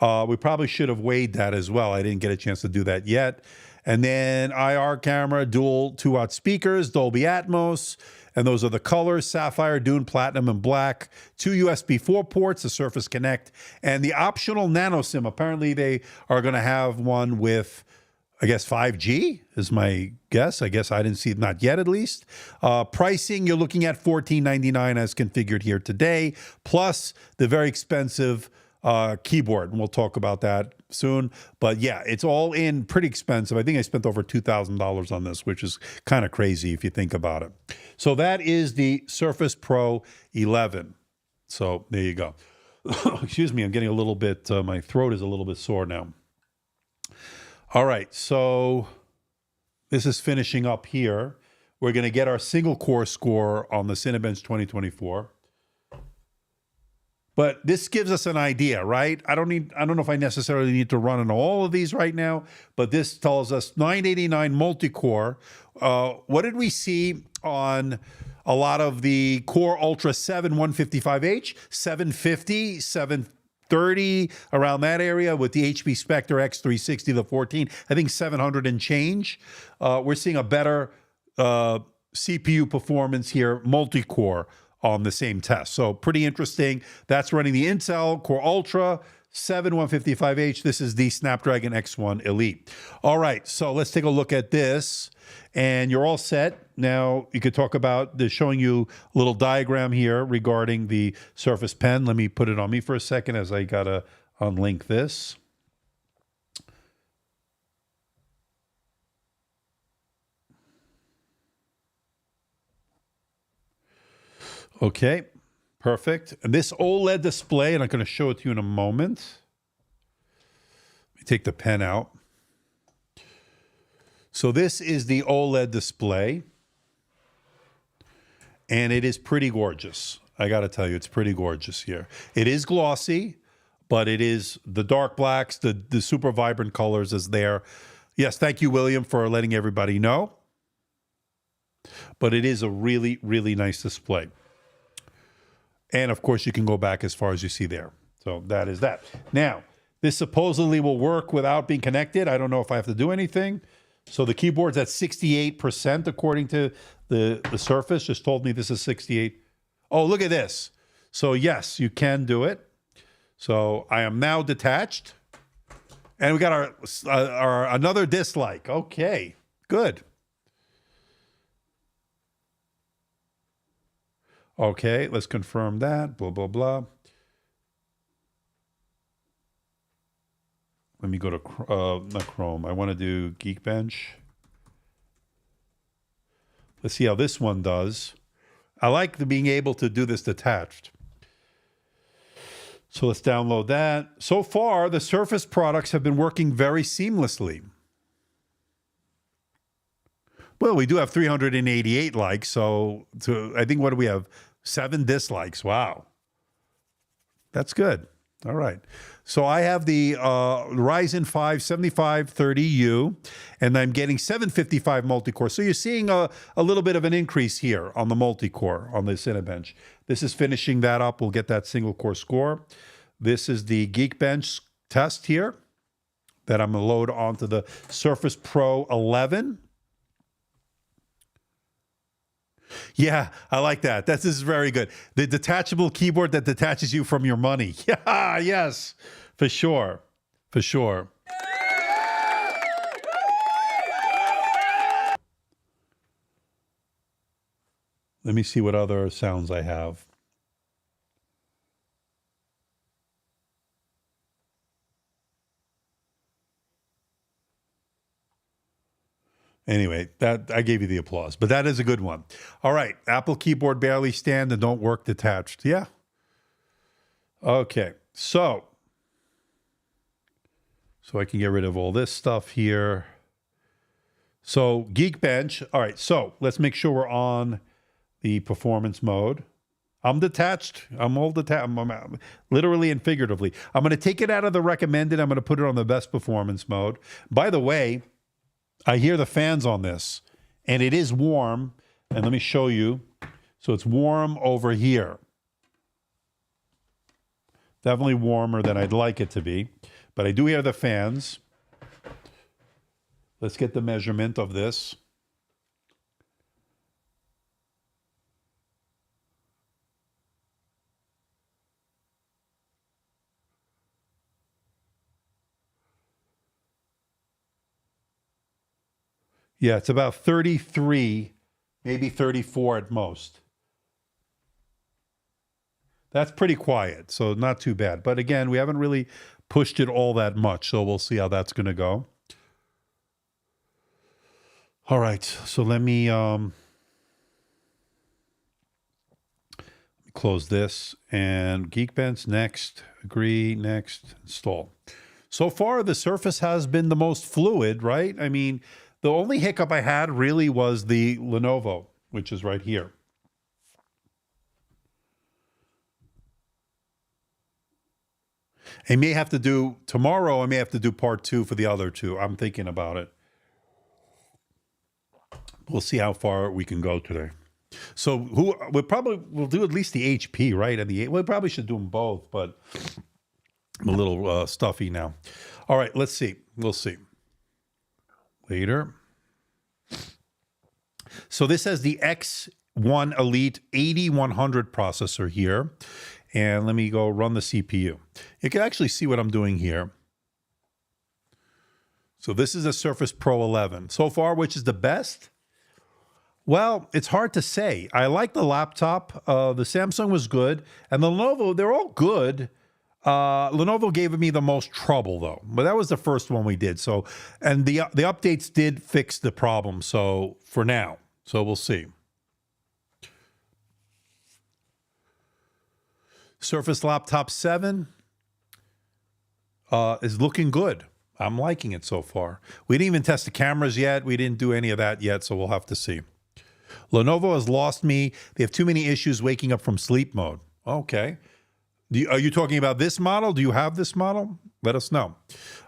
We probably should have weighed that as well. I didn't get a chance to do that yet. And then IR camera, dual 2-watt speakers, Dolby Atmos, and those are the colors: Sapphire, Dune, Platinum, and Black. 2 USB 4 ports, the Surface Connect, and the optional Nano SIM. Apparently, they are going to have one with, I guess, 5G is my guess. I guess I didn't see it, not yet at least. Pricing, you're looking at $14.99 as configured here today, plus the very expensive keyboard. And we'll talk about that soon. But yeah, it's all in pretty expensive. I think I spent over $2,000 on this, which is kind of crazy if you think about it. So that is the Surface Pro 11. So there you go. Excuse me, I'm getting a little bit, my throat is a little bit sore now. All right, so this is finishing up here. We're going to get our single core score on the Cinebench 2024. But this gives us an idea, right? I don't know if I necessarily need to run on all of these right now, but this tells us 989 multi-core. What did we see on a lot of the Core Ultra 7 155H, 750, 730, around that area with the HP Spectre X360, the 14, I think 700 and change. We're seeing a better CPU performance here, multi-core, on the same test. So pretty interesting. That's running the Intel Core Ultra 7 155H. This is the Snapdragon X1 Elite. All right, so let's take a look at this. And you're all set. Now you could talk about this, showing you a little diagram here regarding the Surface Pen. Let me put it on me for a second as I gotta unlink this. Okay, perfect. And this OLED display, and I'm going to show it to you in a moment. Let me take the pen out. So this is the OLED display, and it is pretty gorgeous. I got to tell you, it's pretty gorgeous here. It is glossy, but it is the dark blacks, the super vibrant colors is there. Yes, thank you, William, for letting everybody know. But it is a really, really nice display. And of course, you can go back as far as you see there. So that is that. Now, This supposedly will work without being connected. I don't know if I have to do anything. So the keyboard's at 68% according to the Surface. Just told me this is 68. Oh, look at this. So yes, you can do it. So I am now detached. And we got our another dislike. Okay, good. Okay, let's confirm that. Blah, blah, blah. Let me go to not Chrome. I want to do Geekbench. Let's see how this one does. I like being able to do this detached. So let's download that. So far, the Surface products have been working very seamlessly. Well, we do have 388 likes, so I think, what do we have? 7 dislikes. Wow. That's good. All right. So I have the Ryzen 5 7530U, and I'm getting 755 multi-core. So you're seeing a little bit of an increase here on the multi-core on the Cinebench. This is finishing that up. We'll get that single-core score. This is the Geekbench test here that I'm going to load onto the Surface Pro 11. Yeah, I like that. This is very good. The detachable keyboard that detaches you from your money. Yeah, yes, for sure. For sure. Let me see what other sounds I have. Anyway, that I gave you the applause, but that is a good one. All right, Apple keyboard barely stand and don't work detached. Yeah. Okay, so I can get rid of all this stuff here. So Geekbench. All right, so let's make sure we're on the performance mode. I'm detached. I'm all detached. I'm literally and figuratively. I'm going to take it out of the recommended. I'm going to put it on the best performance mode. By the way, I hear the fans on this, and it is warm. And let me show you. So it's warm over here. Definitely warmer than I'd like it to be. But I do hear the fans. Let's get the measurement of this. Yeah, it's about 33, maybe 34 at most. That's pretty quiet, so not too bad. But again, we haven't really pushed it all that much, so we'll see how that's going to go. All right, so let me close this. And Geekbench, next. Agree, next. Install. So far, the Surface has been the most fluid, right? I mean, the only hiccup I had really was the Lenovo, which is right here. I may have to do, tomorrow I may have to do part 2 for the other two. I'm thinking about it. We'll see how far we can go today. So we'll do at least the HP, right? And we probably should do them both, but I'm a little stuffy now. All right, let's see. We'll see. Later. So this has the X1 Elite 8100 processor here. And let me go run the CPU. You can actually see what I'm doing here. So this is a Surface Pro 11. So far, which is the best? Well, it's hard to say. I like the laptop. The Samsung was good. And the Lenovo, they're all good. Lenovo gave me the most trouble, though. But that was the first one we did. So, and the updates did fix the problem. So for now, so we'll see. Surface Laptop 7 is looking good. I'm liking it so far. We didn't even test the cameras yet. We didn't do any of that yet, so we'll have to see. Lenovo has lost me. They have too many issues waking up from sleep mode. Okay. Are you talking about this model? Do you have this model? Let us know.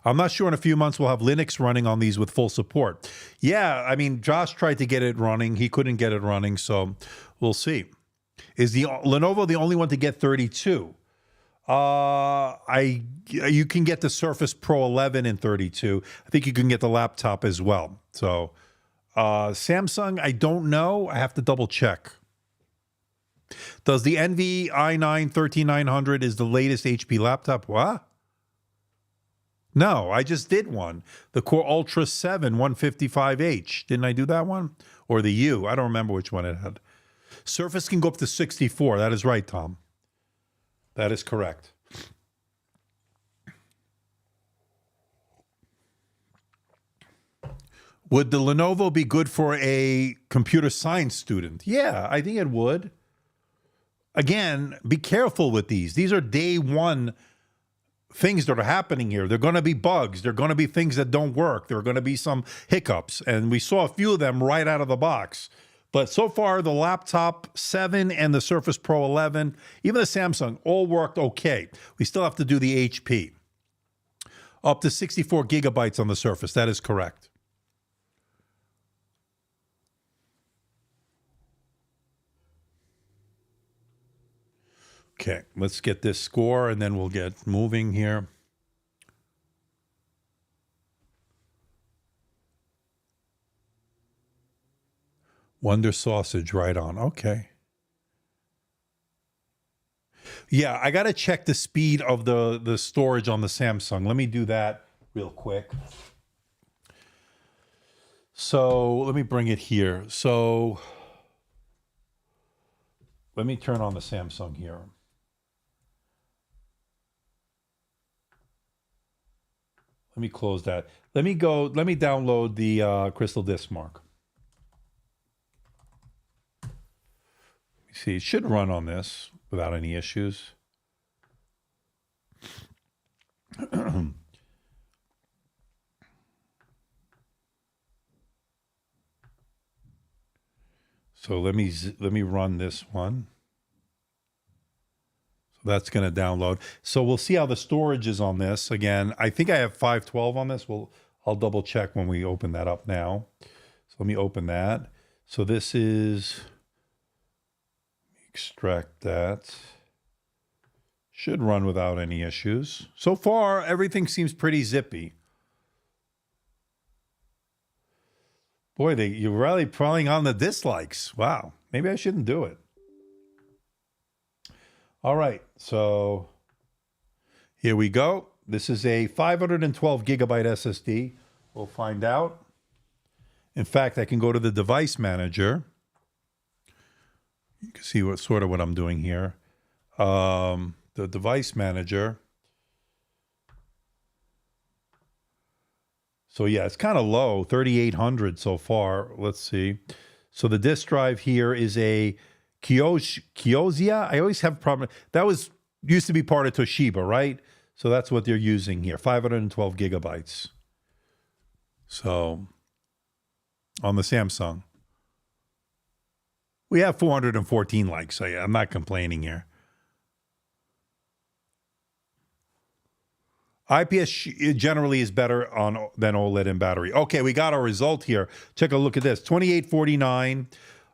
I'm not sure in a few months we'll have Linux running on these with full support. Yeah, I mean, Josh tried to get it running. He couldn't get it running, so we'll see. Is the Lenovo the only one to get 32? You can get the Surface Pro 11 in 32. I think you can get the laptop as well. So Samsung, I don't know. I have to double check. Does the Envy i9 13900 is the latest HP laptop? What? No, I just did one. The Core Ultra 7 155H. Didn't I do that one? Or the U? I don't remember which one it had. Surface can go up to 64. That is right, Tom. That is correct. Would the Lenovo be good for a computer science student? Yeah, I think it would. Again, be careful with these. These are day one things that are happening here. There are going to be bugs. There are going to be things that don't work. There are going to be some hiccups. And we saw a few of them right out of the box. But so far, the laptop 7 and the Surface Pro 11, even the Samsung, all worked okay. We still have to do the HP. Up to 64 gigabytes on the Surface. That is correct. Okay, let's get this score, and then we'll get moving here. Wonder Sausage, right on. Okay. Yeah, I got to check the speed of the storage on the Samsung. Let me do that real quick. So let me bring it here. So let me turn on the Samsung here. Let me close that. Let me download the Crystal Disk Mark. See, it should run on this without any issues. So let me run this one. So that's going to download. So we'll see how the storage is on this. Again, I think I have 512 on this. I'll double check when we open that up now. So let me open that. So this is, extract that. Should run without any issues. So far, everything seems pretty zippy. Boy, you're really piling on the dislikes. Wow. Maybe I shouldn't do it. All right. So here we go. This is a 512 gigabyte SSD. We'll find out. In fact, I can go to the device manager. You can see what I'm doing here. The device manager. So yeah, it's kind of low, 3,800 so far. Let's see. So the disk drive here is a Kioxia. I always have a problem. That used to be part of Toshiba, right? So that's what they're using here, 512 gigabytes. So on the Samsung. We have 414 likes, so yeah, I'm not complaining here. IPS generally is better than OLED in battery. Okay, we got our result here. Take a look at this. 2849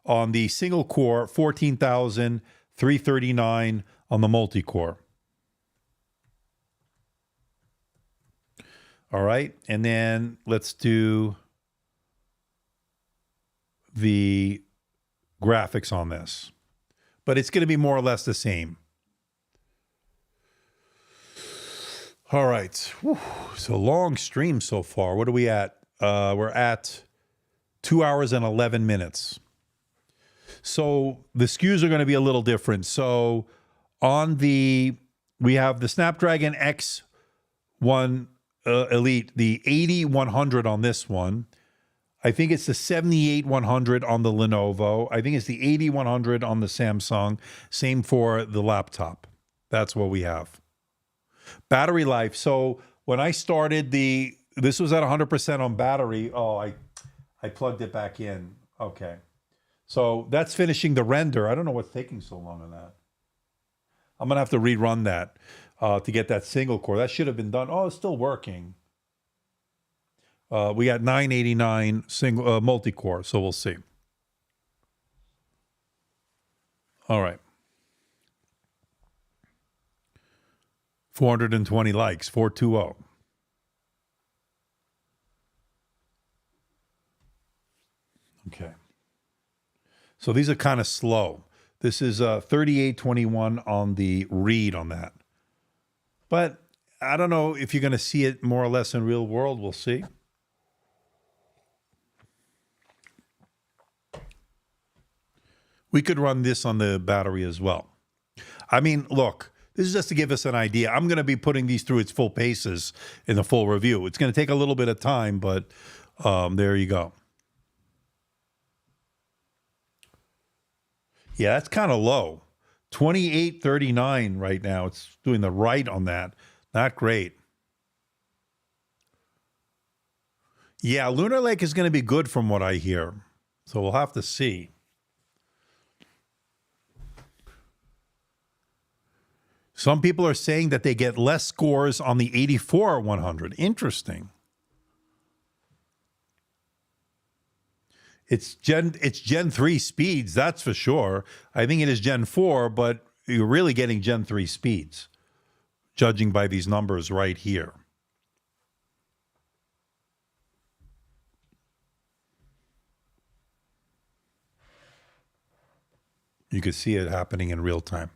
on the single core, 14,339 on the multi-core. All right, and then let's do the graphics on this. But it's going to be more or less the same. All right. Whew. So long stream so far. What are we at? We're at 2 hours and 11 minutes. So the SKUs are going to be a little different. So we have the Snapdragon X Elite, the 8100 on this one. I think it's the 78100 on the Lenovo. I think it's the 8100 on the Samsung. Same for the laptop. That's what we have. Battery life. So when I started this was at 100% on battery. Oh, I plugged it back in. Okay. So that's finishing the render. I don't know what's taking so long on that. I'm going to have to rerun that to get that single core. That should have been done. Oh, it's still working. We got 989 single multi-core, so we'll see. All right. 420 likes, 420. Okay. So these are kind of slow. This is 3821 on the read on that. But I don't know if you're going to see it more or less in real world. We'll see. We could run this on the battery as well. I mean, look, this is just to give us an idea. I'm going to be putting these through its full paces in the full review. It's going to take a little bit of time, but there you go. Yeah, that's kind of low. 2839 right now. It's doing the right on that. Not great. Yeah, Lunar Lake is going to be good from what I hear. So we'll have to see. Some people are saying that they get less scores on the 84-100. Interesting. It's Gen 3 speeds, that's for sure. I think it is Gen 4, but you're really getting Gen 3 speeds, judging by these numbers right here. You could see it happening in real time.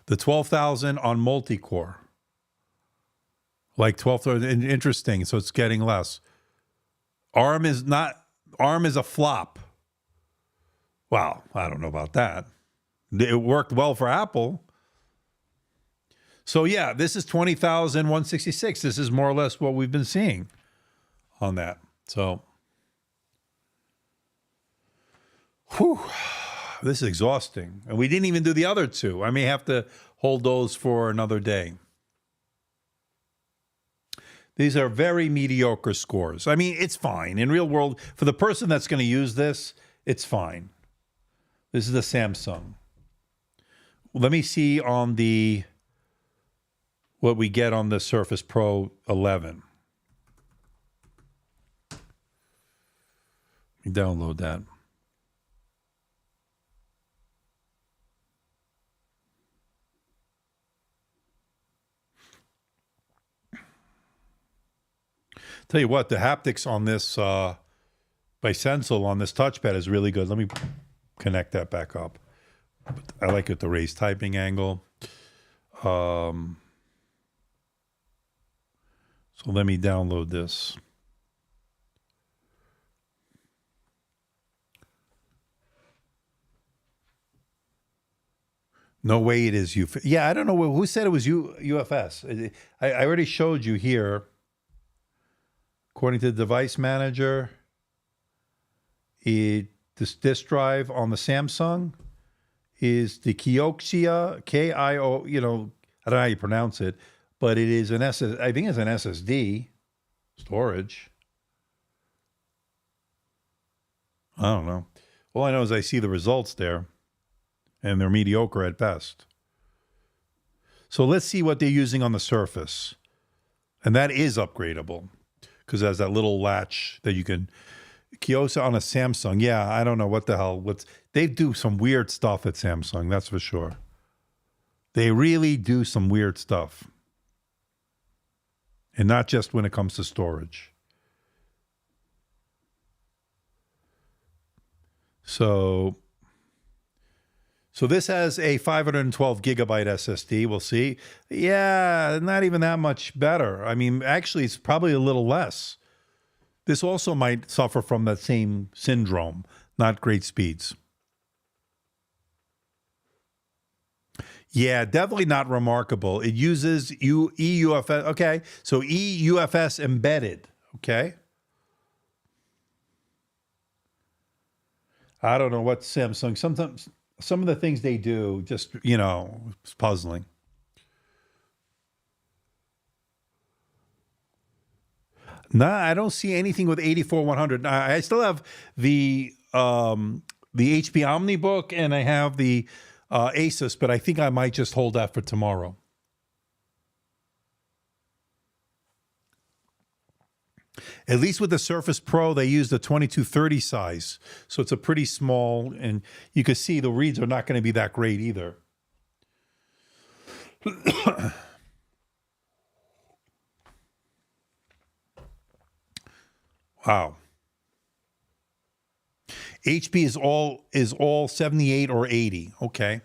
The 12,000 on multi-core. Like 12,000, interesting, so it's getting less. ARM is a flop. Wow, I don't know about that. It worked well for Apple. So yeah, this is 20,166. This is more or less what we've been seeing on that. So, whew. This is exhausting. And we didn't even do the other two. I may have to hold those for another day. These are very mediocre scores. I mean, it's fine. In real world, for the person that's going to use this, it's fine. This is a Samsung. Let me see on the what we get on the Surface Pro 11. Let me download that. Tell you what, the haptics on this by Sensel on this touchpad is really good. Let me connect that back up. I like it, the raised typing angle. So let me download this. No way it is UFS. Yeah, I don't know who said it was UFS. I already showed you here. According to the device manager, this disk drive on the Samsung is the Kioxia, K-I-O, I don't know how you pronounce it, but it is I think it's an SSD storage. I don't know. All I know is I see the results there, and they're mediocre at best. So let's see what they're using on the Surface. And that is upgradable, because it has that little latch that you can... Kioxia on a Samsung. Yeah, I don't know what the hell. They do some weird stuff at Samsung, that's for sure. They really do some weird stuff. And not just when it comes to storage. So this has a 512 gigabyte SSD. We'll see. Yeah, not even that much better. I mean, actually, it's probably a little less. This also might suffer from that same syndrome, not great speeds. Yeah, definitely not remarkable. It uses EUFS. Okay, so EUFS embedded. Okay. I don't know what Samsung, sometimes some of the things they do just, it's puzzling. Nah, I don't see anything with 84-100. I still have the HP OmniBook and I have the Asus, but I think I might just hold that for tomorrow. At least with the Surface Pro, they use the 2230 size. So it's a pretty small, and you can see the reads are not going to be that great either. Wow. HP is all 78 or 80. Okay.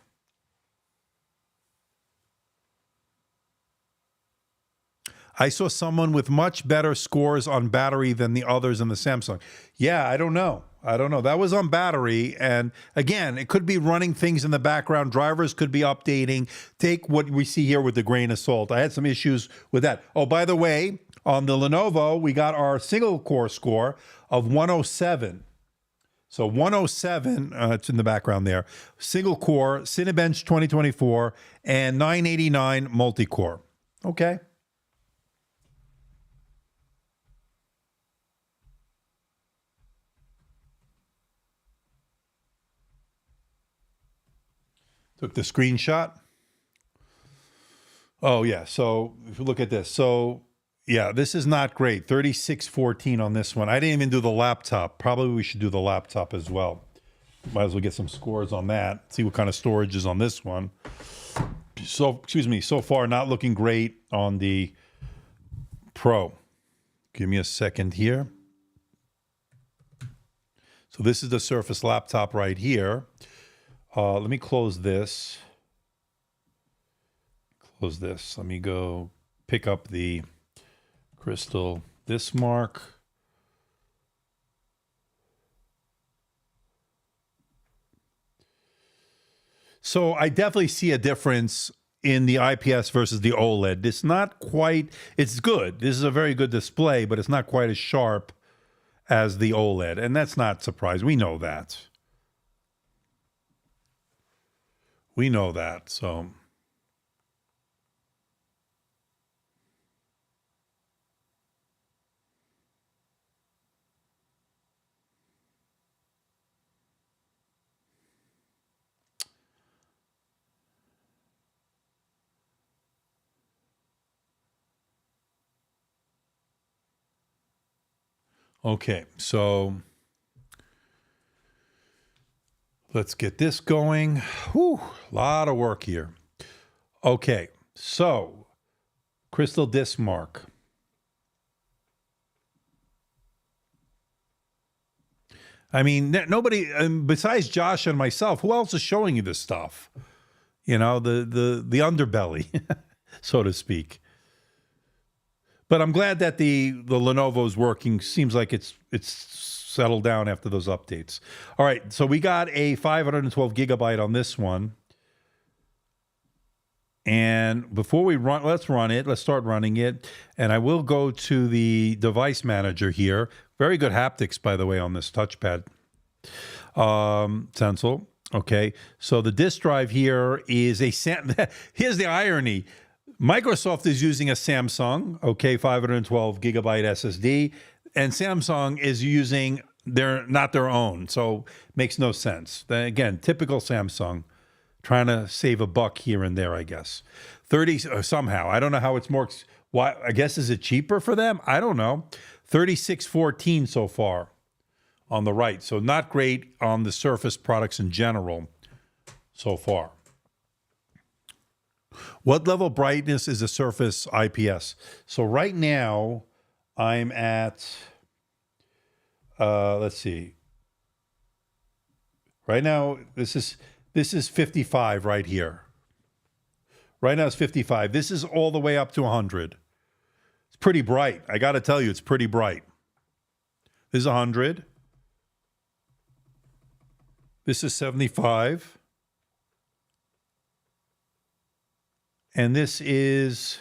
I saw someone with much better scores on battery than the others in the Samsung. Yeah, I don't know. That was on battery. And again, it could be running things in the background. Drivers could be updating. Take what we see here with a grain of salt. I had some issues with that. Oh, by the way, on the Lenovo, we got our single core score of 107. So 107, it's in the background there. Single core, Cinebench 2024, and 989 multi-core. Okay. Took the screenshot. Oh, yeah. So if you look at this. So, yeah, this is not great. 3614 on this one. I didn't even do the laptop. Probably we should do the laptop as well. Might as well get some scores on that. See what kind of storage is on this one. So, excuse me, so far not looking great on the Pro. Give me a second here. So this is the Surface laptop right here. Let me close this. Close this. Let me go pick up the Crystal Bismarck. So I definitely see a difference in the IPS versus the OLED. It's not quite, it's good. This is a very good display, but it's not quite as sharp as the OLED. And that's not surprising. We know that. We know that, so. Okay, so let's get this going. Whew, a lot of work here. Okay, so Crystal Bismarck. I mean, nobody besides Josh and myself. Who else is showing you this stuff? You know, the underbelly, so to speak. But I'm glad that the Lenovo's working. Seems like it's settled down after those updates. All right, so we got a 512 gigabyte on this one. And before we run, let's run it. Let's start running it. And I will go to the device manager here. Very good haptics, by the way, on this touchpad stencil. Okay, so the disk drive here is a here's the irony. Microsoft is using a Samsung, okay, 512 gigabyte SSD, and Samsung is using not their own, so makes no sense. Again, typical Samsung, trying to save a buck here and there, I guess. 30 somehow, I don't know how it's more. Why? I guess is it cheaper for them? I don't know. 3614 so far on the right, so not great on the Surface products in general so far. What level of brightness is a Surface IPS? So right now, I'm at, let's see. Right now, this is 55 right here. Right now it's 55. This is all the way up to 100. It's pretty bright. I got to tell you, it's pretty bright. This is 100. This is 75. And this is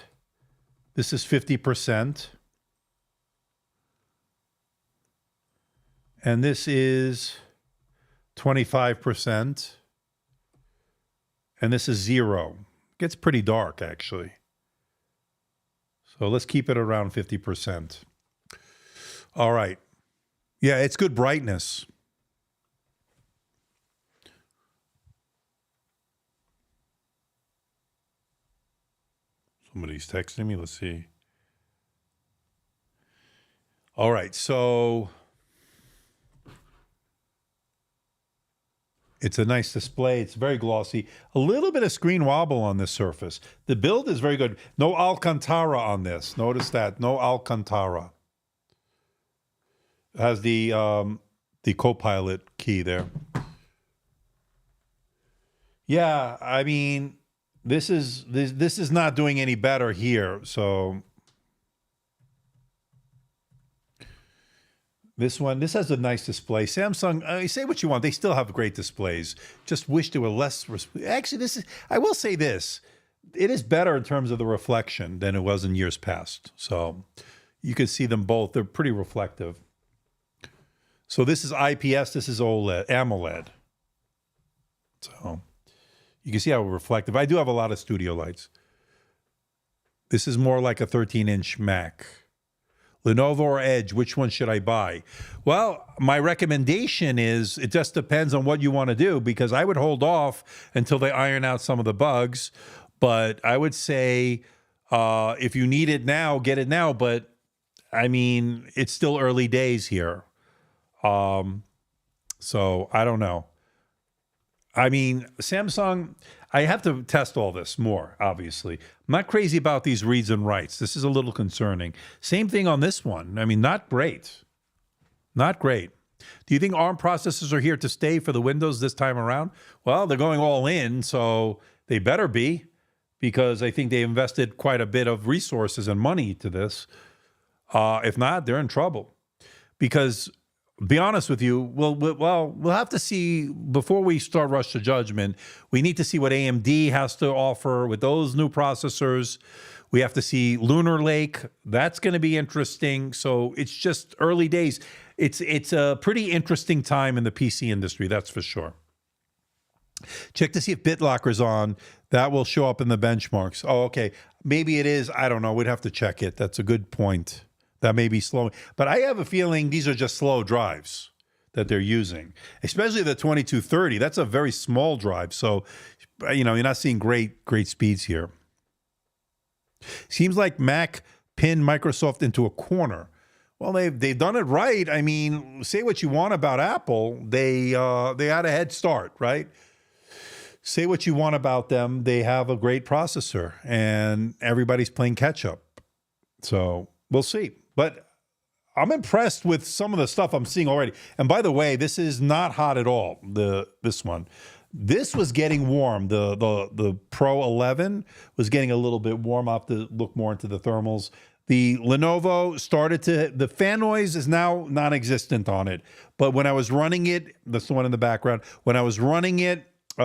50%. And this is 25%. And this is 0. Gets pretty dark, actually. So let's keep it around 50%. All right. Yeah, it's good brightness. Somebody's texting me. Let's see. All right. So it's a nice display. It's very glossy. A little bit of screen wobble on this Surface. The build is very good. No Alcantara on this. Notice that. No Alcantara. Has the Copilot key there. Yeah, I mean, this is not doing any better here. So this has a nice display. Samsung, say what you want, they still have great displays. Just wish there were less. Actually, I will say this. It is better in terms of the reflection than it was in years past. So you can see them both. They're pretty reflective. So this is IPS, this is OLED, AMOLED. So you can see how reflective. I do have a lot of studio lights. This is more like a 13-inch Mac. Lenovo or Edge, which one should I buy? Well, my recommendation is it just depends on what you want to do, because I would hold off until they iron out some of the bugs. But I would say if you need it now, get it now. But I mean, it's still early days here. So I don't know. I mean, Samsung, I have to test all this more, obviously. I'm not crazy about these reads and writes. This is a little concerning. Same thing on this one. I mean, not great. Not great. Do you think ARM processors are here to stay for the Windows this time around? Well, they're going all in, so they better be, because I think they invested quite a bit of resources and money to this. If not, they're in trouble. Because, be honest with you, we'll have to see, before we start rush to judgment, we need to see what AMD has to offer with those new processors. We have to see Lunar Lake. That's going to be interesting. So it's just early days. It's a pretty interesting time in the PC industry, that's for sure. Check to see if BitLocker's on. That will show up in the benchmarks. Oh, okay. Maybe it is. I don't know. We'd have to check it. That's a good point. That may be slow. But I have a feeling these are just slow drives that they're using, especially the 2230. That's a very small drive. So, you know, you're not seeing great speeds here. Seems like Mac pinned Microsoft into a corner. Well, they've done it right. I mean, say what you want about Apple. They had a head start, right? Say what you want about them. They have a great processor, and everybody's playing catch up. So we'll see. But I'm impressed with some of the stuff I'm seeing already. And by the way, this is not hot at all, this one. This was getting warm. The Pro 11 was getting a little bit warm. I'll have to look more into the thermals. The Lenovo the fan noise is now non-existent on it. But when I was running it, that's the one in the background. When I was running it, the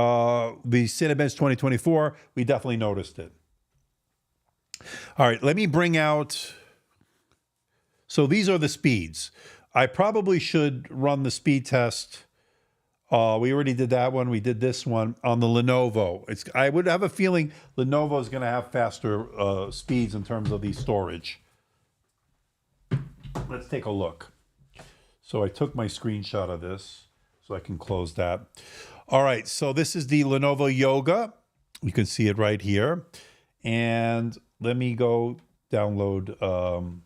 Cinebench 2024, we definitely noticed it. All right, let me bring out... So these are the speeds. I probably should run the speed test. We already did that one. We did this one on the Lenovo. I would have a feeling Lenovo is going to have faster speeds in terms of the storage. Let's take a look. So I took my screenshot of this so I can close that. All right, so this is the Lenovo Yoga. You can see it right here. And let me go download...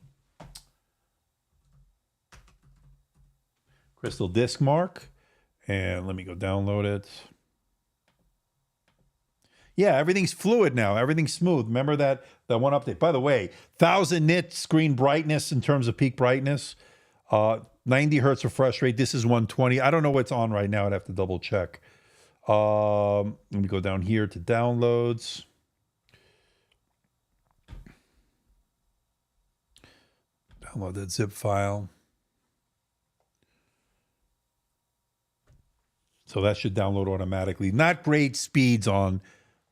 Crystal Disk Mark, and let me go download it. Yeah, everything's fluid now. Everything's smooth. Remember that one update? By the way, 1000 nit screen brightness in terms of peak brightness, 90 hertz refresh rate. This is 120. I don't know what's on right now. I'd have to double check. Let me go down here to downloads. Download that zip file. So that should download automatically. Not great speeds on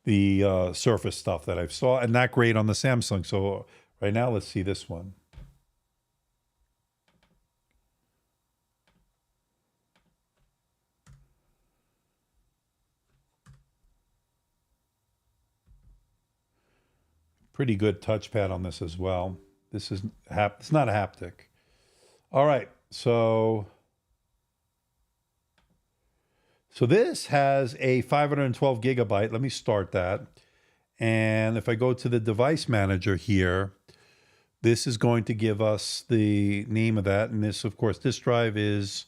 the Surface stuff that I've saw, and not great on the Samsung. So right now, let's see this one. Pretty good touchpad on this as well. This is it's not a haptic. All right, so this has a 512 gigabyte. Let me start that. And if I go to the device manager here, this is going to give us the name of that. And this, of course, this drive is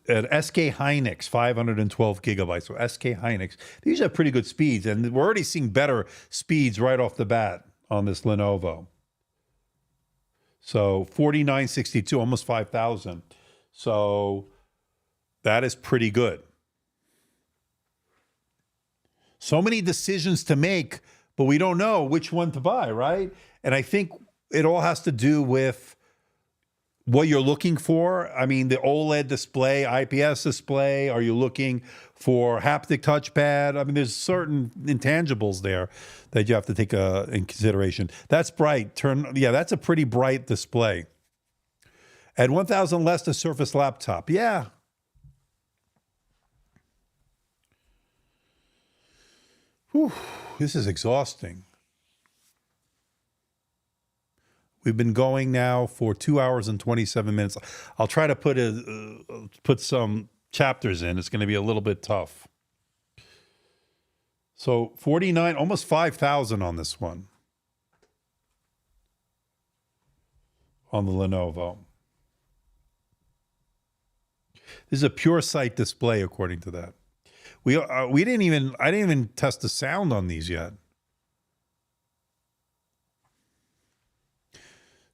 an SK Hynix 512 gigabytes. So SK Hynix. These have pretty good speeds. And we're already seeing better speeds right off the bat on this Lenovo. So 4962, almost 5,000. So that is pretty good. So many decisions to make, but we don't know which one to buy, right? And I think it all has to do with what you're looking for. I mean, the OLED display, IPS display, are you looking for haptic touchpad? I mean, there's certain intangibles there that you have to take in consideration. That's bright. Yeah, that's a pretty bright display. At 1,000 less, the Surface laptop. Yeah. Whew, this is exhausting. We've been going now for 2 hours and 27 minutes. I'll try to put some chapters in. It's going to be a little bit tough. So 49, almost 5,000 on this one. On the Lenovo. This is a pure sight display, according to that. I didn't even test the sound on these yet.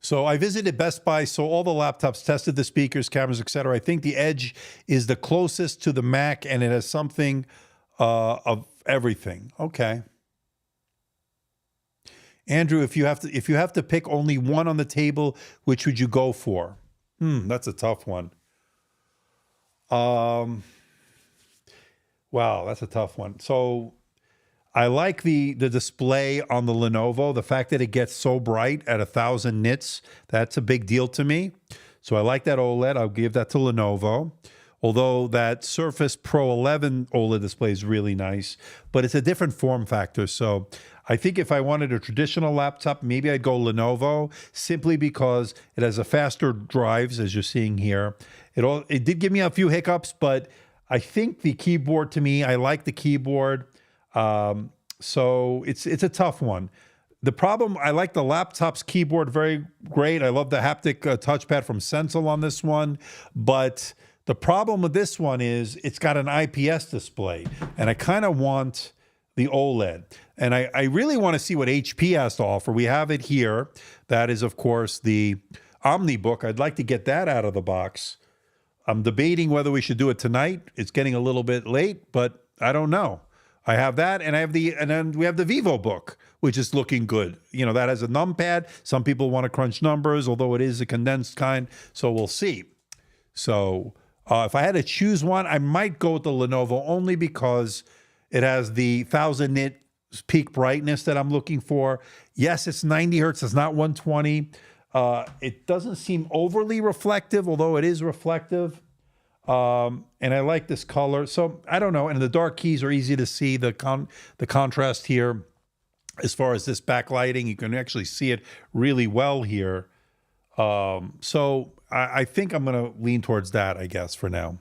So I visited Best Buy, saw all the laptops, tested the speakers, cameras, etc. I think the Edge is the closest to the Mac, and it has something of everything. Okay. Andrew, if you have to pick only one on the table, which would you go for? That's a tough one. Wow, that's a tough one. So I like the display on the Lenovo. The fact that it gets so bright at 1,000 nits, that's a big deal to me. So I like that OLED. I'll give that to Lenovo. Although that Surface Pro 11 OLED display is really nice, but it's a different form factor. So I think if I wanted a traditional laptop, maybe I'd go Lenovo, simply because it has a faster drives, as you're seeing here. It did give me a few hiccups, but I think the keyboard, to me, I like the keyboard. So it's a tough one. The problem, I like the laptop's keyboard very great. I love the haptic touchpad from Sensel on this one. But the problem with this one is it's got an IPS display, and I kind of want the OLED. And I really want to see what HP has to offer. We have it here. That is, of course, the OmniBook. I'd like to get that out of the box. I'm debating whether we should do it tonight. It's getting a little bit late, but I don't know. I have that, and then we have the Vivobook, which is looking good. You know, that has a numpad. Some people want to crunch numbers, although it is a condensed kind. So we'll see. So if I had to choose one, I might go with the Lenovo, only because it has the 1,000 nit peak brightness that I'm looking for. Yes, it's 90 hertz. It's not 120. It doesn't seem overly reflective, although it is reflective. And I like this color. So I don't know. And the dark keys are easy to see. The contrast here, as far as this backlighting, you can actually see it really well here. So I think I'm going to lean towards that, I guess, for now.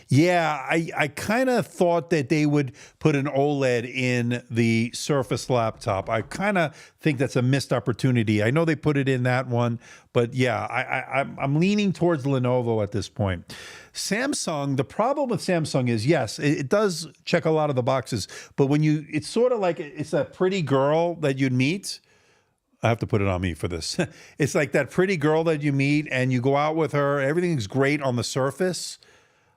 Yeah, I kind of thought that they would put an OLED in the Surface laptop. I kind of think that's a missed opportunity. I know they put it in that one, but yeah, I'm leaning towards Lenovo at this point. Samsung, the problem with Samsung is, yes, it does check a lot of the boxes, but it's sort of like it's that pretty girl that you'd meet. I have to put it on me for this. It's like that pretty girl that you meet and you go out with her. Everything's great on the surface.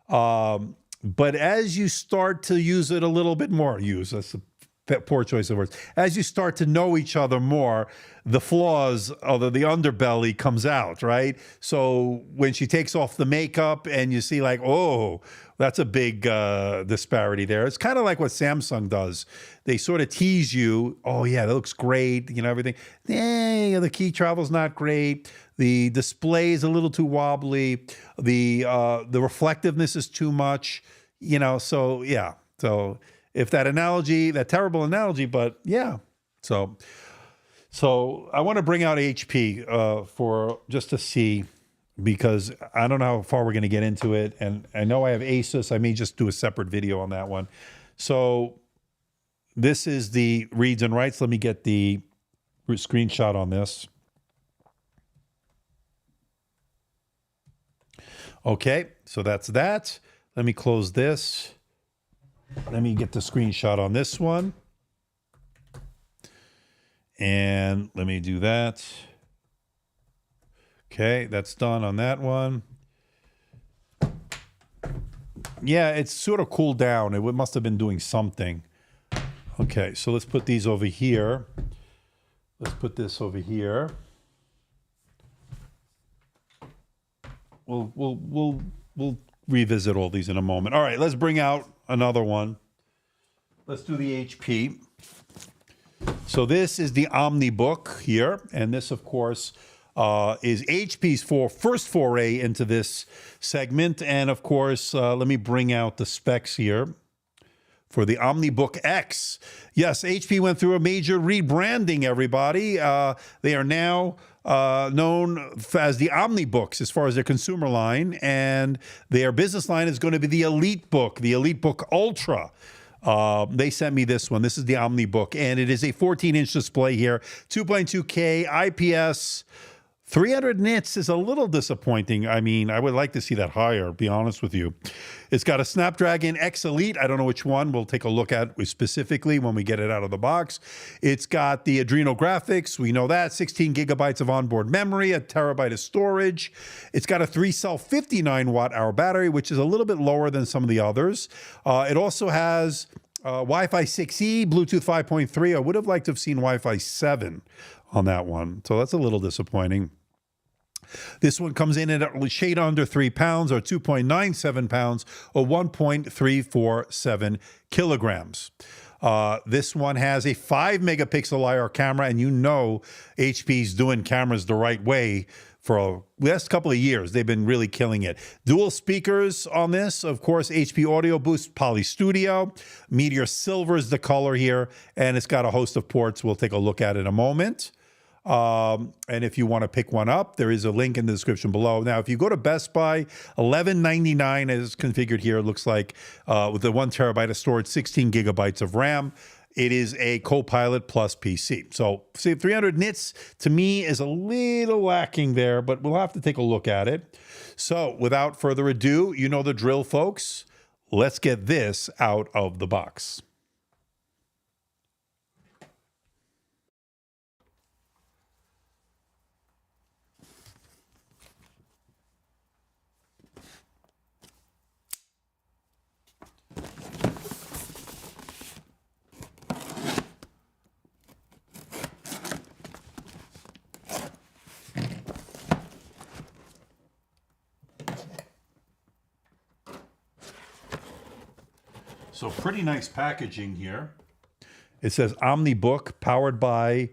But as you start to use it a little bit more, that's a poor choice of words. As you start to know each other more, the flaws of the underbelly comes out, right? So when she takes off the makeup and you see like, oh, that's a big disparity there. It's kind of like what Samsung does. They sort of tease you. Oh yeah, that looks great. You know, everything. The key travel's not great. The display is a little too wobbly. The reflectiveness is too much. You know, so yeah. So if that terrible analogy, but yeah. So I want to bring out HP for just to see, because I don't know how far we're going to get into it. And I know I have Asus. I may just do a separate video on that one. So this is the reads and writes. Let me get the screenshot on this. Okay, so that's that. Let me close this. Let me get the screenshot on this one. And let me do that. Okay, that's done on that one. Yeah, it's sort of cooled down. It must have been doing something. Okay, so let's put these over here. Let's put this over here. We'll revisit all these in a moment. All right, let's bring out another one. Let's do the HP. So this is the OmniBook here, and this, of course, is HP's first foray into this segment. And of course, let me bring out the specs here for the OmniBook X. Yes, HP went through a major rebranding, everybody. They are now known as the OmniBooks as far as their consumer line, and their business line is going to be the Elite Book, the Elite Book Ultra. They sent me this one. This is the OmniBook, and it is a 14-inch display here, 2.2K IPS. 300 nits is a little disappointing. I mean, I would like to see that higher, to be honest with you. It's got a Snapdragon X Elite. I don't know which one. We'll take a look at specifically when we get it out of the box. It's got the Adreno graphics. We know that. 16 gigabytes of onboard memory, a terabyte of storage. It's got a 3-cell 59 watt-hour battery, which is a little bit lower than some of the others. It also has Wi-Fi 6E, Bluetooth 5.3. I would have liked to have seen Wi-Fi 7 on that one. So that's a little disappointing. This one comes in at a shade under 3 pounds, or 2.97 pounds, or 1.347 kilograms. This one has a 5-megapixel IR camera, and you know HP's doing cameras the right way for the last couple of years. They've been really killing it. Dual speakers on this, of course, HP Audio Boost Poly Studio. Meteor Silver is the color here, and it's got a host of ports we'll take a look at in a moment. And if you want to pick one up, there is a link in the description below. Now, if you go to Best Buy, $11.99 is configured here. It looks like with the 1 terabyte of storage, 16 gigabytes of RAM. It is a Copilot Plus PC. So, see, 300 nits to me is a little lacking there, but we'll have to take a look at it. So, without further ado, you know the drill, folks. Let's get this out of the box. So pretty nice packaging here. It says OmniBook, powered by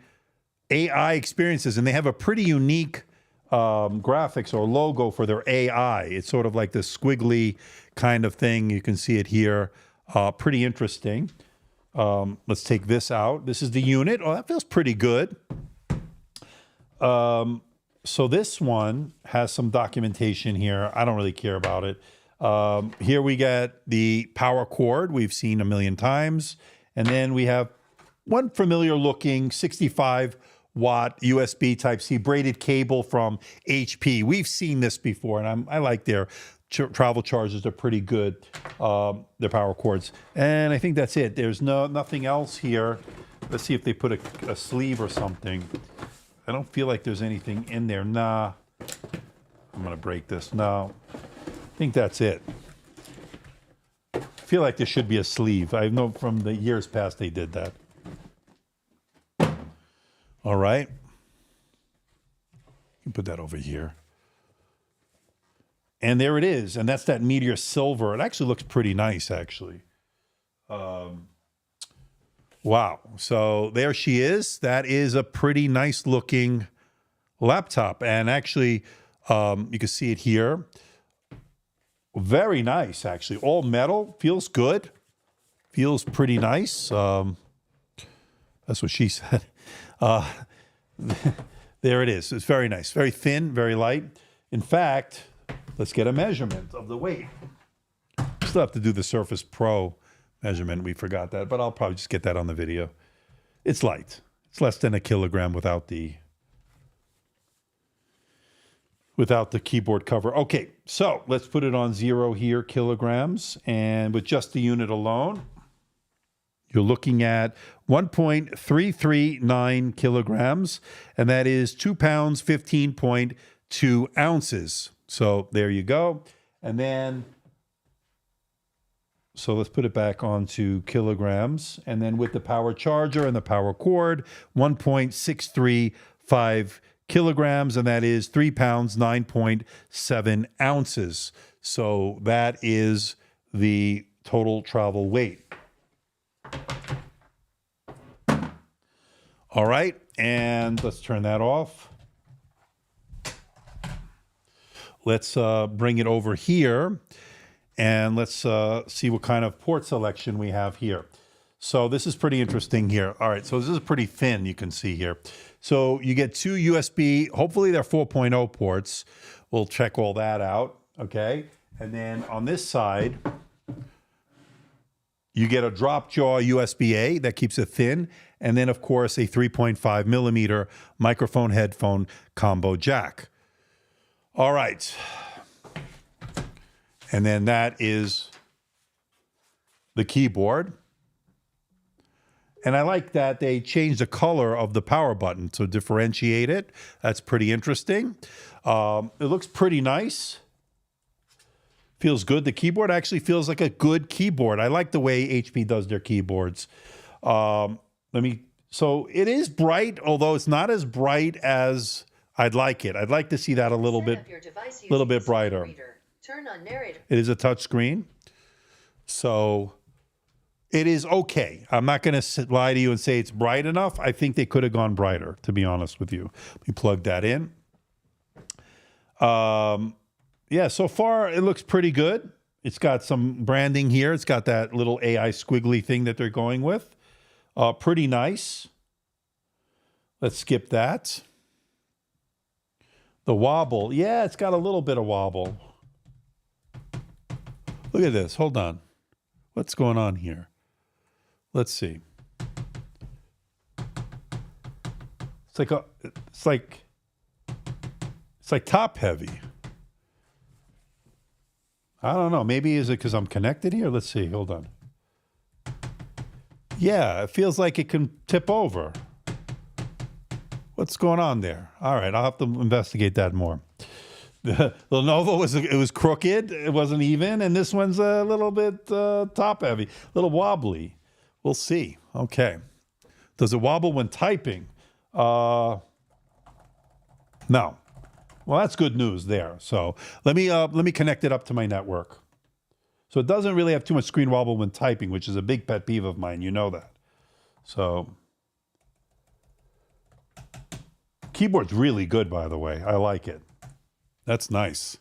AI experiences, and they have a pretty unique graphics or logo for their AI. It's sort of like this squiggly kind of thing. You can see it here. Pretty interesting. Let's take this out. This is the unit. Oh, that feels pretty good. So this one has some documentation here. I don't really care about it. Here we get the power cord we've seen a million times. And then we have one familiar looking 65 watt USB Type-C braided cable from HP. We've seen this before, and I like their travel chargers. They're pretty good, their power cords. And I think that's it. There's nothing else here. Let's see if they put a sleeve or something. I don't feel like there's anything in there. Nah. I'm going to break this. No. I think that's it. I feel like there should be a sleeve. I know from the years past they did that. All right. You can put that over here. And there it is. And that's that Meteor Silver. It actually looks pretty nice, actually. Wow. So there she is. That is a pretty nice looking laptop. And actually, you can see it here. Very nice, actually. All metal. Feels good. Feels pretty nice. That's what she said. There it is. It's very nice. Very thin, very light. In fact, let's get a measurement of the weight. Still have to do the Surface Pro measurement. We forgot that, but I'll probably just get that on the video. It's light. It's less than a kilogram without the keyboard cover. Okay, so let's put it on 0 here, kilograms. And with just the unit alone, you're looking at 1.339 kilograms. And that is 2 pounds, 15.2 ounces. So there you go. And then, so let's put it back onto kilograms. And then with the power charger and the power cord, 1.635 kilograms, and that is 3 pounds, 9.7 ounces. So that is the total travel weight. All right, and let's turn that off. Let's bring it over here, and let's see what kind of port selection we have here. So this is pretty interesting here. All right, so this is pretty thin, you can see here. So you get 2 USB, hopefully they're 4.0 ports. We'll check all that out, okay? And then on this side, you get a drop jaw USB-A that keeps it thin, and then, of course, a 3.5 millimeter microphone headphone combo jack. All right. And then that is the keyboard. And I like that they changed the color of the power button to differentiate it. That's pretty interesting. It looks pretty nice. Feels good. The keyboard actually feels like a good keyboard. I like the way HP does their keyboards. So it is bright, although it's not as bright as I'd like it. I'd like to see that a little bit brighter. Turn on narrator. It is a touch screen. So it is okay. I'm not going to lie to you and say it's bright enough. I think they could have gone brighter, to be honest with you. Let me plug that in. Yeah, so far it looks pretty good. It's got some branding here. It's got that little AI squiggly thing that they're going with. Pretty nice. Let's skip that. The wobble. Yeah, it's got a little bit of wobble. Look at this. Hold on. What's going on here? Let's see. It's like top heavy. I don't know. Maybe is it because I'm connected here? Let's see. Hold on. Yeah, it feels like it can tip over. What's going on there? All right, I'll have to investigate that more. The Lenovo was crooked. It wasn't even, and this one's a little bit top heavy, a little wobbly. We'll see. Okay. Does it wobble when typing? No. Well, that's good news there. So let me connect it up to my network. So it doesn't really have too much screen wobble when typing, which is a big pet peeve of mine. You know that. So keyboard's really good, by the way. I like it. That's nice.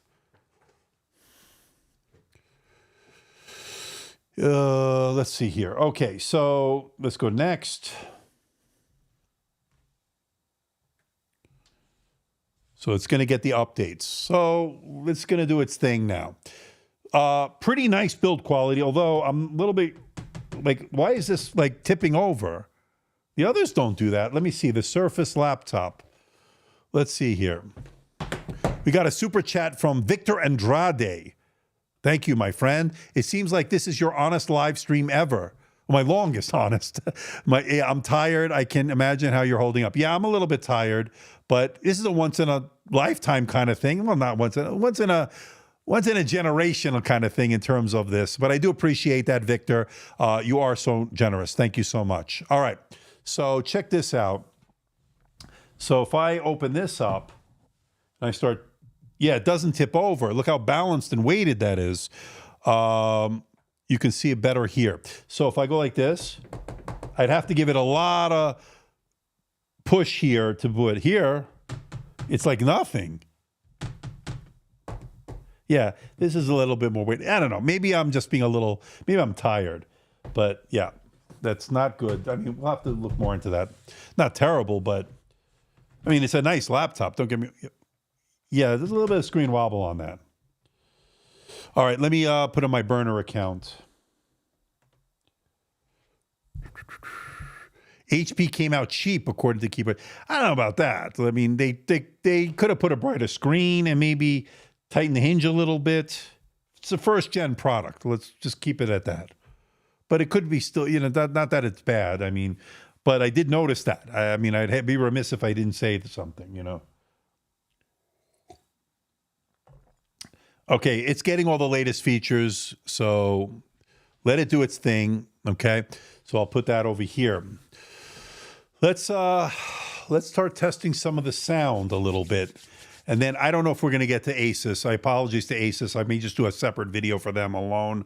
Let's see here. Okay, so let's go next. So it's going to get the updates. So it's going to do its thing now. Pretty nice build quality, although I'm a little bit like, why is this like tipping over? The others don't do that. Let me see. The Surface laptop. Let's see here. We got a super chat from Victor Andrade. Thank you, my friend. It seems like this is your honest live stream ever. My longest honest. I'm tired. I can imagine how you're holding up. Yeah, I'm a little bit tired, but this is a once in a lifetime kind of thing. Well, not once in a generational kind of thing in terms of this. But I do appreciate that, Victor. You are so generous. Thank you so much. All right. So check this out. So if I open this up and I start, yeah, it doesn't tip over. Look how balanced and weighted that is. You can see it better here. So if I go like this, I'd have to give it a lot of push here to put here. It's like nothing. Yeah, this is a little bit more weight. I don't know. Maybe I'm just being maybe I'm tired. But yeah, that's not good. I mean, we'll have to look more into that. Not terrible, but I mean, it's a nice laptop. Don't get me. Yeah, there's a little bit of screen wobble on that. All right, let me put in my burner account. HP came out cheap, according to Keyboard. I don't know about that. I mean, they could have put a brighter screen and maybe tighten the hinge a little bit. It's a first-gen product. Let's just keep it at that. But it could be still, not that it's bad. I mean, but I did notice that. I mean, I'd be remiss if I didn't say something, Okay, it's getting all the latest features, so let it do its thing, okay? So I'll put that over here. Let's start testing some of the sound a little bit. And then I don't know if we're going to get to Asus. I apologize to Asus. I may just do a separate video for them alone.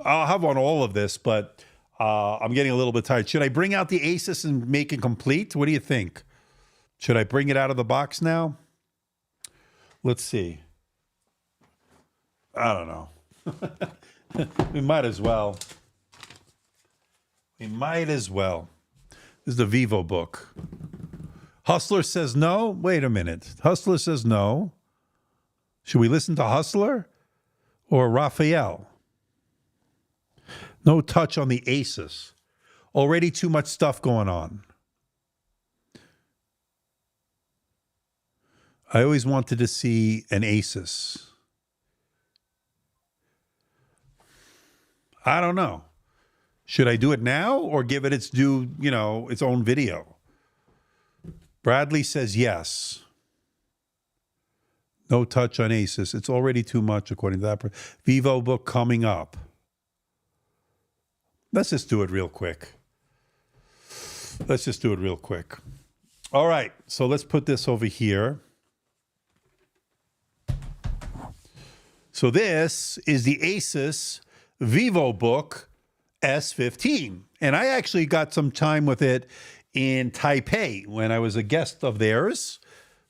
I'll have on all of this, but I'm getting a little bit tired. Should I bring out the Asus and make it complete? What do you think? Should I bring it out of the box now? Let's see. I don't know. We might as well. We might as well. This is the Vivobook. Hustler says no. Wait a minute. Hustler says no. Should we listen to Hustler or Raphael? No touch on the Asus. Already too much stuff going on. I always wanted to see an Asus. I don't know. Should I do it now or give it its due, its own video? Bradley says yes. No touch on Asus. It's already too much, according to that. Vivobook coming up. Let's just do it real quick. All right, so let's put this over here. So this is the Asus Vivobook S15. And I actually got some time with it in Taipei when I was a guest of theirs.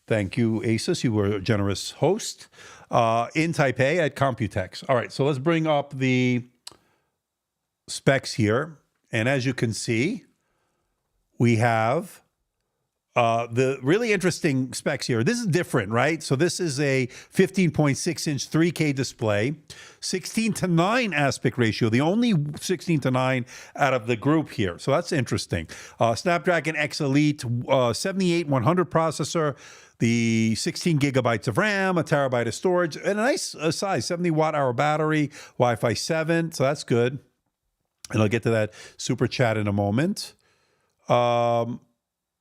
Thank you, Asus. You were a generous host in Taipei at Computex. All right, so let's bring up the specs here. And as you can see, we have the really interesting specs here. This is different, right? So this is a 15.6-inch 3K display, 16:9 aspect ratio, the only 16:9 out of the group here. So that's interesting. Snapdragon X Elite 78-100 processor, the 16 gigabytes of RAM, a terabyte of storage, and a nice size, 70 watt-hour battery, Wi-Fi 7, so that's good. And I'll get to that super chat in a moment.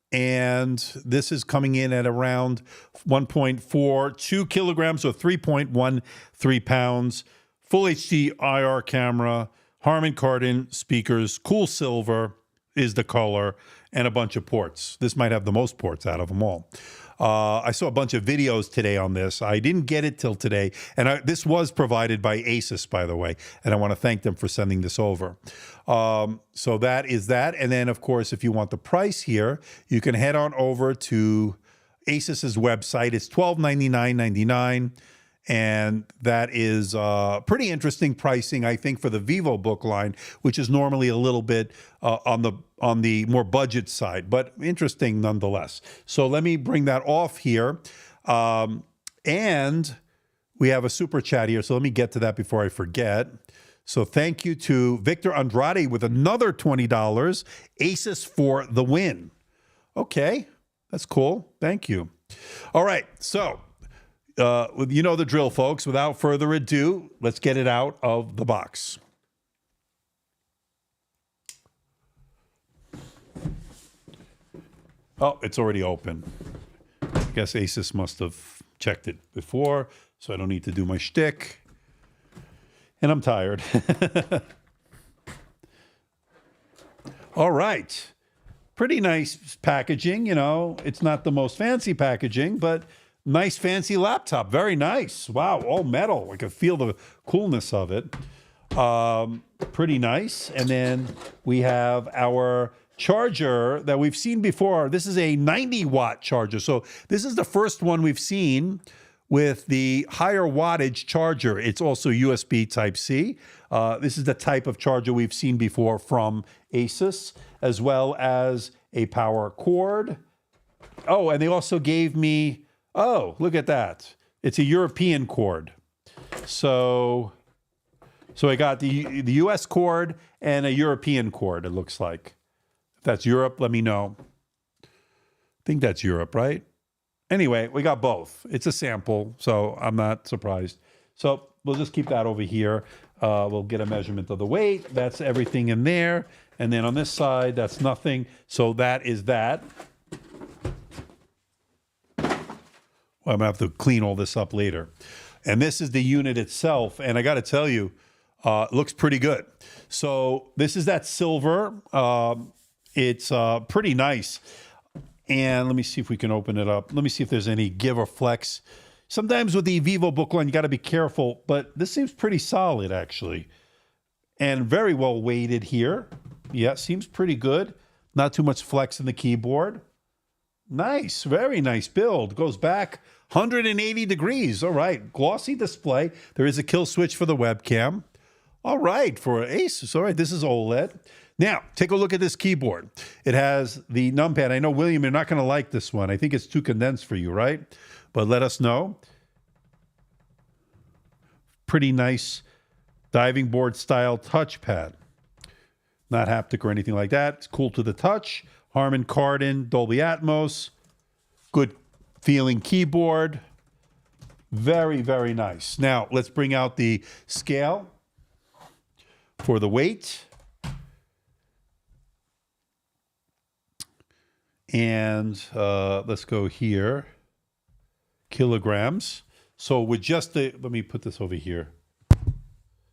And this is coming in at around 1.42 kilograms, or 3.13 pounds. Full HD IR camera, Harman Kardon speakers, cool silver is the color, and a bunch of ports. This might have the most ports out of them all. I saw a bunch of videos today on this. I didn't get it till today. And this was provided by Asus, by the way. And I want to thank them for sending this over. So that is that. And then, of course, if you want the price here, you can head on over to Asus's website. It's $1299.99. And that is pretty interesting pricing, I think, for the Vivobook line, which is normally a little bit on the more budget side, but interesting nonetheless. So let me bring that off here. And we have a super chat here, so let me get to that before I forget. So thank you to Victor Andrade with another $20. Asus for the win. Okay, that's cool. Thank you. All right, so you know the drill, folks. Without further ado, let's get it out of the box. Oh, it's already open. I guess Asus must have checked it before, so I don't need to do my shtick. And I'm tired. All right. Pretty nice packaging, It's not the most fancy packaging, but nice fancy laptop. Very nice. Wow, all metal. I can feel the coolness of it. Pretty nice. And then we have our charger that we've seen before. This is a 90-watt charger. So this is the first one we've seen with the higher wattage charger. It's also USB Type-C. This is the type of charger we've seen before from Asus, as well as a power cord. Oh, and they also gave me, oh, look at that. It's a European cord. So I got the US cord and a European cord, it looks like. If that's Europe, let me know. I think that's Europe, right? Anyway, we got both. It's a sample, so I'm not surprised. So we'll just keep that over here. We'll get a measurement of the weight. That's everything in there. And then on this side, that's nothing. So that is that. Well, I'm going to have to clean all this up later. And this is the unit itself. And I got to tell you, it looks pretty good. So this is that silver. It's pretty nice. And let me see if we can open it up. Let me see if there's any give or flex. Sometimes with the Vivobook line, you got to be careful, but this seems pretty solid, actually. And very well weighted here. Yeah, seems pretty good. Not too much flex in the keyboard. Nice, very nice build. Goes back 180 degrees. All right, glossy display. There is a kill switch for the webcam. All right, for Asus. All right, this is OLED. Now, take a look at this keyboard. It has the numpad. I know, William, you're not going to like this one. I think it's too condensed for you, right? But let us know. Pretty nice diving board style touchpad. Not haptic or anything like that. It's cool to the touch. Harman Kardon, Dolby Atmos. Good feeling keyboard. Very, very nice. Now, let's bring out the scale for the weight. And let's go here. Kilograms. So with just the, let me put this over here.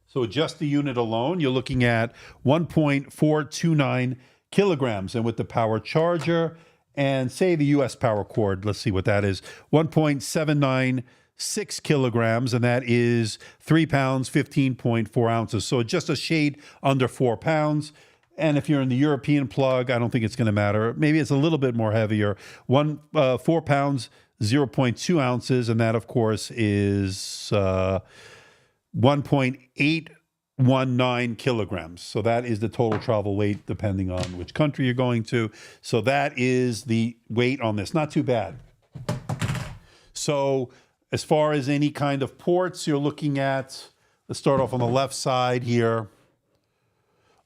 So just the unit alone, you're looking at 1.429 kilograms. And with the power charger and say the US power cord, let's see what that is, 1.796 kilograms. And that is 3 pounds, 15.4 ounces. So just a shade under 4 pounds. And if you're in the European plug, I don't think it's going to matter. Maybe it's a little bit more heavier. 4 pounds, 0.2 ounces. And that, of course, is 1.819 kilograms. So that is the total travel weight, depending on which country you're going to. So that is the weight on this. Not too bad. So as far as any kind of ports, you're looking at, let's start off on the left side here.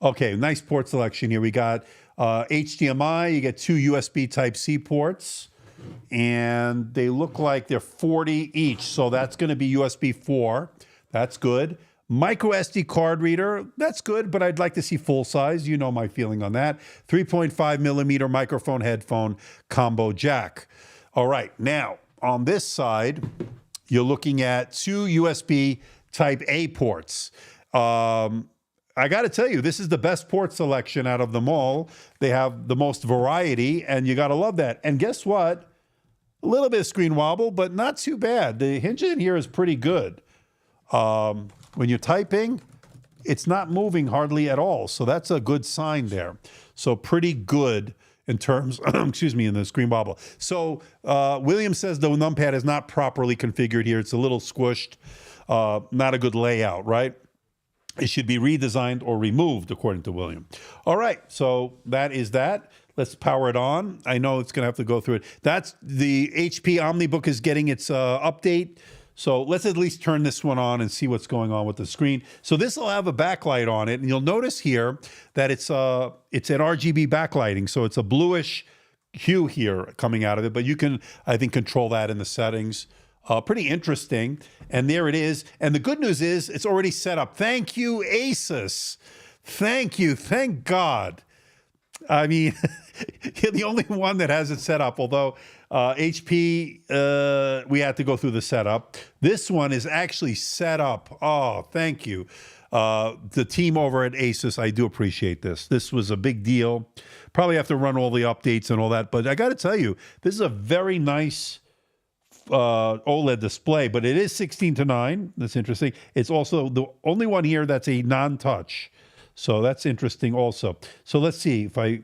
Okay, nice port selection here. We got HDMI. You get 2 USB Type-C ports. And they look like they're 40 each. So that's going to be USB 4. That's good. Micro SD card reader. That's good, but I'd like to see full size. You know my feeling on that. 3.5 millimeter microphone headphone combo jack. All right, now on this side, you're looking at 2 USB Type-A ports. I got to tell you, this is the best port selection out of them all. They have the most variety, and you got to love that. And guess what? A little bit of screen wobble, but not too bad. The hinge in here is pretty good. When you're typing, it's not moving hardly at all. So that's a good sign there. So pretty good in terms, excuse me, in the screen wobble. So William says the numpad is not properly configured here. It's a little squished, not a good layout, right? It should be redesigned or removed, according to William. All right, so that is that. Let's power it on. I know it's going to have to go through it. That's the HP OmniBook is getting its update. So let's at least turn this one on and see what's going on with the screen. So this will have a backlight on it, and you'll notice here that it's an RGB backlighting. So it's a bluish hue here coming out of it, but you can, I think, control that in the settings. Pretty interesting. And there it is. And the good news is it's already set up. Thank you, Asus. Thank you. Thank God. I mean, you're the only one that has it set up, although HP, we had to go through the setup. This one is actually set up. Oh, thank you. The team over at Asus, I do appreciate this. This was a big deal. Probably have to run all the updates and all that. But I got to tell you, this is a very nice OLED display, but it is 16:9. That's interesting. It's also the only one here that's a non-touch. So that's interesting also. So let's see if I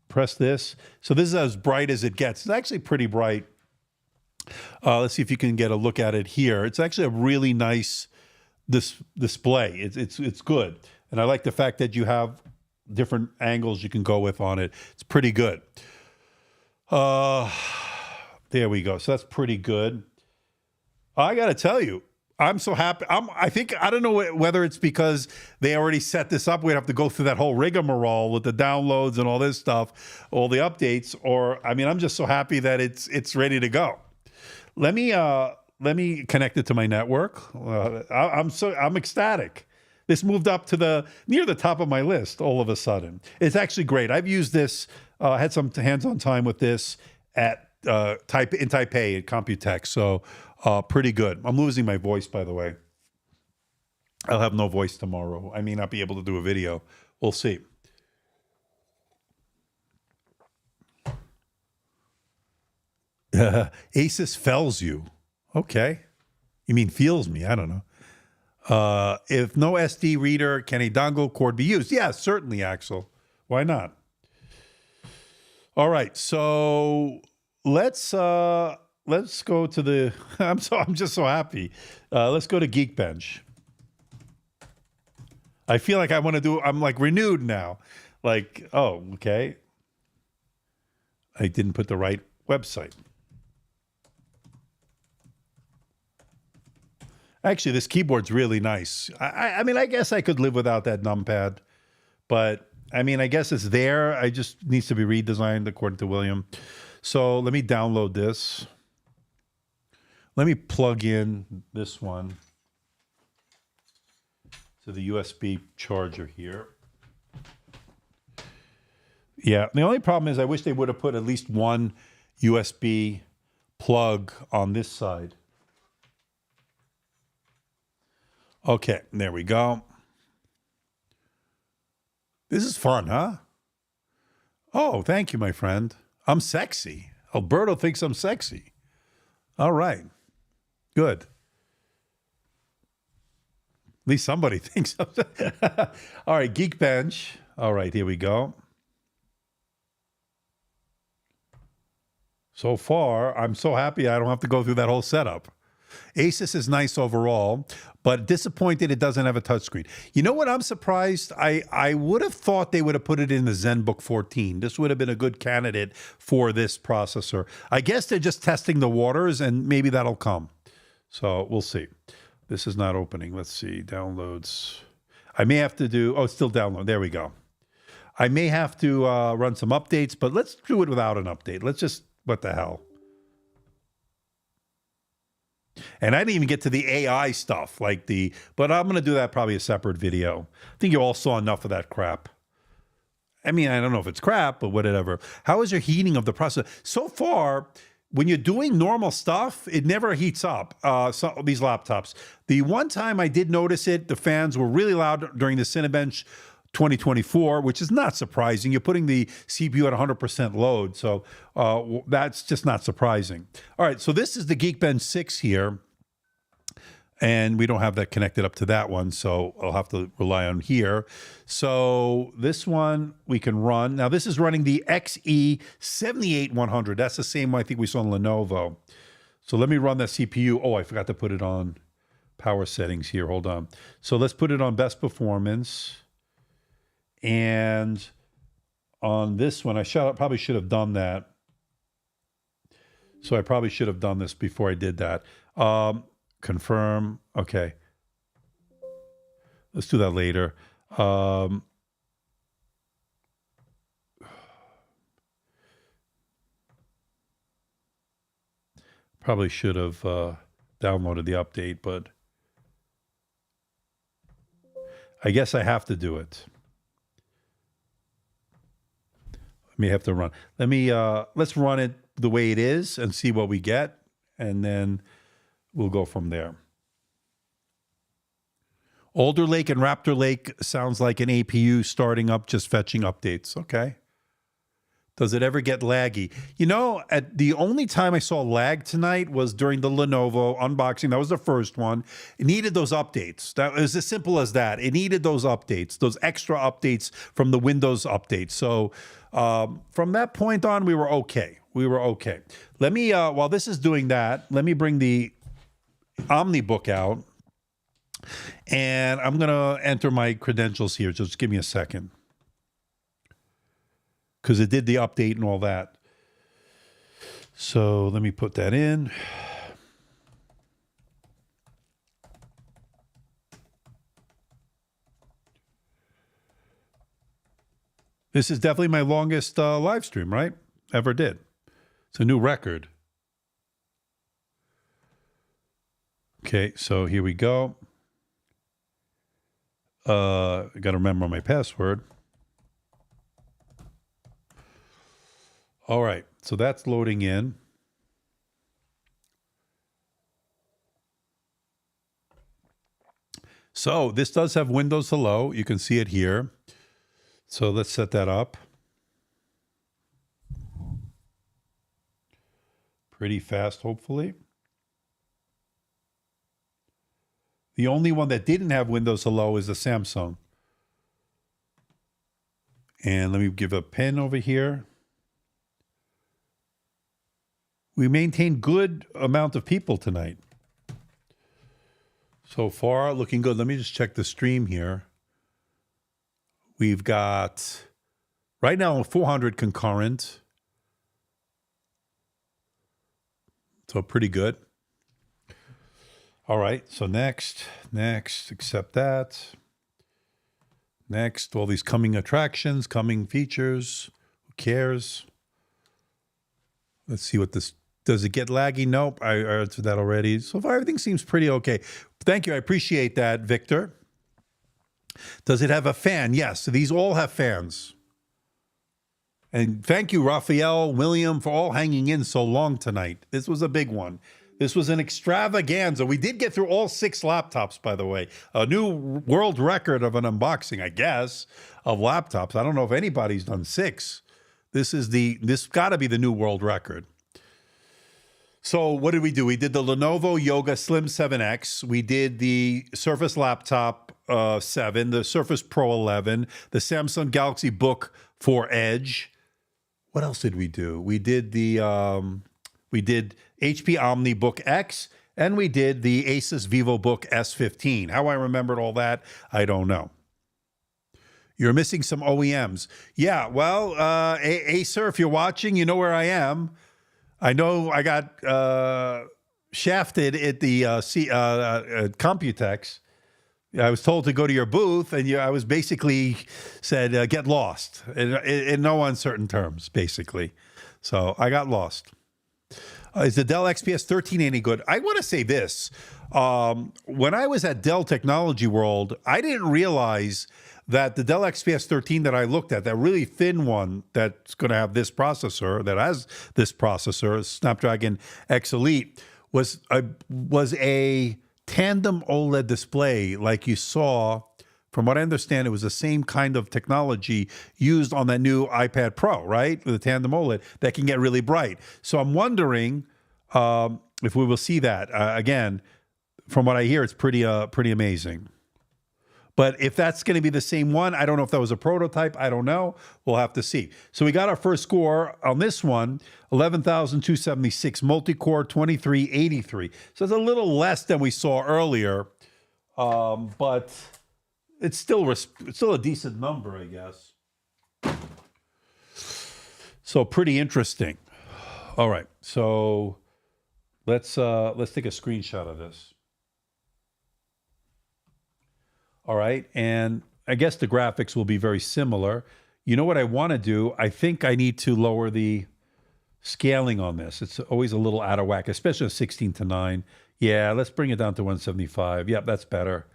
press this. So this is as bright as it gets. It's actually pretty bright. Let's see if you can get a look at it here. It's actually a really nice display. It's good. And I like the fact that you have different angles you can go with on it. It's pretty good. There we go. So that's pretty good. I got to tell you, I'm so happy. I don't know whether it's because they already set this up. We'd have to go through that whole rigmarole with the downloads and all this stuff, all the updates, or I mean, I'm just so happy that it's ready to go. Let me connect it to my network. I'm ecstatic. This moved up to near the top of my list all of a sudden. It's actually great. I've used this, had some hands-on time with this at in Taipei at Computex. So pretty good. I'm losing my voice, by the way. I'll have no voice tomorrow. I may not be able to do a video. We'll see. Asus fells you. Okay. You mean feels me? I don't know. If no SD reader, can a dongle cord be used? Yeah, certainly, Axel. Why not? All right, so let's go to the. I'm just so happy. Let's go to Geekbench. I feel like I want to do. I'm like renewed now. Like, oh, okay. I didn't put the right website. Actually, this keyboard's really nice. I mean, I guess I could live without that numpad, but I mean, I guess it's there. I just needs to be redesigned according to William. So let me download this. Let me plug in this one to the USB charger here. Yeah, the only problem is I wish they would have put at least one USB plug on this side. Okay, there we go. This is fun, huh? Oh, thank you, my friend. I'm sexy. Alberto thinks I'm sexy. All right. Good. At least somebody thinks I'm All right, Geekbench. All right, here we go. So far, I'm so happy I don't have to go through that whole setup. Asus is nice overall, but disappointed it doesn't have a touchscreen. You know what? I'm surprised. I would have thought they would have put it in the ZenBook 14. This would have been a good candidate for this processor. I guess they're just testing the waters, and maybe that'll come. So we'll see. This is not opening. Let's see. Downloads. I may have to do... Oh, it's still download. There we go. I may have to run some updates, but let's do it without an update. Let's just... What the hell? And I didn't even get to the AI stuff, but I'm going to do that probably a separate video. I think you all saw enough of that crap. I mean, I don't know if it's crap, but whatever. How is your heating of the processor? So far, when you're doing normal stuff, it never heats up, these laptops. The one time I did notice it, the fans were really loud during the Cinebench 2024, which is not surprising. You're putting the CPU at 100% load, so that's just not surprising. All right, so this is the Geekbench 6 here, and we don't have that connected up to that one, so I'll have to rely on here. So this one we can run. Now, this is running the XE78100. That's the same one I think we saw in Lenovo. So let me run that CPU. Oh, I forgot to put it on power settings here. Hold on. So let's put it on best performance. And on this one, probably should have done that. So I probably should have done this before I did that. Confirm. Okay. Let's do that later. Probably should have downloaded the update, but I guess I have to do it. May have to run. Let's run it the way it is and see what we get, and then we'll go from there. Alder Lake and Raptor Lake sounds like an APU starting up, just fetching updates. Okay. Does it ever get laggy? You know, the only time I saw lag tonight was during the Lenovo unboxing. That was the first one. It needed those updates. That was as simple as that. It needed those updates, those extra updates from the Windows update. So from that point on, we were okay. We were okay. Let me, while this is doing that, let me bring the OmniBook out. And I'm going to enter my credentials here. Just give me a second. Because it did the update and all that. So let me put that in. This is definitely my longest live stream, right? Ever did. It's a new record. Okay, so here we go. I got to remember my password. All right, so that's loading in. So this does have Windows Hello. You can see it here. So let's set that up. Pretty fast, hopefully. The only one that didn't have Windows Hello is the Samsung. And let me give a pen over here. We maintain good amount of people tonight. So far, looking good. Let me just check the stream here. We've got, right now, 400 concurrent. So pretty good. All right, so next, accept that. Next, all these coming attractions, coming features. Who cares? Let's see what this, does it get laggy? Nope, I answered that already. So far, everything seems pretty okay. Thank you, I appreciate that, Victor. Does it have a fan? Yes, so these all have fans. And thank you, Raphael, William, for all hanging in so long tonight. This was a big one. This was an extravaganza. We did get through all 6 laptops, by the way. A new world record of an unboxing, I guess, of laptops. I don't know if anybody's done 6. This got to be the new world record. So what did we do? We did the Lenovo Yoga Slim 7X. We did the Surface Laptop 7, the Surface Pro 11, the Samsung Galaxy Book 4 Edge. What else did we do? We did the HP OmniBook X, and we did the Asus Vivobook S15. How I remembered all that, I don't know. You're missing some OEMs. Yeah, well, Acer, if you're watching, you know where I am. I know I got shafted at the Computex. I was told to go to your booth, and I was basically said, get lost, in no uncertain terms, basically. So I got lost. Is the Dell XPS 13 any good? I want to say this. When I was at Dell Technology World, I didn't realize that the Dell XPS 13 that I looked at, that really thin one that's going to have this processor, that has this processor, Snapdragon X Elite, was a tandem OLED display like you saw. From what I understand, it was the same kind of technology used on that new iPad Pro, right? With the tandem OLED that can get really bright. So I'm wondering if we will see that. Again, from what I hear, it's pretty amazing. But if that's going to be the same one, I don't know if that was a prototype. I don't know. We'll have to see. So we got our first score on this one, 11,276, multi-core 2383. So it's a little less than we saw earlier, but it's still a decent number, I guess. So pretty interesting. All right, so let's take a screenshot of this. All right, and I guess the graphics will be very similar. You know what I want to do? I think I need to lower the scaling on this. It's always a little out of whack, especially a 16:9. Yeah, let's bring it down to 175. Yep, that's better.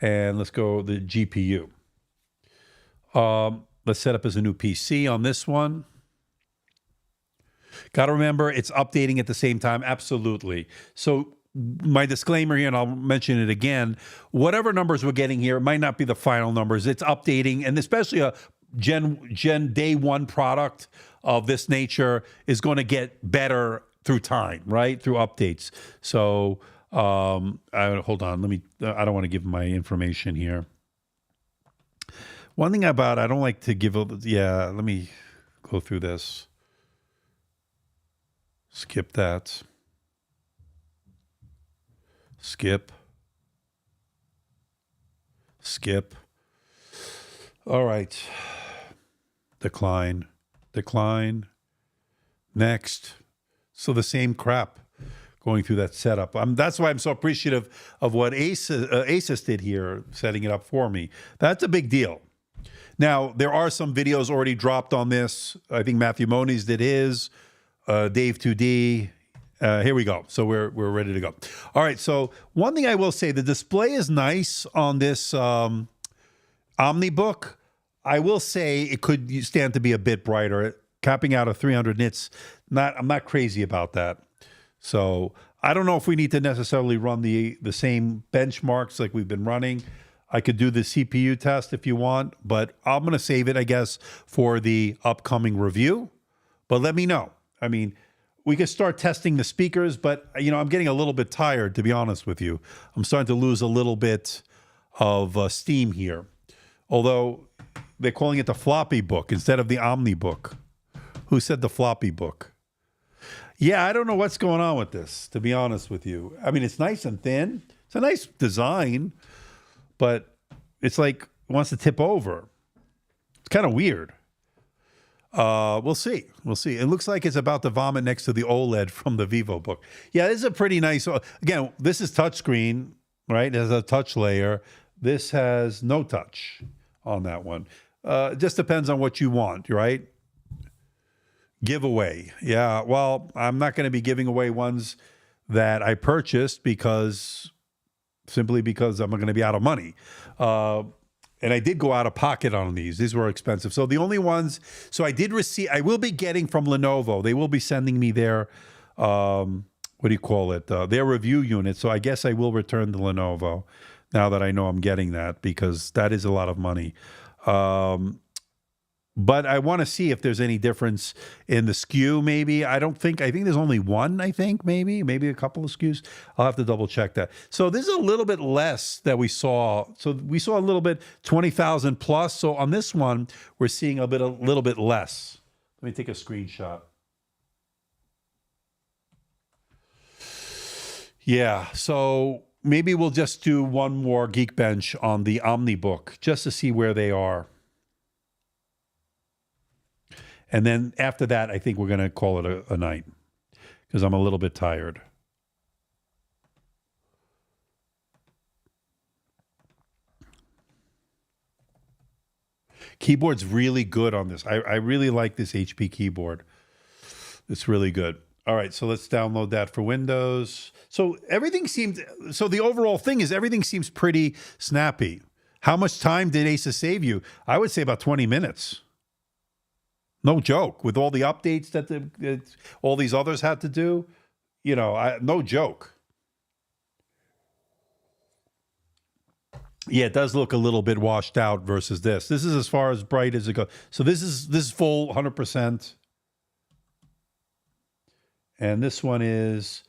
And let's go the GPU. Let's set up as a new PC on this one. Got to remember, it's updating at the same time. Absolutely. So my disclaimer here, and I'll mention it again, whatever numbers we're getting here, it might not be the final numbers. It's updating, and especially a Gen Day 1 product of this nature is going to get better through time, right? Through updates. So hold on. I don't want to give my information here. One thing about, I don't like to give, let me go through this. Skip that. Skip. All right. Decline. Next. So the same crap going through that setup. That's why I'm so appreciative of what Asus did here, setting it up for me. That's a big deal. Now, there are some videos already dropped on this. I think Matthew Moniz did his, Dave 2D. Here we go. So we're ready to go. All right. So one thing I will say, the display is nice on this OmniBook. I will say it could stand to be a bit brighter. Capping out at 300 nits. I'm not crazy about that. So I don't know if we need to necessarily run the same benchmarks like we've been running. I could do the CPU test if you want, but I'm going to save it, I guess, for the upcoming review. But let me know. I mean, we could start testing the speakers, but, you know, I'm getting a little bit tired, to be honest with you. I'm starting to lose a little bit of steam here. Although they're calling it the floppy book instead of the OmniBook. Who said the floppy book? Yeah, I don't know what's going on with this, to be honest with you. I mean, it's nice and thin. It's a nice design, but it's like it wants to tip over. It's kind of weird. We'll see. We'll see. It looks like it's about to vomit next to the OLED from the Vivobook. Yeah, this is a pretty nice. Again, this is touchscreen, right? It has a touch layer. This has no touch on that one. It just depends on what you want, right? Giveaway. Yeah, well, I'm not going to be giving away ones that I purchased simply because I'm going to be out of money. And I did go out of pocket on these. These were expensive. So the only ones, so I will be getting from Lenovo. They will be sending me their, their review unit. So I guess I will return the Lenovo now that I know I'm getting that, because that is a lot of money. But I want to see if there's any difference in the SKU, maybe. I think there's only one, maybe a couple of SKUs. I'll have to double check that. So this is a little bit less that we saw. So we saw a little bit, 20,000 plus. So on this one, we're seeing a little bit less. Let me take a screenshot. Yeah, so maybe we'll just do one more Geekbench on the OmniBook just to see where they are. And then after that, I think we're going to call it a night because I'm a little bit tired. Keyboard's really good on this. I really like this HP keyboard. It's really good. All right, so let's download that for Windows. So the overall thing is everything seems pretty snappy. How much time did Asus save you? I would say about 20 minutes. No joke. With all the updates that all these others had to do, no joke. Yeah, it does look a little bit washed out versus this. This is as far as bright as it goes. So this is full 100%. And this one is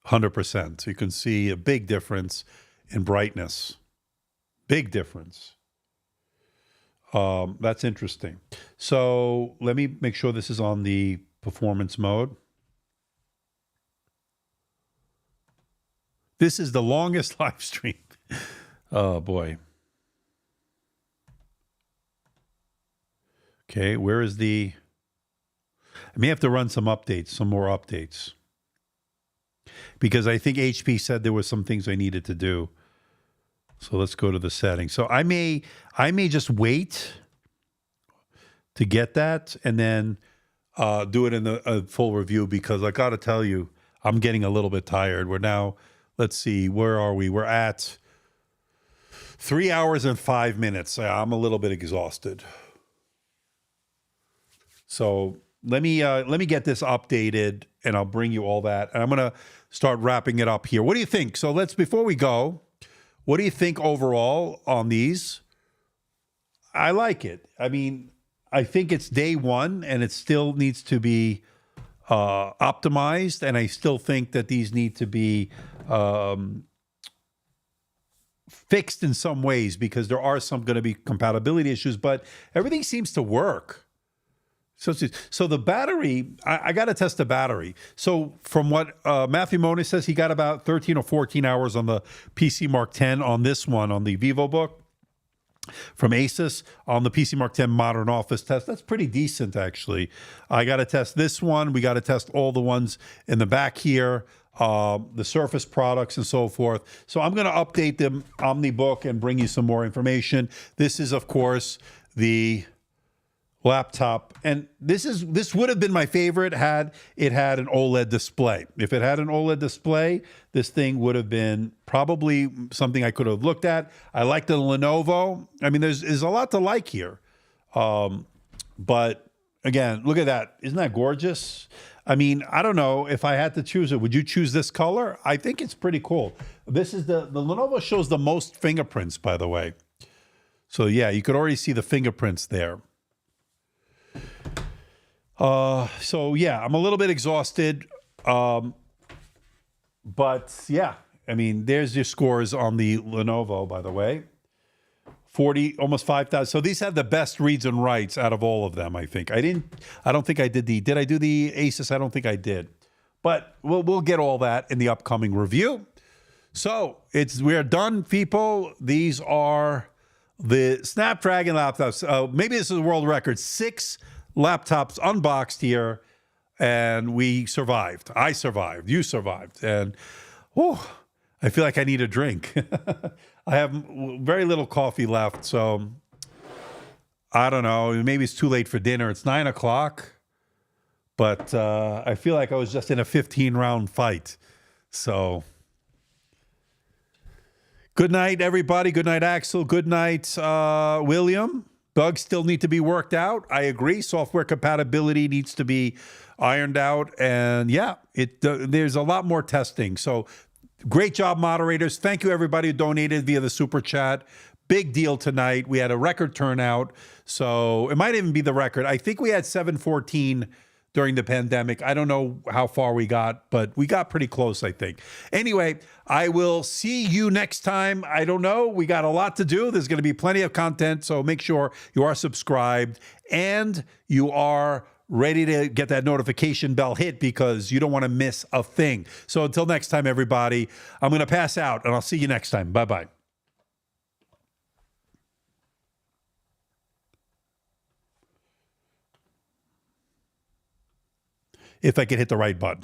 100%. So you can see a big difference in brightness. Big difference. That's interesting. So let me make sure this is on the performance mode. This is the longest live stream. Oh, boy. Okay, where is I may have to run some more updates. Because I think HP said there were some things I needed to do. So let's go to the settings. So I may just wait to get that and then do it in a full review, because I got to tell you, I'm getting a little bit tired. We're now, let's see, where are we? We're at 3 hours and 5 minutes. I'm a little bit exhausted. So let me get this updated and I'll bring you all that. And I'm going to start wrapping it up here. What do you think? So before we go, what do you think overall on these? I like it. I mean, I think it's day one and it still needs to be optimized. And I still think that these need to be fixed in some ways, because there are some going to be compatibility issues, but everything seems to work. So the battery, I got to test the battery. So from what Matthew Mona says, he got about 13 or 14 hours on the PC Mark 10 on this one, on the Vivobook from Asus, on the PC Mark 10 Modern Office test. That's pretty decent, actually. I got to test this one. We got to test all the ones in the back here, the Surface products and so forth. So I'm going to update the OmniBook and bring you some more information. This is, of course, the laptop, and this would have been my favorite had it had an OLED display. If it had an OLED display, this thing would have been probably something I could have looked at. I like the Lenovo. I mean, there's a lot to like here. But again, look at that. Isn't that gorgeous? I mean, I don't know if I had to choose it. Would you choose this color? I think it's pretty cool. This is the Lenovo shows the most fingerprints, by the way. So yeah, you could already see the fingerprints there. So yeah, I'm a little bit exhausted. But yeah, I mean, there's your scores on the Lenovo, by the way. 40, almost 5,000. So these have the best reads and writes out of all of them, I think. I don't think I did I do the Asus? I don't think I did. But we'll get all that in the upcoming review. So we're done, people. These are the Snapdragon laptops. Maybe this is a world record. 6 laptops unboxed here, and we survived. I survived. You survived. And I feel like I need a drink. I have very little coffee left, so I don't know. Maybe it's too late for dinner. It's 9 o'clock, but I feel like I was just in a 15-round fight. So good night, everybody. Good night, Axel. Good night, William. Bugs still need to be worked out. I agree. Software compatibility needs to be ironed out. And yeah, there's a lot more testing. So great job, moderators. Thank you, everybody who donated via the Super Chat. Big deal tonight. We had a record turnout. So it might even be the record. I think we had 714 during the pandemic. I don't know how far we got, but we got pretty close, I think. Anyway, I will see you next time. I don't know. We got a lot to do. There's going to be plenty of content. So make sure you are subscribed and you are ready to get that notification bell hit because you don't want to miss a thing. So until next time, everybody, I'm going to pass out and I'll see you next time. Bye-bye. If I could hit the right button.